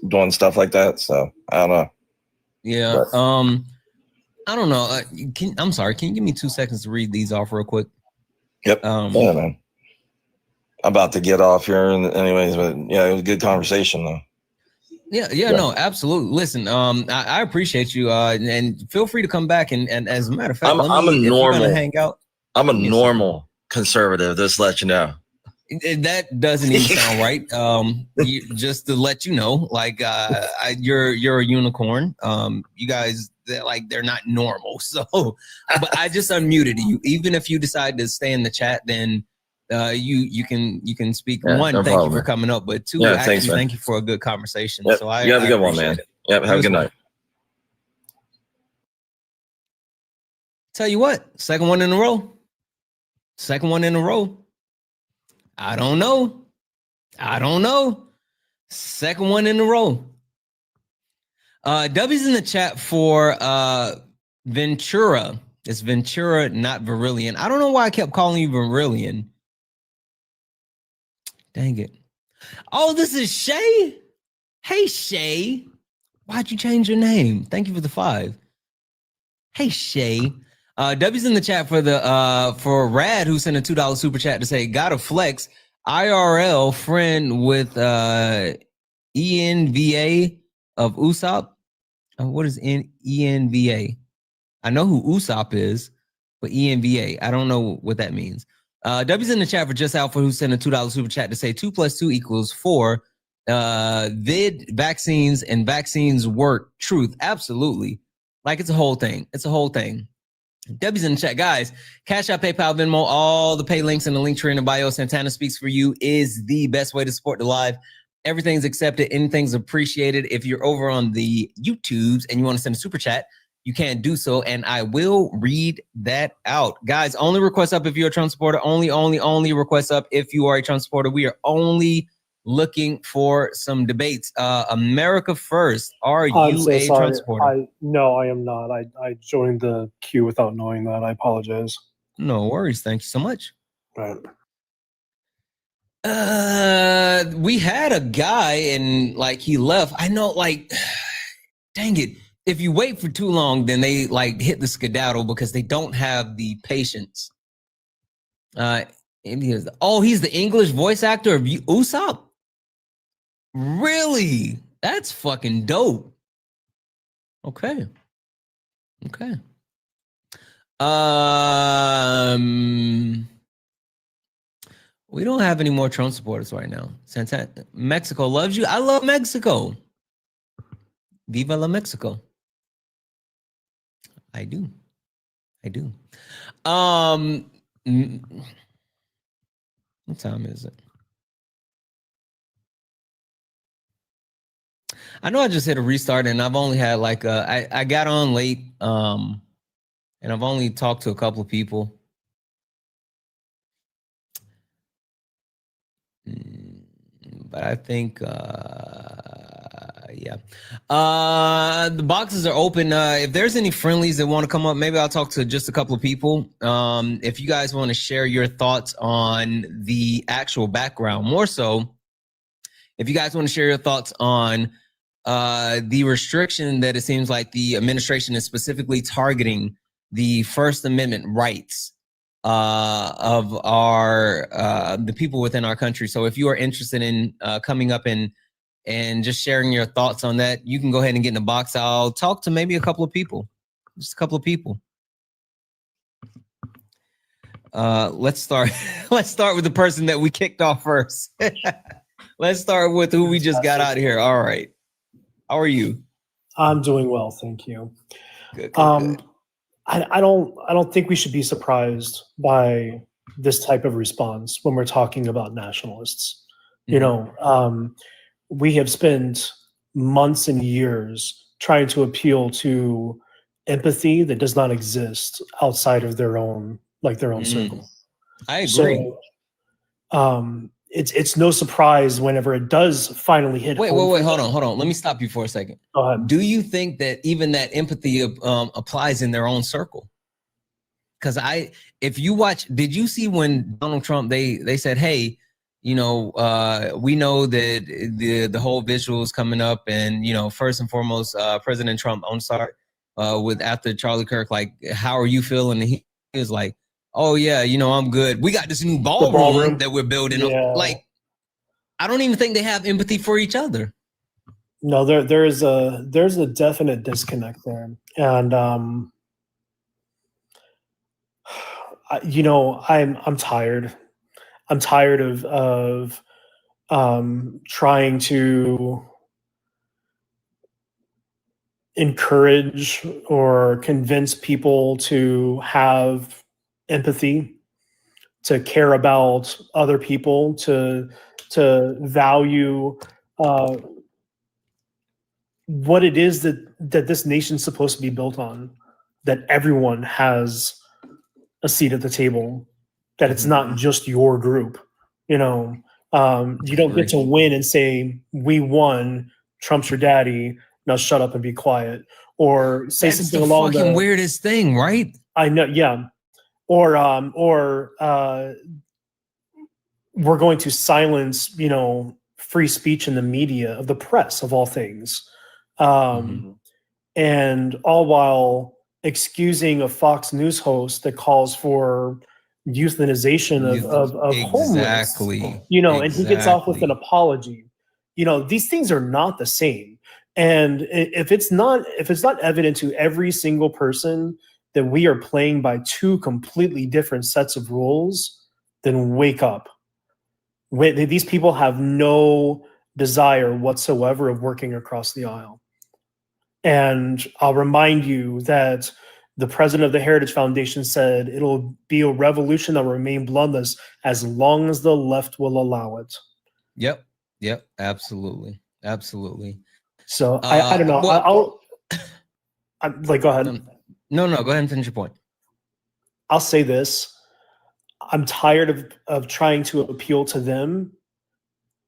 doing stuff like that. So I don't know. Yeah. But, I don't know. I'm sorry. Can you give me 2 seconds to read these off real quick? Yep. Yeah, man. I'm about to get off here, anyways. But yeah, it was a good conversation, though. Yeah. No, absolutely. Listen, I appreciate you, and feel free to come back. And as a matter of fact, I'm a normal. Hang out. I'm a normal conservative. Just to let you know. That doesn't even sound right. Just to let you know, like, you're a unicorn. You guys, they're not normal. So, but I just unmuted you. Even if you decide to stay in the chat, then you can speak. One, thank you for coming up, but two, thank you for a good conversation. Yep. So you have a good one, man. Yep. Have a good night. Tell you what, second one in a row. I don't know. Second one in a row. W's in the chat for Ventura. It's Ventura, not Virillion. I don't know why I kept calling you Virillion. Dang it. Oh, this is Shay? Hey, Shay. Why'd you change your name? Thank you for the 5. Hey, Shay. W's in the chat for Rad, who sent a $2 super chat to say, gotta flex. IRL friend with ENVA of Usopp. What is ENVA? I know who Usopp is, but ENVA, I don't know what that means. W's in the chat for Just Alpha, who sent a $2 super chat to say 2 + 2 = 4. Vid vaccines and vaccines work. Truth, absolutely. Like it's a whole thing. It's a whole thing. W's in the chat, guys. Cash App, PayPal, Venmo, all the pay links in the link tree in the bio. Santana Speaks For You is the best way to support the live. Everything's accepted. Anything's appreciated. If you're over on the YouTubes and you want to send a super chat, you can do so, and I will read that out. Guys, only request up if you're a Trump supporter. Only request up if you are a Trump supporter. We are only looking for some debates. America First, are you a Trump supporter? No, I am not. I joined the queue without knowing that. I apologize. No worries. Thank you so much. Right. We had a guy and like he left. I know, like, dang it. If you wait for too long, then they like hit the skedaddle because they don't have the patience. He's the English voice actor of Usopp? Really? That's fucking dope. Okay. We don't have any more Trump supporters right now. Santana, Mexico loves you. I love Mexico. Viva la Mexico. I do. What time is it? I know I just hit a restart and I've only had like I got on late and I've only talked to a couple of people. But I think yeah. The boxes are open. If there's any friendlies that want to come up, maybe I'll talk to just a couple of people. If you guys want to share your thoughts on the actual background, more so, if you guys want to share your thoughts on the restriction that it seems like the administration is specifically targeting the First Amendment rights of our the people within our country. So if you are interested in coming up and just sharing your thoughts on that, you can go ahead and get in the box. I'll talk to maybe a couple of people, just a couple of people. Let's start. Let's start with the person that we kicked off first. Let's start with who we just got out of here. All right. How are you? I'm doing well, thank you. Good. I don't think we should be surprised by this type of response when we're talking about nationalists. You know, we have spent months and years trying to appeal to empathy that does not exist outside of their own circle. I agree. So, it's no surprise whenever it does finally hit. Wait, hold on. Let me stop you for a second. Go ahead. Do you think that even that empathy applies in their own circle? Because if you watch, did you see when Donald Trump, they said, hey, you know, we know that the whole visual is coming up, and, you know, first and foremost, President Trump, I'm sorry, with after Charlie Kirk, like, how are you feeling? And he was like, oh yeah, you know, I'm good. We got this new ballroom that we're building. Yeah. Like, I don't even think they have empathy for each other. No, there's a definite disconnect there, and you know, I'm tired. I'm tired of trying to encourage or convince people to have empathy, to care about other people, to value what it is that this nation's supposed to be built on, that everyone has a seat at the table, that it's not just your group. You know, you don't get to win and say, we won, Trump's your daddy, now shut up and be quiet. Or say That's something the along fucking weirdest thing, right? I know, yeah. Or we're going to silence, you know, free speech in the media, of the press, of all things. Mm-hmm. And all while excusing a Fox News host that calls for euthanization of homeless, you know, and he gets off with an apology. You know, these things are not the same. And if it's not evident to every single person that we are playing by two completely different sets of rules, then wake up. These people have no desire whatsoever of working across the aisle. And I'll remind you that the president of the Heritage Foundation said it'll be a revolution that will remain bloodless as long as the left will allow it. Yep. Absolutely. So I don't know. I'm like, go ahead. No, go ahead and finish your point. I'll say this. I'm tired of trying to appeal to them.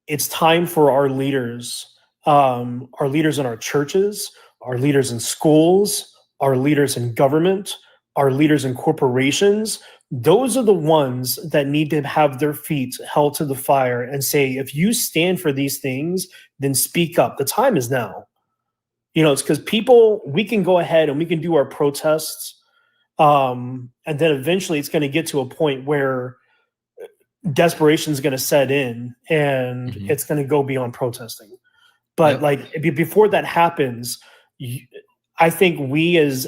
It's time for our leaders in our churches, our leaders in schools, our leaders in government, our leaders in corporations. Those are the ones that need to have their feet held to the fire and say, if you stand for these things, then speak up. The time is now. You know, it's because we can go ahead and we can do our protests. And then eventually it's going to get to a point where desperation is going to set in and it's going to go beyond protesting. But before that happens, I think we as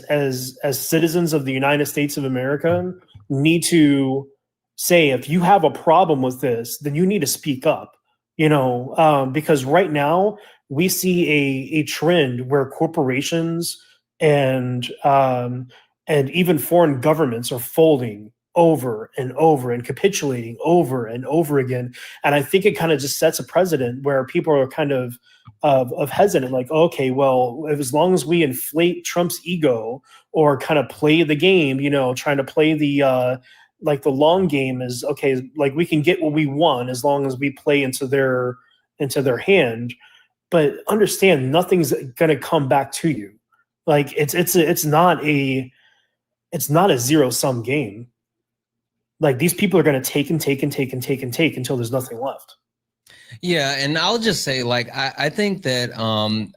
citizens of the United States of America need to say, if you have a problem with this, then you need to speak up, you know, because right now we see a trend where corporations and even foreign governments are folding over and over and capitulating over and over again. And I think it kind of just sets a precedent where people are kind of hesitant, like, okay, well, as long as we inflate Trump's ego or kind of play the game, you know, trying to play the long game is okay, like we can get what we want as long as we play into their hand. But understand, nothing's going to come back to you. Like it's not a zero-sum game. Like these people are going to take and take and take and take and take until there's nothing left. Yeah, and I'll just say, like, I think that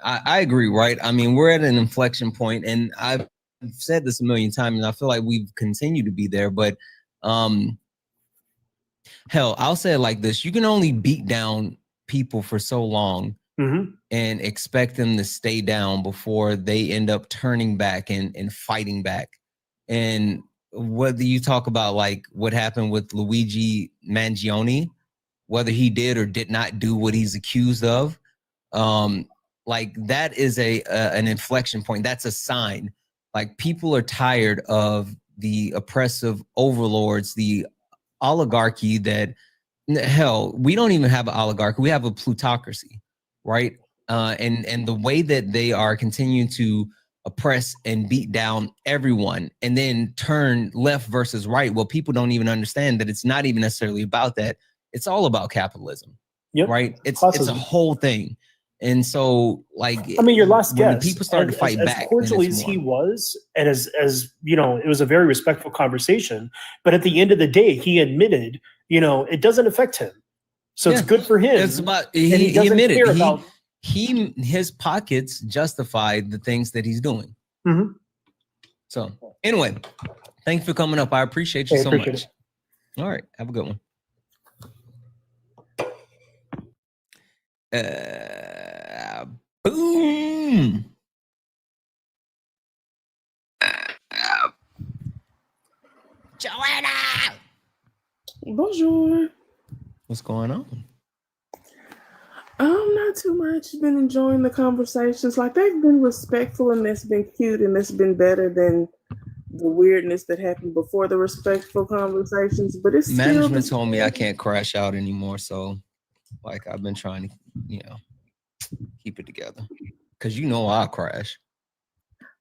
I agree, right? I mean, we're at an inflection point, and I've said this a million times, and I feel like we've continued to be there. But hell, I'll say it like this: you can only beat down people for so long and expect them to stay down before they end up turning back and fighting back. And whether you talk about like what happened with Luigi Mangione, whether he did or did not do what he's accused of, like that is an inflection point. That's a sign. Like people are tired of the oppressive overlords, the oligarchy that, hell, we don't even have an oligarchy. We have a plutocracy, right? And the way that they are continuing to oppress and beat down everyone and then turn left versus right. Well, people don't even understand that it's not even necessarily about that. It's all about capitalism, right? It's a whole thing. And so, like, I mean, your last when guest, people start to fight back, as cordially as he was, and as you know, it was a very respectful conversation. But at the end of the day, he admitted, you know, it doesn't affect him, so it's good for him. It's about he admitted his pockets justified the things that he's doing. So anyway, thanks for coming up. I appreciate you so much. All right, have a good one. Boom. Joanna. Bonjour. What's going on? Not too much. Been enjoying the conversations. Like they've been respectful and that's been cute and that's been better than the weirdness that happened before the respectful conversations. But it's management told me I can't crash out anymore. So like I've been trying to, you know, keep it together. Cause you know I'll crash.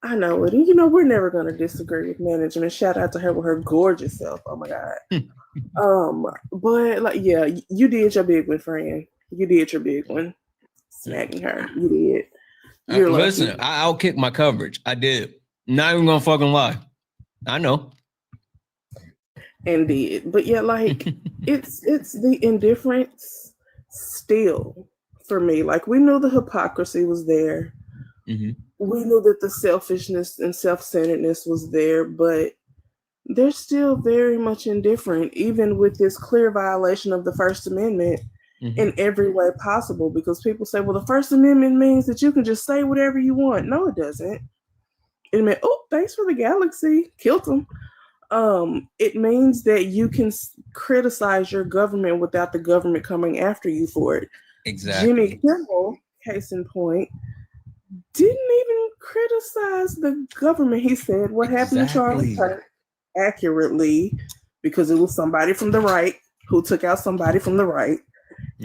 I know it. And you know, we're never gonna disagree with management. Shout out to her with her gorgeous self. Oh my God. But like, yeah, you did your big one, friend. You did your big one. Snagging her. You did. Listen, I outkicked my coverage. I did. Not even gonna fucking lie. I know. Indeed. But yeah, like it's the indifference still for me. Like, we knew the hypocrisy was there. Mm-hmm. We knew that the selfishness and self-centeredness was there, but they're still very much indifferent, even with this clear violation of the First Amendment in every way possible. Because people say, well, the First Amendment means that you can just say whatever you want. No, it doesn't. It meant, oh, thanks for the galaxy. Killed them. It means that you can criticize your government without the government coming after you for it. Exactly. Jimmy Kimmel, case in point, didn't even criticize the government. He said what happened to Charlie Kirk accurately, because it was somebody from the right who took out somebody from the right.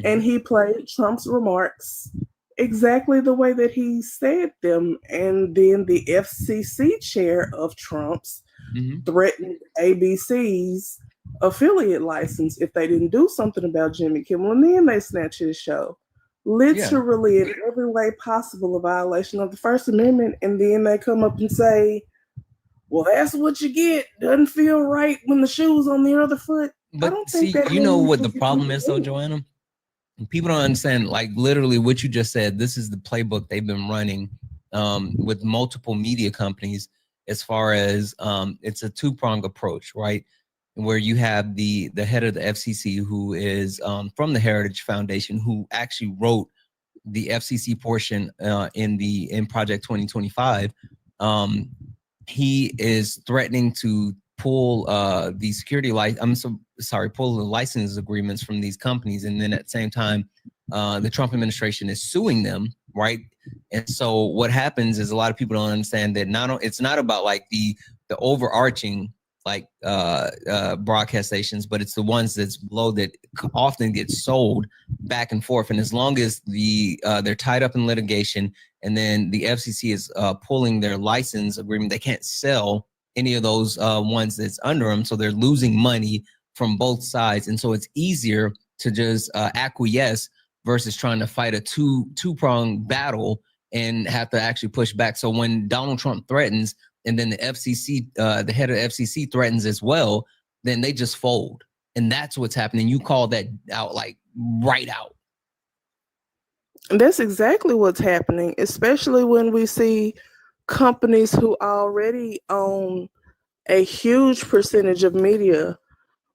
And he played Trump's remarks exactly the way that he said them. And then the FCC chair of Trump's threatened ABC's affiliate license if they didn't do something about Jimmy Kimmel, and then they snatched his show. Literally in every way possible a violation of the First Amendment, and then they come up and say, well, that's what you get. Doesn't feel right when the shoe's on the other foot. But see, you know what the problem is though, Joanna? People don't understand, like, literally what you just said. This is the playbook they've been running with multiple media companies, as far as it's a two-pronged approach, right? Where you have the head of the FCC, who is from the Heritage Foundation, who actually wrote the FCC portion in Project 2025. He is threatening to pull the security pull the license agreements from these companies, and then at the same time, the Trump administration is suing them, right? And so what happens is a lot of people don't understand that it's not about like the overarching like broadcast stations, but it's the ones that's below that often get sold back and forth. And as long as they're tied up in litigation, and then the FCC is pulling their license agreement, they can't sell any of those ones that's under them. So they're losing money from both sides. And so it's easier to just acquiesce versus trying to fight a two-pronged battle and have to actually push back. So when Donald Trump threatens, and then the FCC, the head of the FCC threatens as well, then they just fold. And that's what's happening. You call that out, like right out. That's exactly what's happening, especially when we see companies who already own a huge percentage of media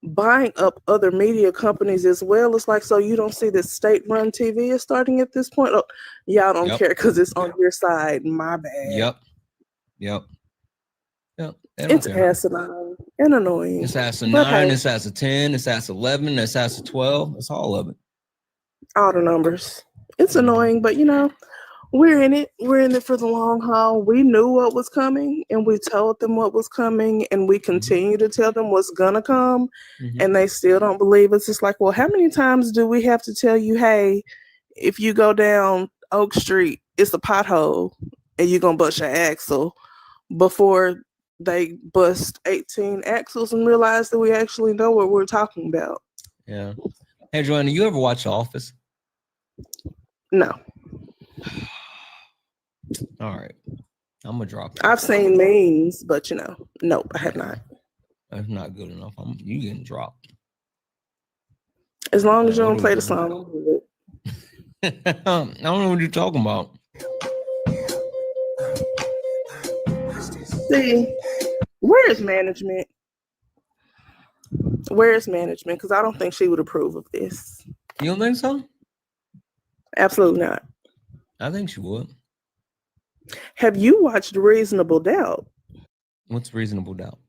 buying up other media companies as well. It's like, so you don't see that state-run TV is starting at this point? Oh, y'all don't care because it's on your side. My bad. Yep. It's asinine and annoying. It's asinine, it's ASA 10, it's ASA 11, it's ASA 12. It's all of it. All the numbers. It's annoying, but you know, we're in it. We're in it for the long haul. We knew what was coming, and we told them what was coming, and we continue to tell them what's gonna come, and they still don't believe us. It's like, well, how many times do we have to tell you, hey, if you go down Oak Street, it's a pothole, and you're gonna bust your axle, before they bust 18 axles and realize that we actually know what we're talking about. Yeah. Hey, Joanna, you ever watch The Office? No. All right. I'm gonna drop it. I've seen memes, but you know, nope, I have not. That's not good enough. You getting dropped. As long as you don't play the song, I'll do it. I don't know what you're talking about. See, where is management? Where is management? Because I don't think she would approve of this. You don't think so? Absolutely not. I think she would. Have you watched Reasonable Doubt? What's Reasonable Doubt?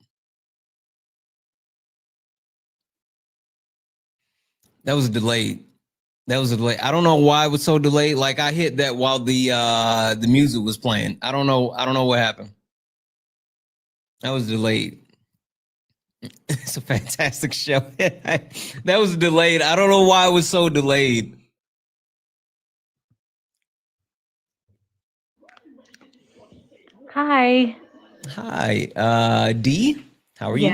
That was delayed. I don't know why it was so delayed. Like, I hit that while the music was playing. I don't know what happened. That was delayed. It's a fantastic show. That was delayed. I don't know why it was so delayed. Hi. Dee, how are you?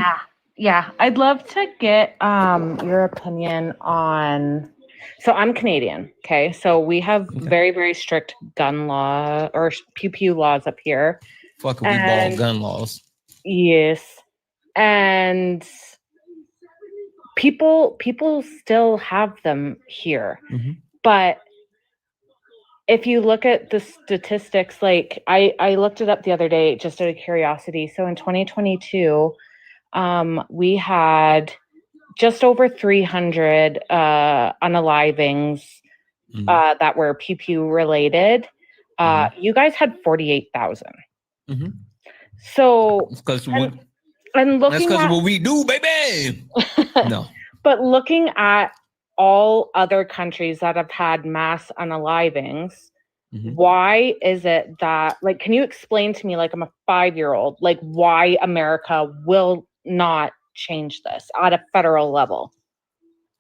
Yeah. I'd love to get your opinion on. So I'm Canadian. Okay, so we have very, very strict gun law or pew laws up here. Fuck, we ball gun laws. Yes, and people still have them here, but if you look at the statistics, like I looked it up the other day just out of curiosity. So in 2022, we had just over 300 unalivings that were pew pew related. You guys had 48,000. So because and looking that's at what we do, baby. No. But looking at all other countries that have had mass unalivings, why is it that, like, can you explain to me, like, I'm a 5-year-old, like, why America will not change this at a federal level?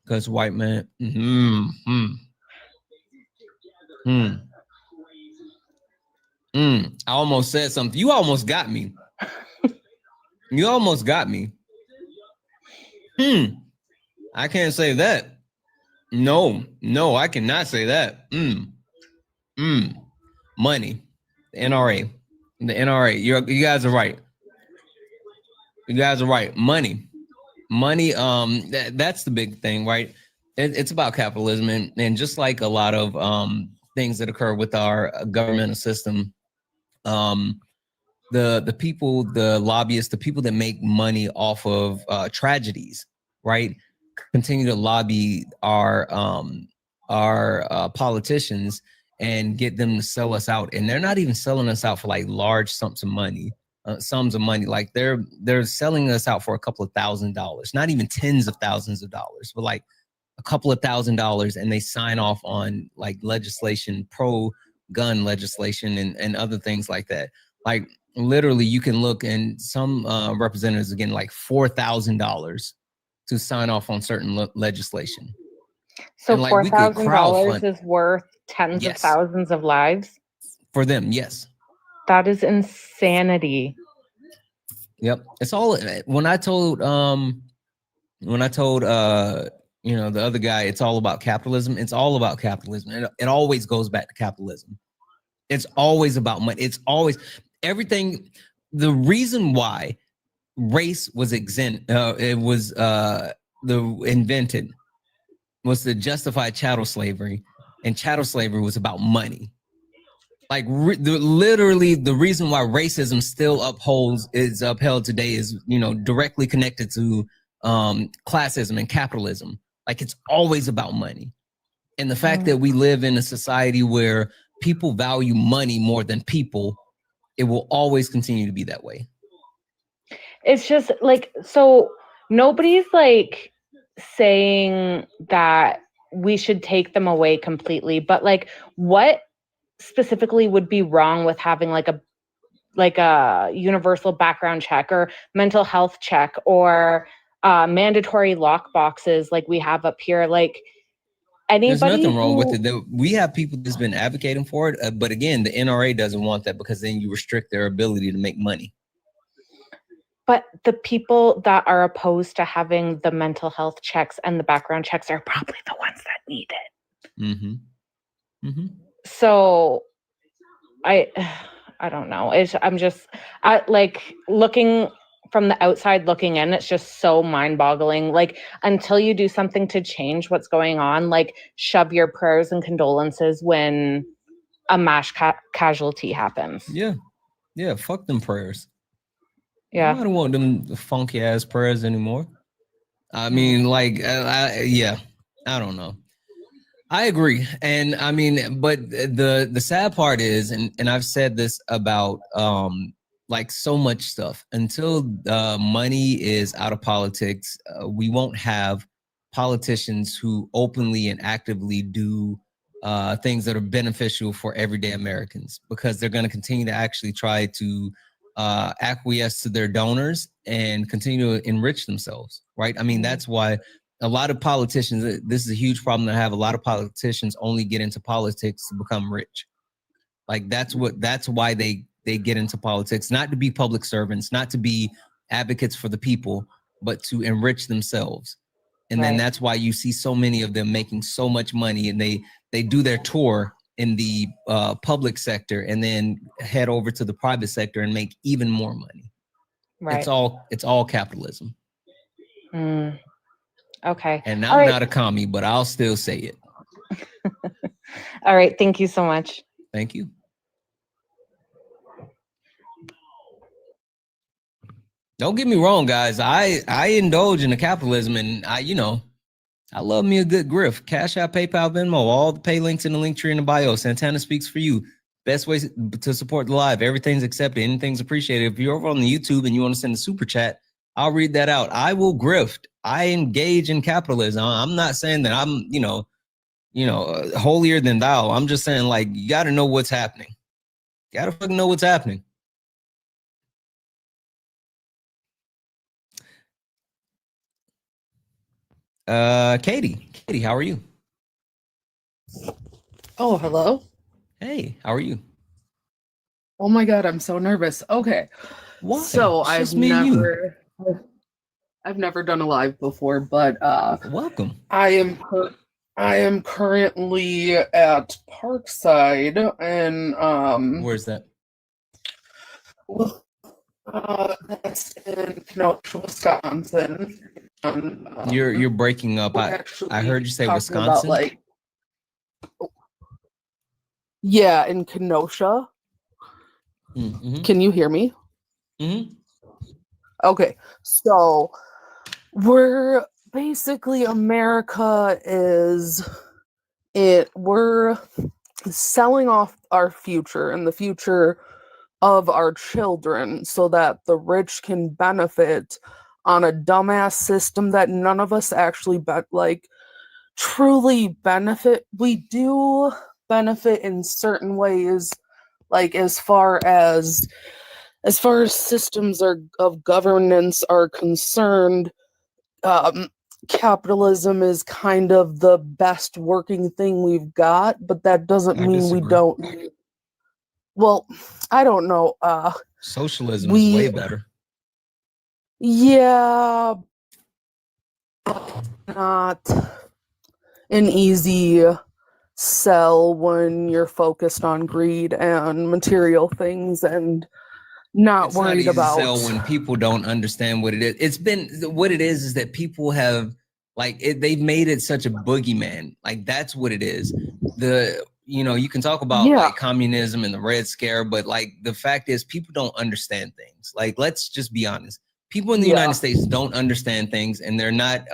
Because white man. I almost said something. You almost got me. You almost got me. I can't say that. No, I cannot say that. Money. The NRA. The NRA. You guys are right. You guys are right. Money. That's the big thing, right? It's about capitalism, and just like a lot of things that occur with our governmental system, the people, the lobbyists, the people that make money off of tragedies, right, continue to lobby our politicians and get them to sell us out, and they're not even selling us out for like large sums of money. Like they're selling us out for a couple of $1,000s, not even tens of thousands of dollars, but like a couple of $1,000s, and they sign off on like legislation, pro-gun legislation, and other things like that. Like literally, you can look, and some representatives are getting like $4,000 to sign off on certain legislation. So like, $4,000 is worth tens of thousands of lives for them. Yes. That is insanity. Yep. It's all, when I told the other guy, it's all about capitalism. It's all about capitalism. It always goes back to capitalism. It's always about money. It's always everything. The reason why race was invented was to justify chattel slavery, and chattel slavery was about money. Like literally, the reason why racism still is upheld today is, directly connected to classism and capitalism. Like it's always about money, and the fact that we live in a society where people value money more than people, it will always continue to be that way. It's just like, so nobody's like saying that we should take them away completely, but like, what specifically would be wrong with having like a universal background check or mental health check or mandatory lock boxes like we have up here? Like, anybody, there's nothing wrong with it. We have people that's been advocating for it, but again, the NRA doesn't want that because then you restrict their ability to make money. But the people that are opposed to having the mental health checks and the background checks are probably the ones that need it. So I don't know. I'm just like looking from the outside looking in, it's just so mind-boggling. Like, until you do something to change what's going on, like shove your prayers and condolences when a mass casualty happens. Yeah, fuck them prayers. Yeah, I don't want them funky ass prayers anymore. I mean, like, I don't know. I agree, and I mean, but the sad part is, and I've said this about like so much stuff. Until money is out of politics, we won't have politicians who openly and actively do things that are beneficial for everyday Americans, because they're going to continue to actually try to acquiesce to their donors and continue to enrich themselves, right? I mean, that's why a lot of politicians, this is a huge problem that I have. A lot of politicians only get into politics to become rich. Like that's why they get into politics, not to be public servants, not to be advocates for the people, but to enrich themselves. And then that's why you see so many of them making so much money, and they do their tour in the public sector and then head over to the private sector and make even more money. Right. It's all capitalism. Okay. And I'm not a commie, but I'll still say it. All right. Thank you so much. Thank you. Don't get me wrong, guys. I indulge in the capitalism, and I love me a good grift. Cash App, PayPal, Venmo, all the pay links in the link tree in the bio. Santana speaks for you. Best way to support the live. Everything's accepted. Anything's appreciated. If you're over on the YouTube and you want to send a super chat, I'll read that out. I will grift. I engage in capitalism. I'm not saying that I'm, holier than thou. I'm just saying, like, you got to know what's happening. You got to fucking know what's happening. Katie, how are you? Oh, hello. Hey, how are you? Oh my God, I'm so nervous. Okay. Why? So It's just me and you. I've never done a live before, but welcome. I am currently at Parkside and where's that? Well, that's in Kenosha, Wisconsin. You're breaking up. I heard you say Wisconsin. Yeah, in Kenosha. Mm-hmm. Can you hear me? Mm-hmm. Okay, so we're basically America we're selling off our future and the future of our children so that the rich can benefit on a dumbass system that none of us actually truly benefit. We do benefit in certain ways, like as far as systems of governance are concerned. Capitalism is kind of the best working thing we've got, but that doesn't mean we don't. Well, I don't know. Socialism is way better. Yeah, not an easy sell when you're focused on greed and material things and not worried about. Sell when people don't understand what it is. It's been what it is that people have they've made it such a boogeyman. Like that's what it is. You can talk about like communism and the Red Scare, but like the fact is people don't understand things. Like let's just be honest. People in the United States don't understand things, and they're not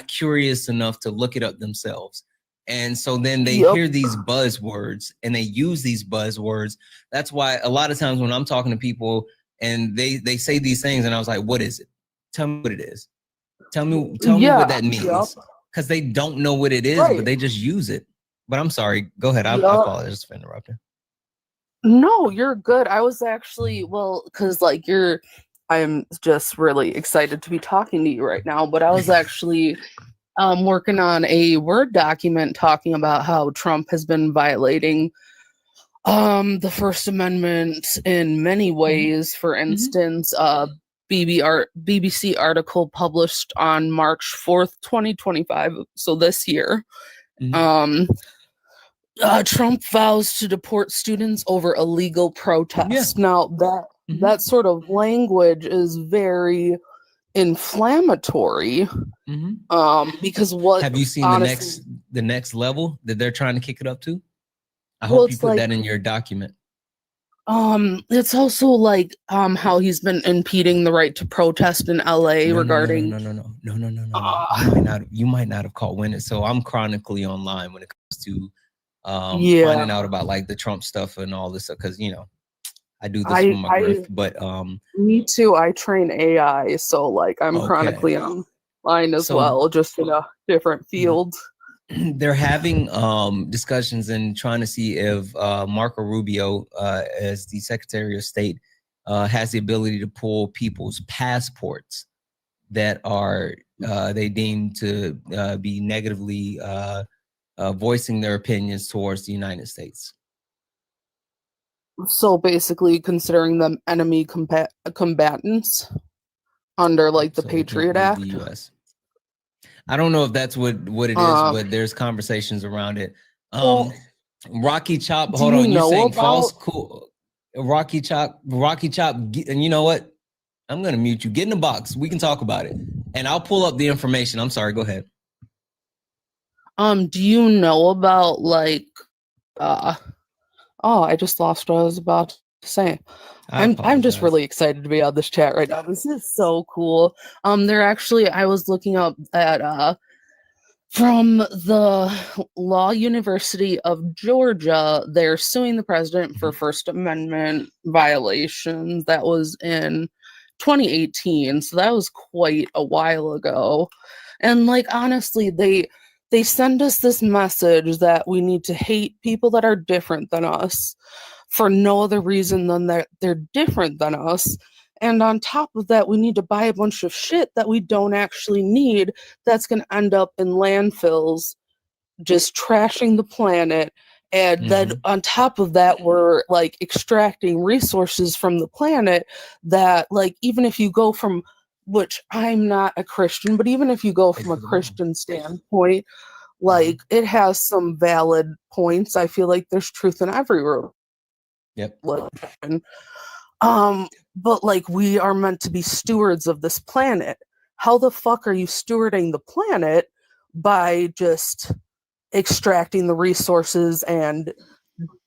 curious enough to look it up themselves. And so then they hear these buzzwords and they use these buzzwords. That's why a lot of times when I'm talking to people and they say these things and I was like, what is it? Tell me what it is. Tell me what that means. Because they don't know what it is, but they just use it. But I'm sorry. Go ahead. I apologize for interrupting. No, you're good. I was actually, because I'm just really excited to be talking to you right now, but I was actually working on a Word document talking about how Trump has been violating the First Amendment in many ways. For instance, BBC article published on March 4th, 2025, so this year. Trump vows to deport students over illegal protests. Now that sort of language is very inflammatory. Because what have you seen the next level that they're trying to kick it up to? I hope you put that in your document. It's also like how he's been impeding the right to protest in LA regarding no. You might not have caught wind. So I'm chronically online when it comes to finding out about like the Trump stuff and all this stuff, because I do this for my grift, but me too. I train AI, so like I'm chronically online as well, just in a different field. They're having discussions and trying to see if Marco Rubio, as the Secretary of State, has the ability to pull people's passports that are they deem to be negatively voicing their opinions towards the United States. So basically considering them enemy combatants under like the Patriot Act. The US. I don't know if that's what it is, but there's conversations around it. Rocky Chop, hold on, you're saying false? Cool. Rocky Chop, and you know what? I'm gonna mute you. Get in the box. We can talk about it. And I'll pull up the information. I'm sorry, go ahead. Do you know about like Oh, I just lost what I was about to say. I'm just apologize. really excited to be on this chat right now. This is so cool. They're actually, I was looking up at from the Law University of Georgia, they're suing the president for First Amendment violations. That was in 2018, so that was quite a while ago. And like honestly, they send us this message that we need to hate people that are different than us for no other reason than that they're different than us. And on top of that, we need to buy a bunch of shit that we don't actually need that's going to end up in landfills, just trashing the planet. And then on top of that, we're like extracting resources from the planet that, like, even if you go from, which I'm not a Christian, but even if you go from a Christian standpoint, like it has some valid points. I feel like there's truth in every religion. But like we are meant to be stewards of this planet. How the fuck are you stewarding the planet by just extracting the resources and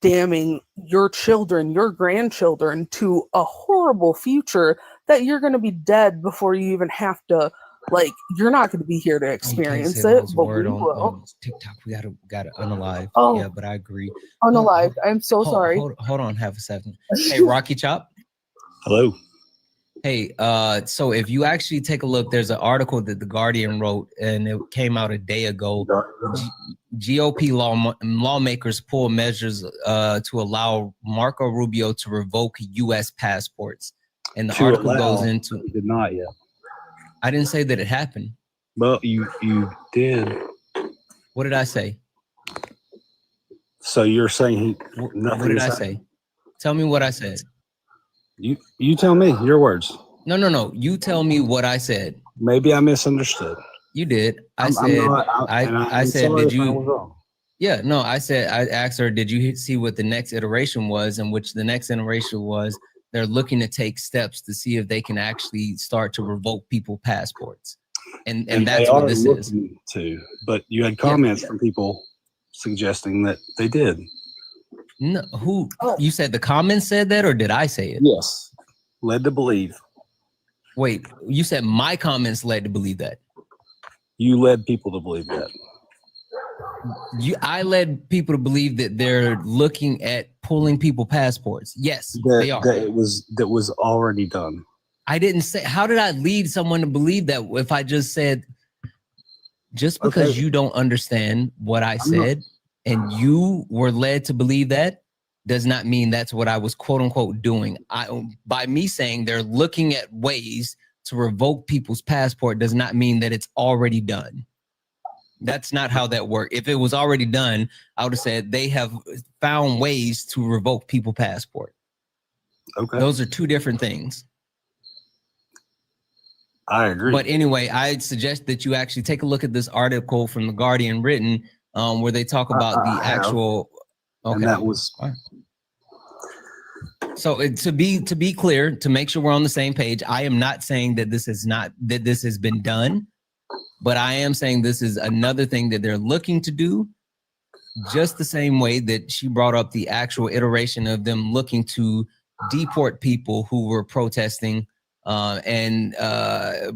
damning your children, your grandchildren to a horrible future that you're going to be dead before you even have to, like, you're not going to be here to experience it, but we will. On TikTok, we gotta unalive. Oh. Yeah, but I agree. Unalive. I'm so sorry. Hold on half a second. Hey, Rocky Chop. Hello. Hey, so if you actually take a look, there's an article that The Guardian wrote, and it came out a day ago. GOP lawmakers pull measures to allow Marco Rubio to revoke U.S. passports. And the article goes into... He did not yet. I didn't say that it happened. Well, you did. What did I say? So you're saying what did I say? Tell me what I said. You tell me your words. No. You tell me what I said. Maybe I misunderstood. You did. I said, did you? Yeah, no, I asked her, did you see what the next iteration was? And which the next iteration was, they're looking to take steps to see if they can actually start to revoke people passports. And that's what this is. But you had comments from people suggesting that they did. No, who? You said the comments said that, or did I say it? Yes, led to believe. Wait, you said my comments led to believe that? You led people to believe that. I led people to believe that they're looking at pulling people passports. Yes, they are. That was already done. I didn't say. How did I lead someone to believe that if I just said, just because you don't understand what I said and you were led to believe that, does not mean that's what I was quote unquote doing. By me saying they're looking at ways to revoke people's passport does not mean that it's already done. That's not how that worked. If it was already done, I would have said they have found ways to revoke people's passport. Okay. Those are two different things. I agree. But anyway, I suggest that you actually take a look at this article from The Guardian written where they talk about the actual. Okay. And that was. So to be clear, to make sure we're on the same page, I am not saying that this has been done, but I am saying this is another thing that they're looking to do, just the same way that she brought up the actual iteration of them looking to deport people who were protesting and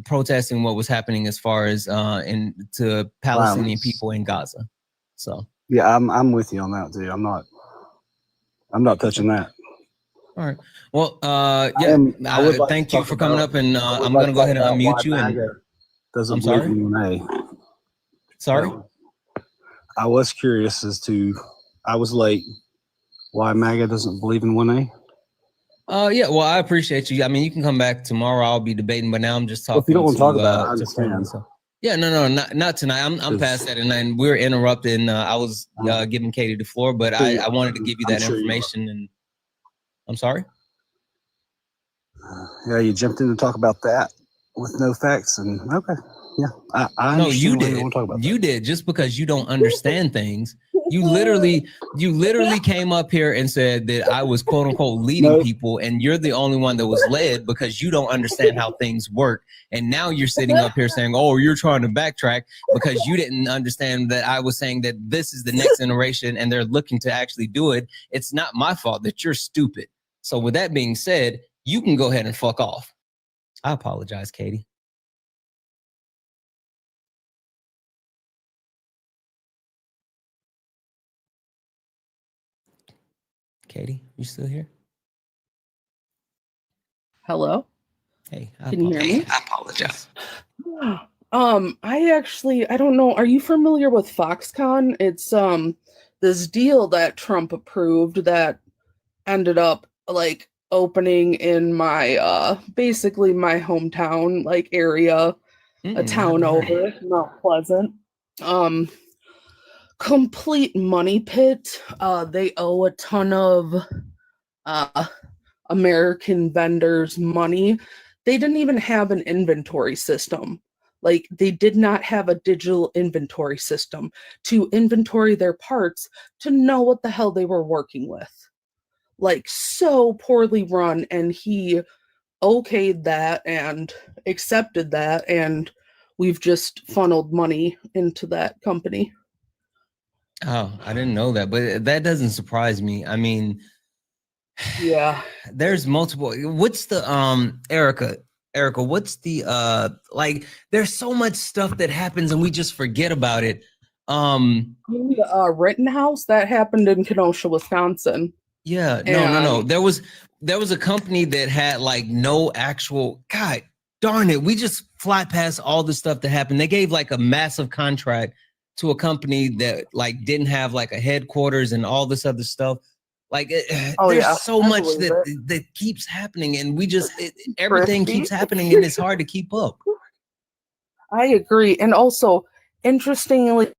protesting what was happening as far as to Palestinian people in Gaza. So yeah, I'm with you on that too. I'm not touching that. All right. Well, thank you for coming up, and I'm going to go ahead and unmute you. And doesn't I'm sorry. Sorry. I was curious as to. I was late. Why MAGA doesn't believe in 1A? Yeah. Well, I appreciate you. I mean, you can come back tomorrow. I'll be debating, but now I'm just talking. Well, if you don't want to talk about it, I understand. Yeah, no, not tonight. I'm past that, and then we're interrupted. And I was giving Katie the floor, but I wanted to give you that information. And I'm sorry. Yeah, you jumped in to talk about that with no facts, and okay, yeah, I no, you understand did. want to talk about you did just because you don't understand things. You literally came up here and said that I was quote unquote leading people, and you're the only one that was led because you don't understand how things work. And now you're sitting up here saying, oh, you're trying to backtrack because you didn't understand that I was saying that this is the next generation and they're looking to actually do it. It's not my fault that you're stupid. So with that being said, you can go ahead and fuck off. I apologize, Katie. Katie, you still here? Hello? Hey, can you hear me? I apologize. I don't know. Are you familiar with Foxconn? It's this deal that Trump approved that ended up like opening in my basically my hometown like area, a town over, Mount Pleasant. Complete money pit. They owe a ton of American vendors money. They didn't even have an inventory system. Like, they did not have a digital inventory system to inventory their parts to know what the hell they were working with. Like, so poorly run, and he okayed that and accepted that, and we've just funneled money into that company. Oh, I didn't know that, but that doesn't surprise me. I mean, yeah, there's multiple. What's the Erica, what's the like there's so much stuff that happens and we just forget about it. Rittenhouse, that happened in Kenosha, Wisconsin. Yeah, no. There was a company that had like no actual, God darn it, we just fly past all the stuff that happened. They gave like a massive contract to a company that like didn't have like a headquarters and all this other stuff. Like there's so much that keeps happening, and we just everything keeps happening, and it's hard to keep up. I agree, and also interestingly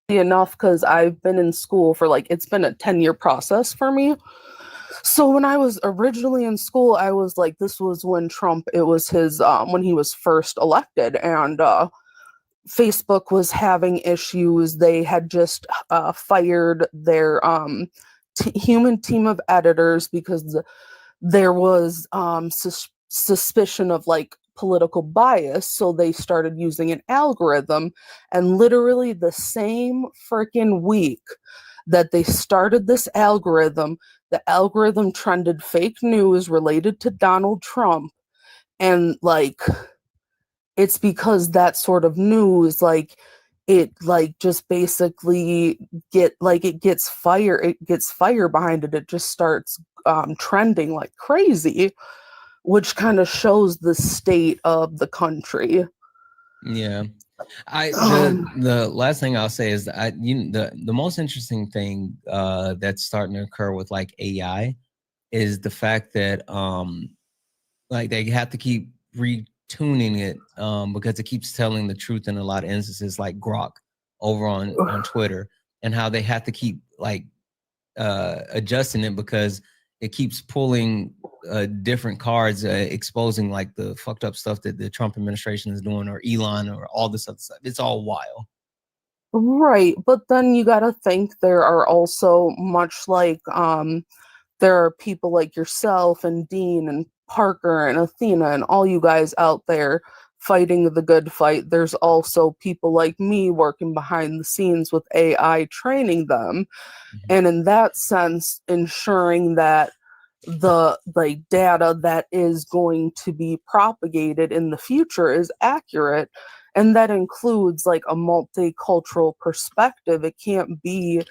enough, because I've been in school for like it's been a 10-year process for me. So when I was originally in school, I was like, this was when Trump, it was his when he was first elected, and Facebook was having issues. They had just fired their human team of editors because there was suspicion of like political bias. So they started using an algorithm, and literally the same freaking week that they started this algorithm, the algorithm trended fake news related to Donald Trump. And like, it's because that sort of news, like, it like just basically gets fire behind it. It just starts trending like crazy, which kind of shows the state of the country. Yeah. The last thing I'll say is that the most interesting thing that's starting to occur with like AI is the fact that like they have to keep retuning it because it keeps telling the truth in a lot of instances, like Grok over on Twitter, and how they have to keep like adjusting it because it keeps pulling different cards, exposing like the fucked up stuff that the Trump administration is doing, or Elon, or all this other stuff. It's all wild. Right, but then you got to think there are also much like there are people like yourself and Dean and Parker and Athena and all you guys out there fighting the good fight. There's also people like me working behind the scenes with AI, training them, and in that sense ensuring that the like data that is going to be propagated in the future is accurate. And that includes like a multicultural perspective. It can't be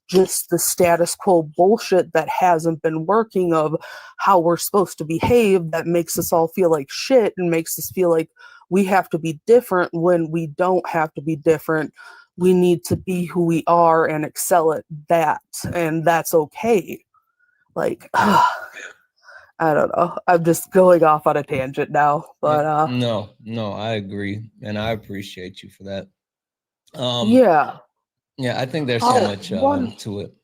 just the status quo bullshit that hasn't been working of how we're supposed to behave, that makes us all feel like shit and makes us feel like we have to be different when we don't have to be different. We need to be who we are and excel at that, and that's okay. Like, I don't know. I'm just going off on a tangent now, but no, I agree, and I appreciate you for that. Yeah, I think there's so much to it.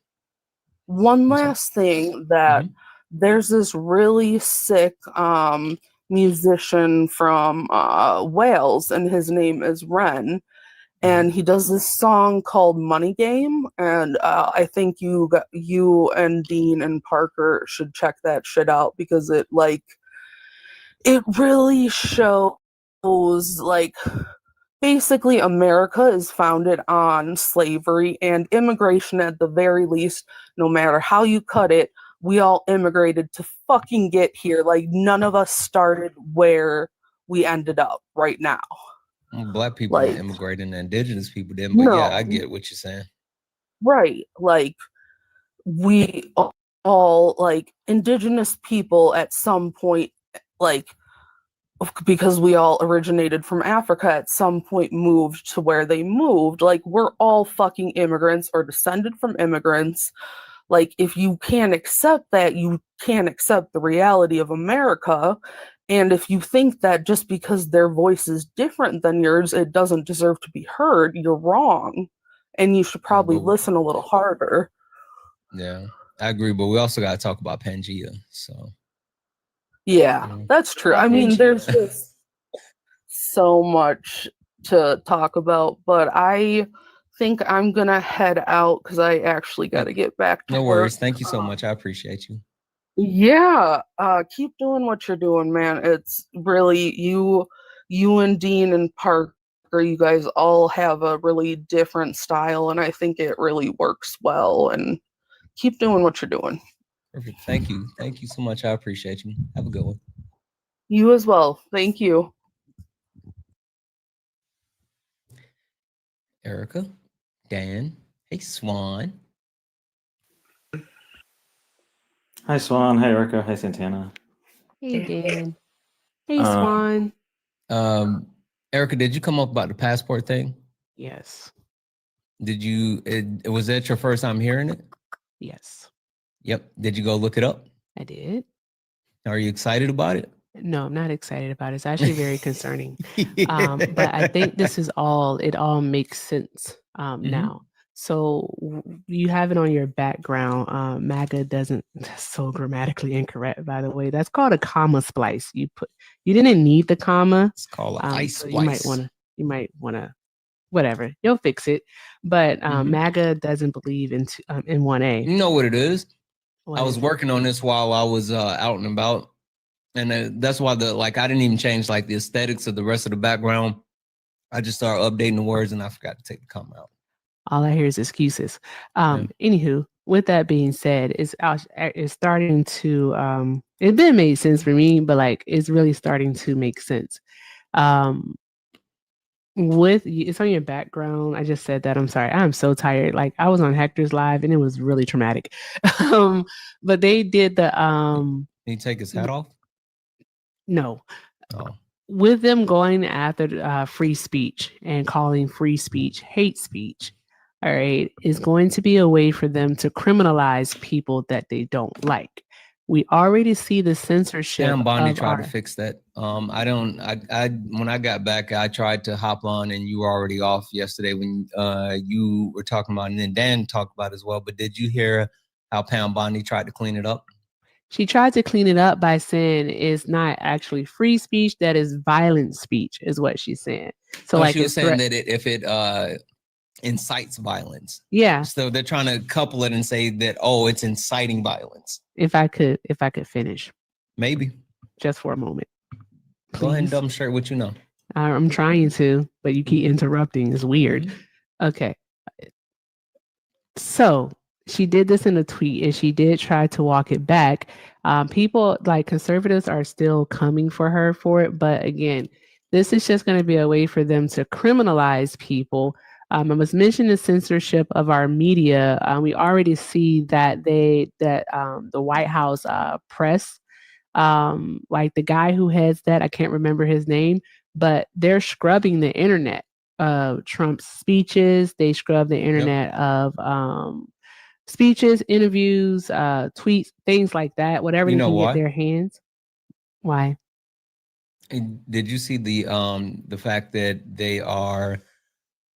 One last thing, that there's this really sick musician from Wales, and his name is Ren. and he does this song called Money Game, and I think you and Dean and Parker should check that shit out, because it really shows, like, basically America is founded on slavery and immigration. At the very least, no matter how you cut it, we all immigrated to fucking get here. Like, none of us started where we ended up right now. Black people Like, didn't immigrate and indigenous people didn't, but yeah, I no. get what you're saying. Right. Like, we all, like, indigenous people at some point, like, because we all originated from Africa, at some point moved to where they moved. Like, we're all fucking immigrants or descended from immigrants. Like, if you can't accept that, you can't accept the reality of America. And if you think that just because their voice is different than yours, it doesn't deserve to be heard, you're wrong. And you should probably listen a little harder. Yeah, I agree. But we also got to talk about Pangea. So, yeah, that's true. I mean, there's just so much to talk about, but I think I'm going to head out because I actually got to get back to no work. worries. Thank you so much. I appreciate you. Yeah, keep doing what you're doing, man. It's really you and Dean and Parker, you guys all have a really different style, and I think it really works well. And keep doing what you're doing. Perfect. Thank you. Thank you so much. I appreciate you. Have a good one. You as well. Thank you. Erica, Dan, hey Swan. Hi, Swan. Hi, Erica. Hi, Santana. Hey, Dan. Hey, Swan. Erica, did you come up about the passport thing? Yes. Did you? Was that your first time hearing it? Yes. Yep. Did you go look it up? I did. Are you excited about it? No, I'm not excited about it. It's actually very concerning. But I think this is it all makes sense now. So you have it on your background. MAGA doesn't, that's so grammatically incorrect, by the way. That's called a comma splice. You didn't need the comma. It's called an ice so splice. You might want to, whatever, you'll fix it. But MAGA doesn't believe in 1A. You know what it is? What I was working on this while I was out and about. And that's why I didn't even change like the aesthetics of the rest of the background. I just started updating the words and I forgot to take the comma out. All I hear is excuses. Anywho, with that being said, it's starting to it's been made sense for me, but like it's really starting to make sense. It's on your background. I just said that. I'm sorry. I'm so tired. Like I was on Hector's live and it was really traumatic. But they did the Can you take his hat off? No. Oh. With them going after free speech and calling free speech hate speech, all right, is going to be a way for them to criminalize people that they don't like. We already see the censorship. Pam Bondi tried to fix that. When I got back, I tried to hop on and you were already off yesterday when you were talking about, and then Dan talked about it as well. But did you hear how Pam Bondi tried to clean it up? She tried to clean it up by saying it's not actually free speech, that is violent speech, is what she's saying. So like she was saying that if it incites violence. Yeah. So they're trying to couple it and say that, oh, it's inciting violence. If I could finish. Maybe. Just for a moment. Please. Go ahead and dumb shirt what you know. I'm trying to, but you keep interrupting. It's weird. Okay. So she did this in a tweet and she did try to walk it back. People like conservatives are still coming for her for it. But again, this is just going to be a way for them to criminalize people. I was mentioning the censorship of our media. We already see that the White House press, like the guy who heads that, I can't remember his name, but they're scrubbing the internet of Trump's speeches. They scrub the internet of speeches, interviews, tweets, things like that, whatever they can get their hands. Why? Did you see the fact that they are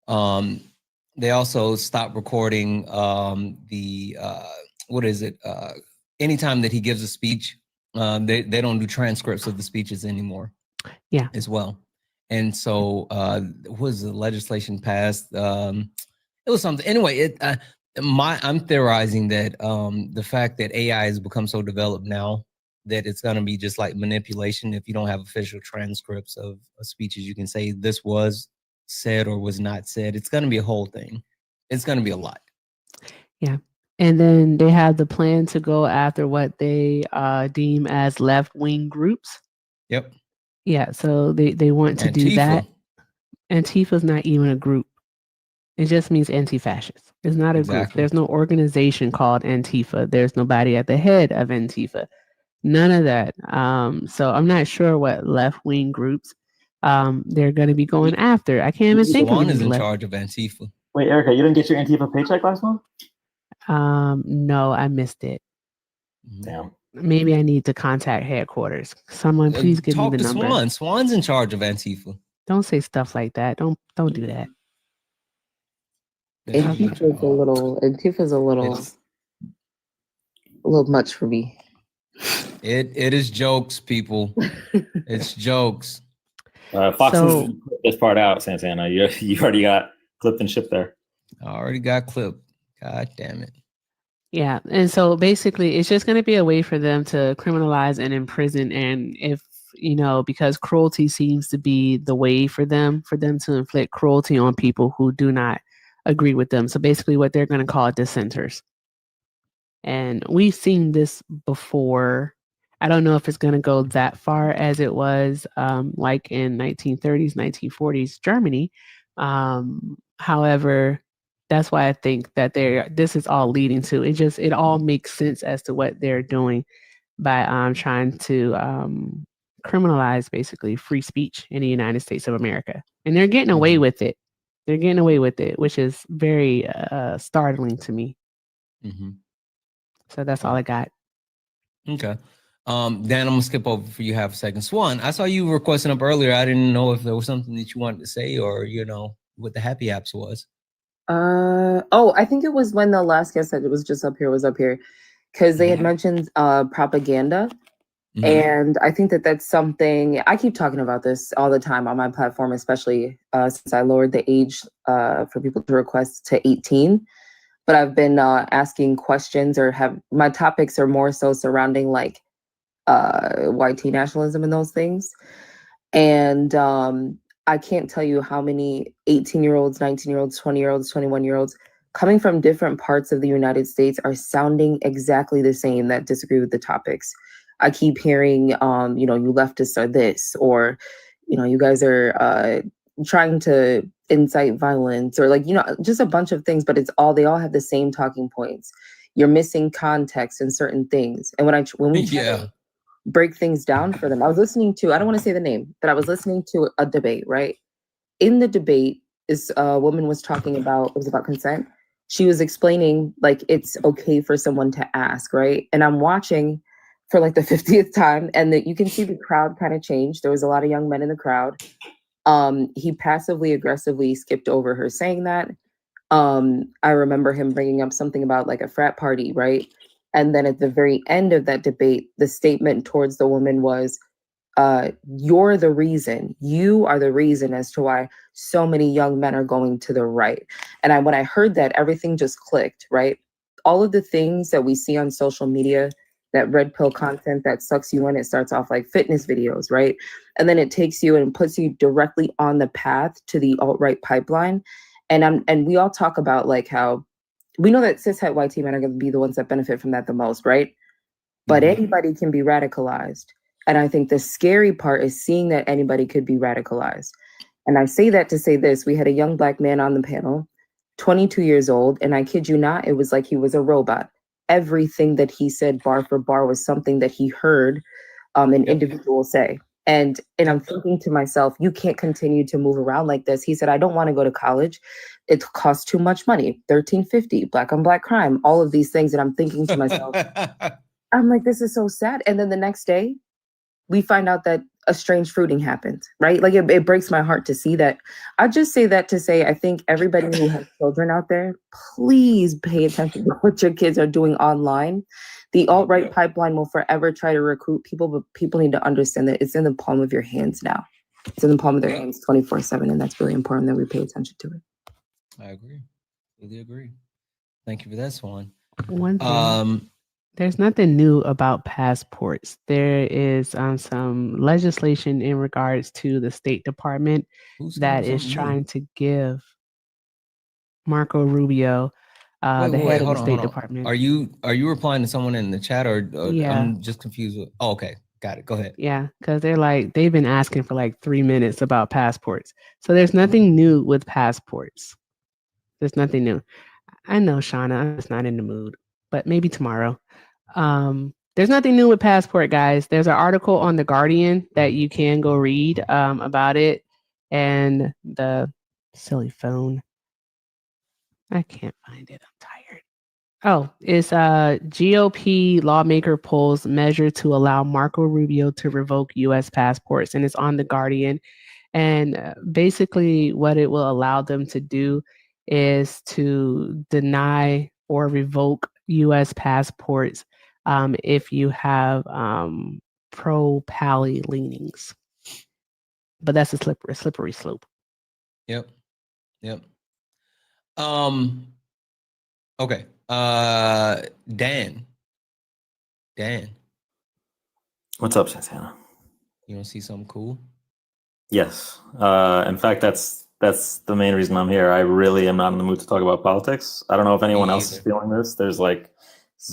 they also stopped recording anytime that he gives a speech, they don't do transcripts of the speeches anymore. Yeah. As well. And so was the legislation passed? It was something. Anyway, I'm theorizing that the fact that AI has become so developed now that it's going to be just like manipulation. If you don't have official transcripts of speeches, you can say this was said or was not said. It's going to be a whole thing. It's going to be a lot. Yeah. And then they have the plan to go after what they deem as left-wing groups. Yep. Yeah. So they want to do that. Antifa is not even a group. It just means anti-fascist. It's not a group. There's no organization called Antifa. There's nobody at the head of Antifa. None of that. So I'm not sure what left-wing groups they're going to be going after. I can't even think of Swan any is in left. charge of Antifa. Wait, Erica, you didn't get your Antifa paycheck last month? No, I missed it. Damn. Maybe I need to contact headquarters. Someone please give me the number. Swan. Swan's in charge of Antifa. Don't say stuff like that. Don't do that. Antifa's a little much for me. It is jokes, people. It's jokes. Fox News put this part out, Santana. You already got clipped and shipped there. I already got clipped. God damn it. Yeah. And so basically it's just going to be a way for them to criminalize and imprison. And if, because cruelty seems to be the way for them to inflict cruelty on people who do not agree with them. So basically what they're going to call dissenters. And we've seen this before. I don't know if it's going to go that far as it was like in 1930s, 1940s Germany. However, that's why I think that this is all leading to it all makes sense as to what they're doing by trying to criminalize basically free speech in the United States of America. And they're getting away with it. They're getting away with it, which is very startling to me. Mm-hmm. So that's all I got. Okay. Dan, I'm gonna skip over for you half a second. Swan, I saw you requesting up earlier. I didn't know if there was something that you wanted to say or what the happy apps was. I think it was when the last guest that was up here because they had mentioned propaganda. Mm-hmm. And I think that's something I keep talking about this all the time on my platform, especially since I lowered the age for people to request to 18. But I've been asking questions my topics are more so surrounding like YT nationalism and those things. And I can't tell you how many 18-year-olds, 19-year-olds, 20-year-olds, 21-year-olds coming from different parts of the United States are sounding exactly the same that disagree with the topics. I keep hearing, you leftists are this, or, you guys are trying to incite violence, or just a bunch of things, but they all have the same talking points. You're missing context in certain things. And when we try to break things down for them, I was listening to, I don't want to say the name, but I was listening to a debate, right? In the debate, this woman was talking about, it was about consent. She was explaining like it's okay for someone to ask, right? And I'm watching for like the 50th time, and that you can see the crowd kind of change. There was a lot of young men in the crowd. He passively aggressively skipped over her saying that. I remember him bringing up something about like a frat party, right? And then at the very end of that debate, the statement towards the woman was, you're the reason. You are the reason as to why so many young men are going to the right. And when I heard that, everything just clicked, right? All of the things that we see on social media, that red pill content that sucks you in, it starts off like fitness videos, right? And then it takes you and puts you directly on the path to the alt-right pipeline. And we all talk about like how we know that cishet white men are going to be the ones that benefit from that the most, right? But anybody can be radicalized. And I think the scary part is seeing that anybody could be radicalized. And I say that to say this: we had a young Black man on the panel, 22 years old, and I kid you not, it was like he was a robot. Everything that he said bar for bar was something that he heard an individual say. And I'm thinking to myself, you can't continue to move around like this. He said, I don't want to go to college. It costs too much money. $13.50, Black on Black crime, all of these things. And I'm thinking to myself, I'm like, this is so sad. And then the next day, we find out that a strange fruiting happened, right? Like it breaks my heart to see that. I just say that to say, I think everybody who has children out there, please pay attention to what your kids are doing online. The alt-right pipeline will forever try to recruit people, but people need to understand that it's in the palm of your hands now. It's in the palm of their hands 24/7, and that's really important that we pay attention to it. I agree. Really agree. Thank you for that, Swan. One thing. There's nothing new about passports. There is some legislation in regards to the State Department that is trying to give Marco Rubio, the head of the State Department. Are you replying to someone in the chat, or Yeah. I'm just confused? Oh, okay, got it. Go ahead. Yeah, because they've been asking for like 3 minutes about passports. So there's nothing new with passports. There's nothing new. I know, Shauna, I'm just not in the mood, but maybe tomorrow. There's nothing new with passport, guys. There's an article on The Guardian that you can go read about it. And the silly phone. I can't find it. I'm tired. Oh, it's GOP lawmaker pulls measure to allow Marco Rubio to revoke U.S. passports, and it's on The Guardian. And basically what it will allow them to do is to deny or revoke U.S. passports if you have pro-Pally leanings. But that's a slippery slope. Yep. Okay. Dan. What's up, Santana? You want to see something cool? Yes. In fact, that's the main reason I'm here. I really am not in the mood to talk about politics. I don't know if anyone else is feeling this. There's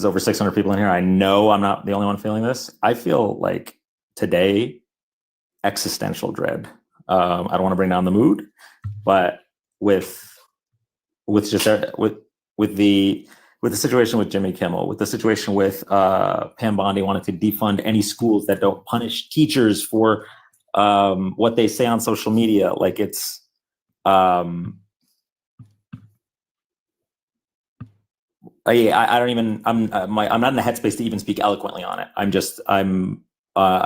over 600 people in here. I know I'm not the only one feeling this. I feel like today, existential dread. I don't want to bring down the mood, but with the situation with Jimmy Kimmel, with the situation with Pam Bondi wanting to defund any schools that don't punish teachers for what they say on social media, like it's I don't even I'm not in the headspace to even speak eloquently on it. I'm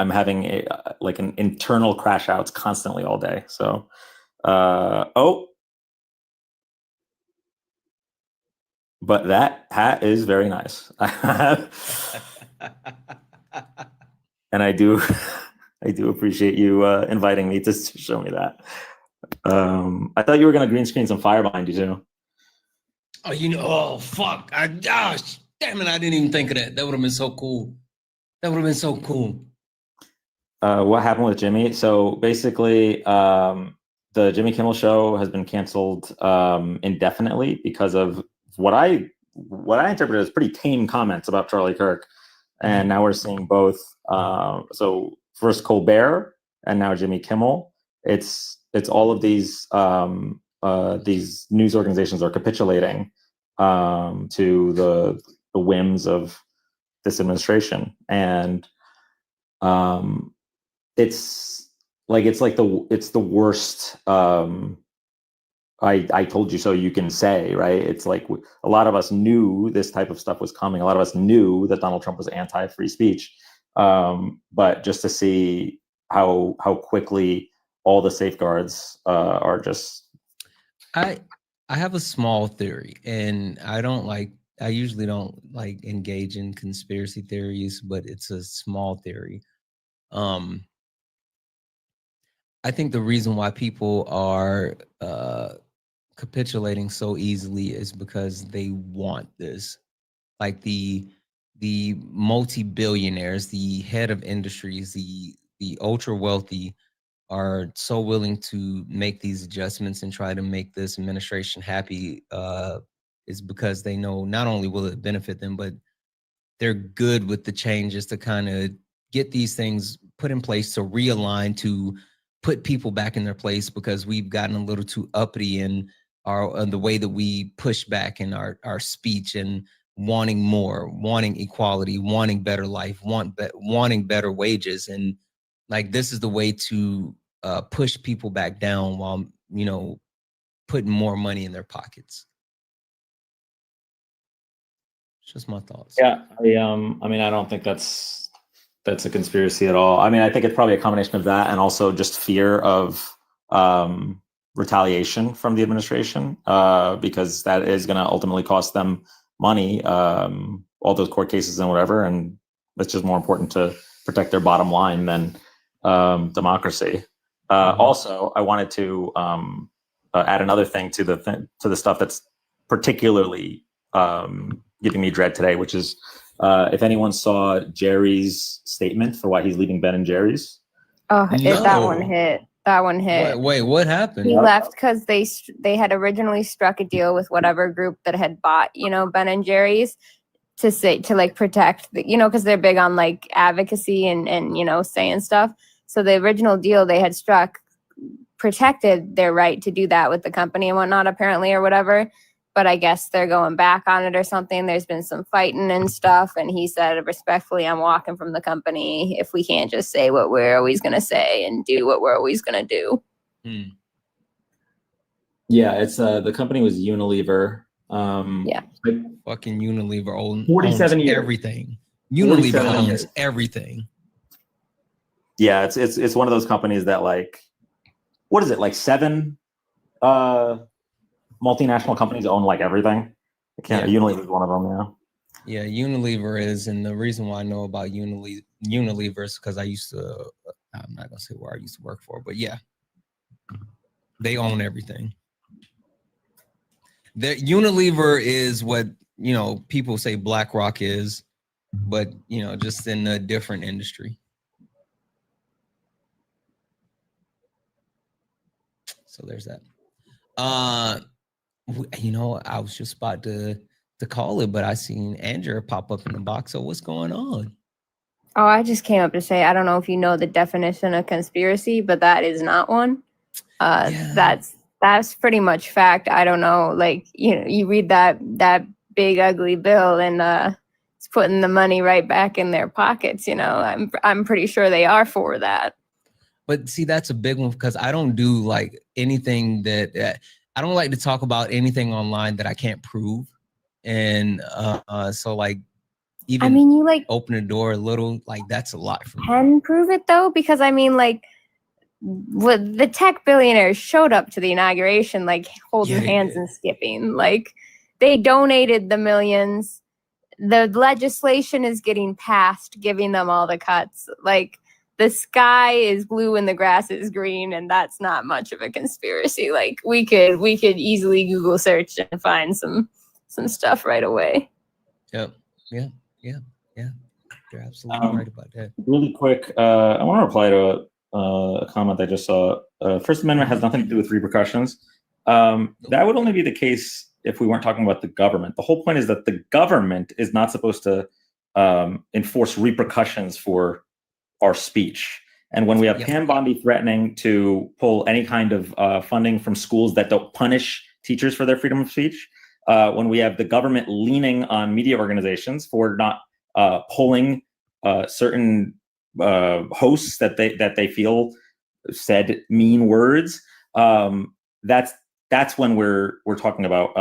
having an internal crash outs constantly all day. So but that hat is very nice. And I do appreciate you inviting me to show me that. I thought you were going to green screen some fire behind you too. Oh, fuck. Damn it, I didn't even think of that. That would have been so cool. What happened with Jimmy? So basically, the Jimmy Kimmel show has been canceled indefinitely because of what I interpreted as pretty tame comments about Charlie Kirk. And now we're seeing both. So first Colbert and now Jimmy Kimmel. It's all of these news organizations are capitulating to the whims of this administration, and it's the worst. I told you so, you can say, right? It's like a lot of us knew this type of stuff was coming. A lot of us knew that Donald Trump was anti-free speech. But just to see how quickly all the safeguards are just. I have a small theory, and I usually don't engage in conspiracy theories, but it's a small theory. I think the reason why people are capitulating so easily is because they want this. Like the multi-billionaires, the head of industries, the ultra wealthy are so willing to make these adjustments and try to make this administration happy is because they know not only will it benefit them, but they're good with the changes to kind of get these things put in place to realign, to put people back in their place, because we've gotten a little too uppity in the way that we push back in our speech and wanting more, wanting equality, wanting better life, wanting better wages. And this is the way to push people back down while, putting more money in their pockets. It's just my thoughts. Yeah. I don't think that's a conspiracy at all. I think it's probably a combination of that and also just fear of retaliation from the administration, because that is going to ultimately cost them money, all those court cases and whatever. And it's just more important to protect their bottom line than democracy. Also, I wanted to add another thing to the stuff that's particularly giving me dread today, which is if anyone saw Jerry's statement for why he's leaving Ben and Jerry's. Oh, that one hit. That one hit. Wait, what happened? He left because they had originally struck a deal with whatever group that had bought, Ben and Jerry's to protect because they're big on like advocacy and saying stuff. So the original deal they had struck protected their right to do that with the company and whatnot, apparently, or whatever. But I guess they're going back on it or something. There's been some fighting and stuff. And he said, respectfully, I'm walking from the company if we can't just say what we're always going to say and do what we're always going to do. Yeah, it's the company was Unilever. Fucking Unilever owns 47 years. Everything. Unilever owns years. everything. Yeah, it's one of those companies that what is it, 7 multinational companies own everything. Unilever is one of them. Yeah, Unilever is, and the reason why I know about Unilever is because I'm not gonna say where I used to work for, but yeah, they own everything. Unilever is what people say BlackRock is, but just in a different industry. So there's that. I was just about to call it, but I seen Andrew pop up in the box. So what's going on? Oh, I just came up to say, I don't know if you know the definition of conspiracy, but that is not one. That's pretty much fact. I don't know. You read that big ugly bill and it's putting the money right back in their pockets. I'm pretty sure they are for that. But see, that's a big one because I don't do anything that I don't like to talk about anything online that I can't prove. And so even you open the door a little, that's a lot for me. Can prove it though, because the tech billionaires showed up to the inauguration holding hands and skipping. They donated the millions. The legislation is getting passed, giving them all the cuts. The sky is blue and the grass is green, and that's not much of a conspiracy. We could easily Google search and find some stuff right away. Yep. Yeah. You're absolutely right about that. Really quick, I want to reply to a comment I just saw. First Amendment has nothing to do with repercussions. That would only be the case if we weren't talking about the government. The whole point is that the government is not supposed to enforce repercussions for our speech. And when we have Pam Bondi threatening to pull any kind of funding from schools that don't punish teachers for their freedom of speech, when we have the government leaning on media organizations for not pulling certain hosts that they feel said mean words, that's when we're talking about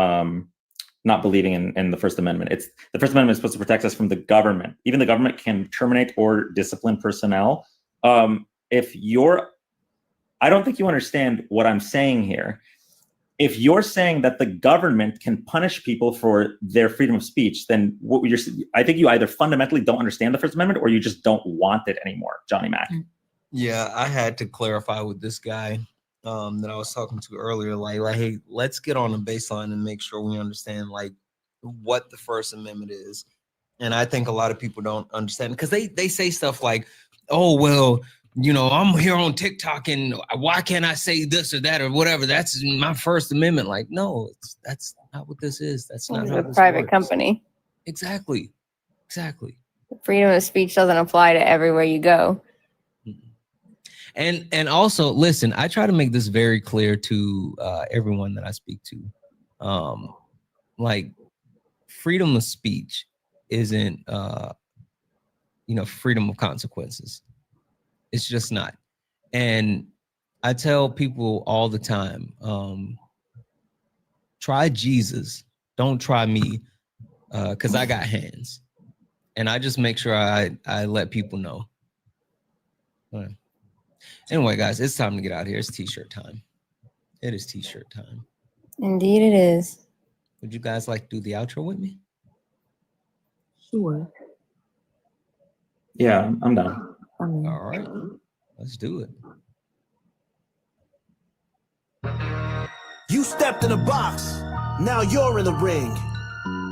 not believing in the First Amendment. The First Amendment is supposed to protect us from the government. Even the government can terminate or discipline personnel. I don't think you understand what I'm saying here. If you're saying that the government can punish people for their freedom of speech, then I think you either fundamentally don't understand the First Amendment or you just don't want it anymore, Johnny Mac. Yeah, I had to clarify with this guy that I was talking to earlier, hey, let's get on the baseline and make sure we understand what the First Amendment is. And I think a lot of people don't understand because they say stuff like, oh, well, I'm here on TikTok and why can't I say this or that or whatever? That's my First Amendment. No, that's not what this is. That's not how a this private works. Company. Exactly. Freedom of speech doesn't apply to everywhere you go. And also, listen, I try to make this very clear to everyone that I speak to. Freedom of speech isn't, freedom of consequences. It's just not. And I tell people all the time, try Jesus. Don't try me, because I got hands. And I just make sure I let people know. All right. Anyway, guys, it's time to get out of here. It's t-shirt time. It is t-shirt time. Indeed it is. Would you guys like to do the outro with me? Sure. Yeah, I'm done. All right. Let's do it. You stepped in a box, now you're in the ring.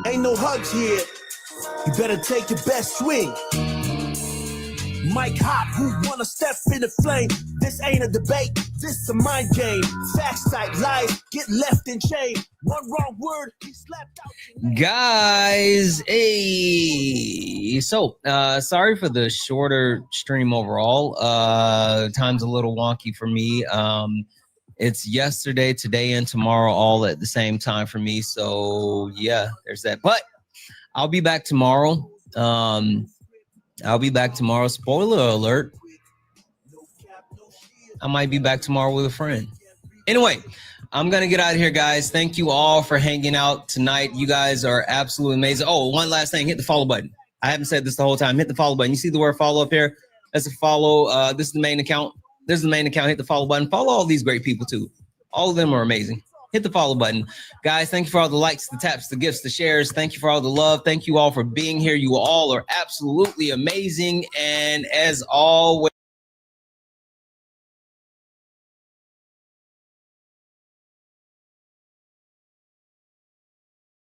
Ain't no hugs here, you better take your best swing. Mike hot, who wanna step in the flame? This ain't a debate, this a mind game. Facts type lies, get left in chain. One wrong word, he slapped out. Guys, hey, so sorry for the shorter stream overall. Time's a little wonky for me. It's yesterday, today, and tomorrow all at the same time for me. So yeah, there's that. But I'll be back tomorrow. I'll be back tomorrow. Spoiler alert. I might be back tomorrow with a friend. Anyway, I'm going to get out of here, guys. Thank you all for hanging out tonight. You guys are absolutely amazing. Oh, one last thing. Hit the follow button. I haven't said this the whole time. Hit the follow button. You see the word follow up here? That's a follow. This is the main account. This is the main account. Hit the follow button. Follow all these great people, too. All of them are amazing. Hit the follow button. Guys, thank you for all the likes, the taps, the gifts, the shares. Thank you for all the love. Thank you all for being here. You all are absolutely amazing. And as always,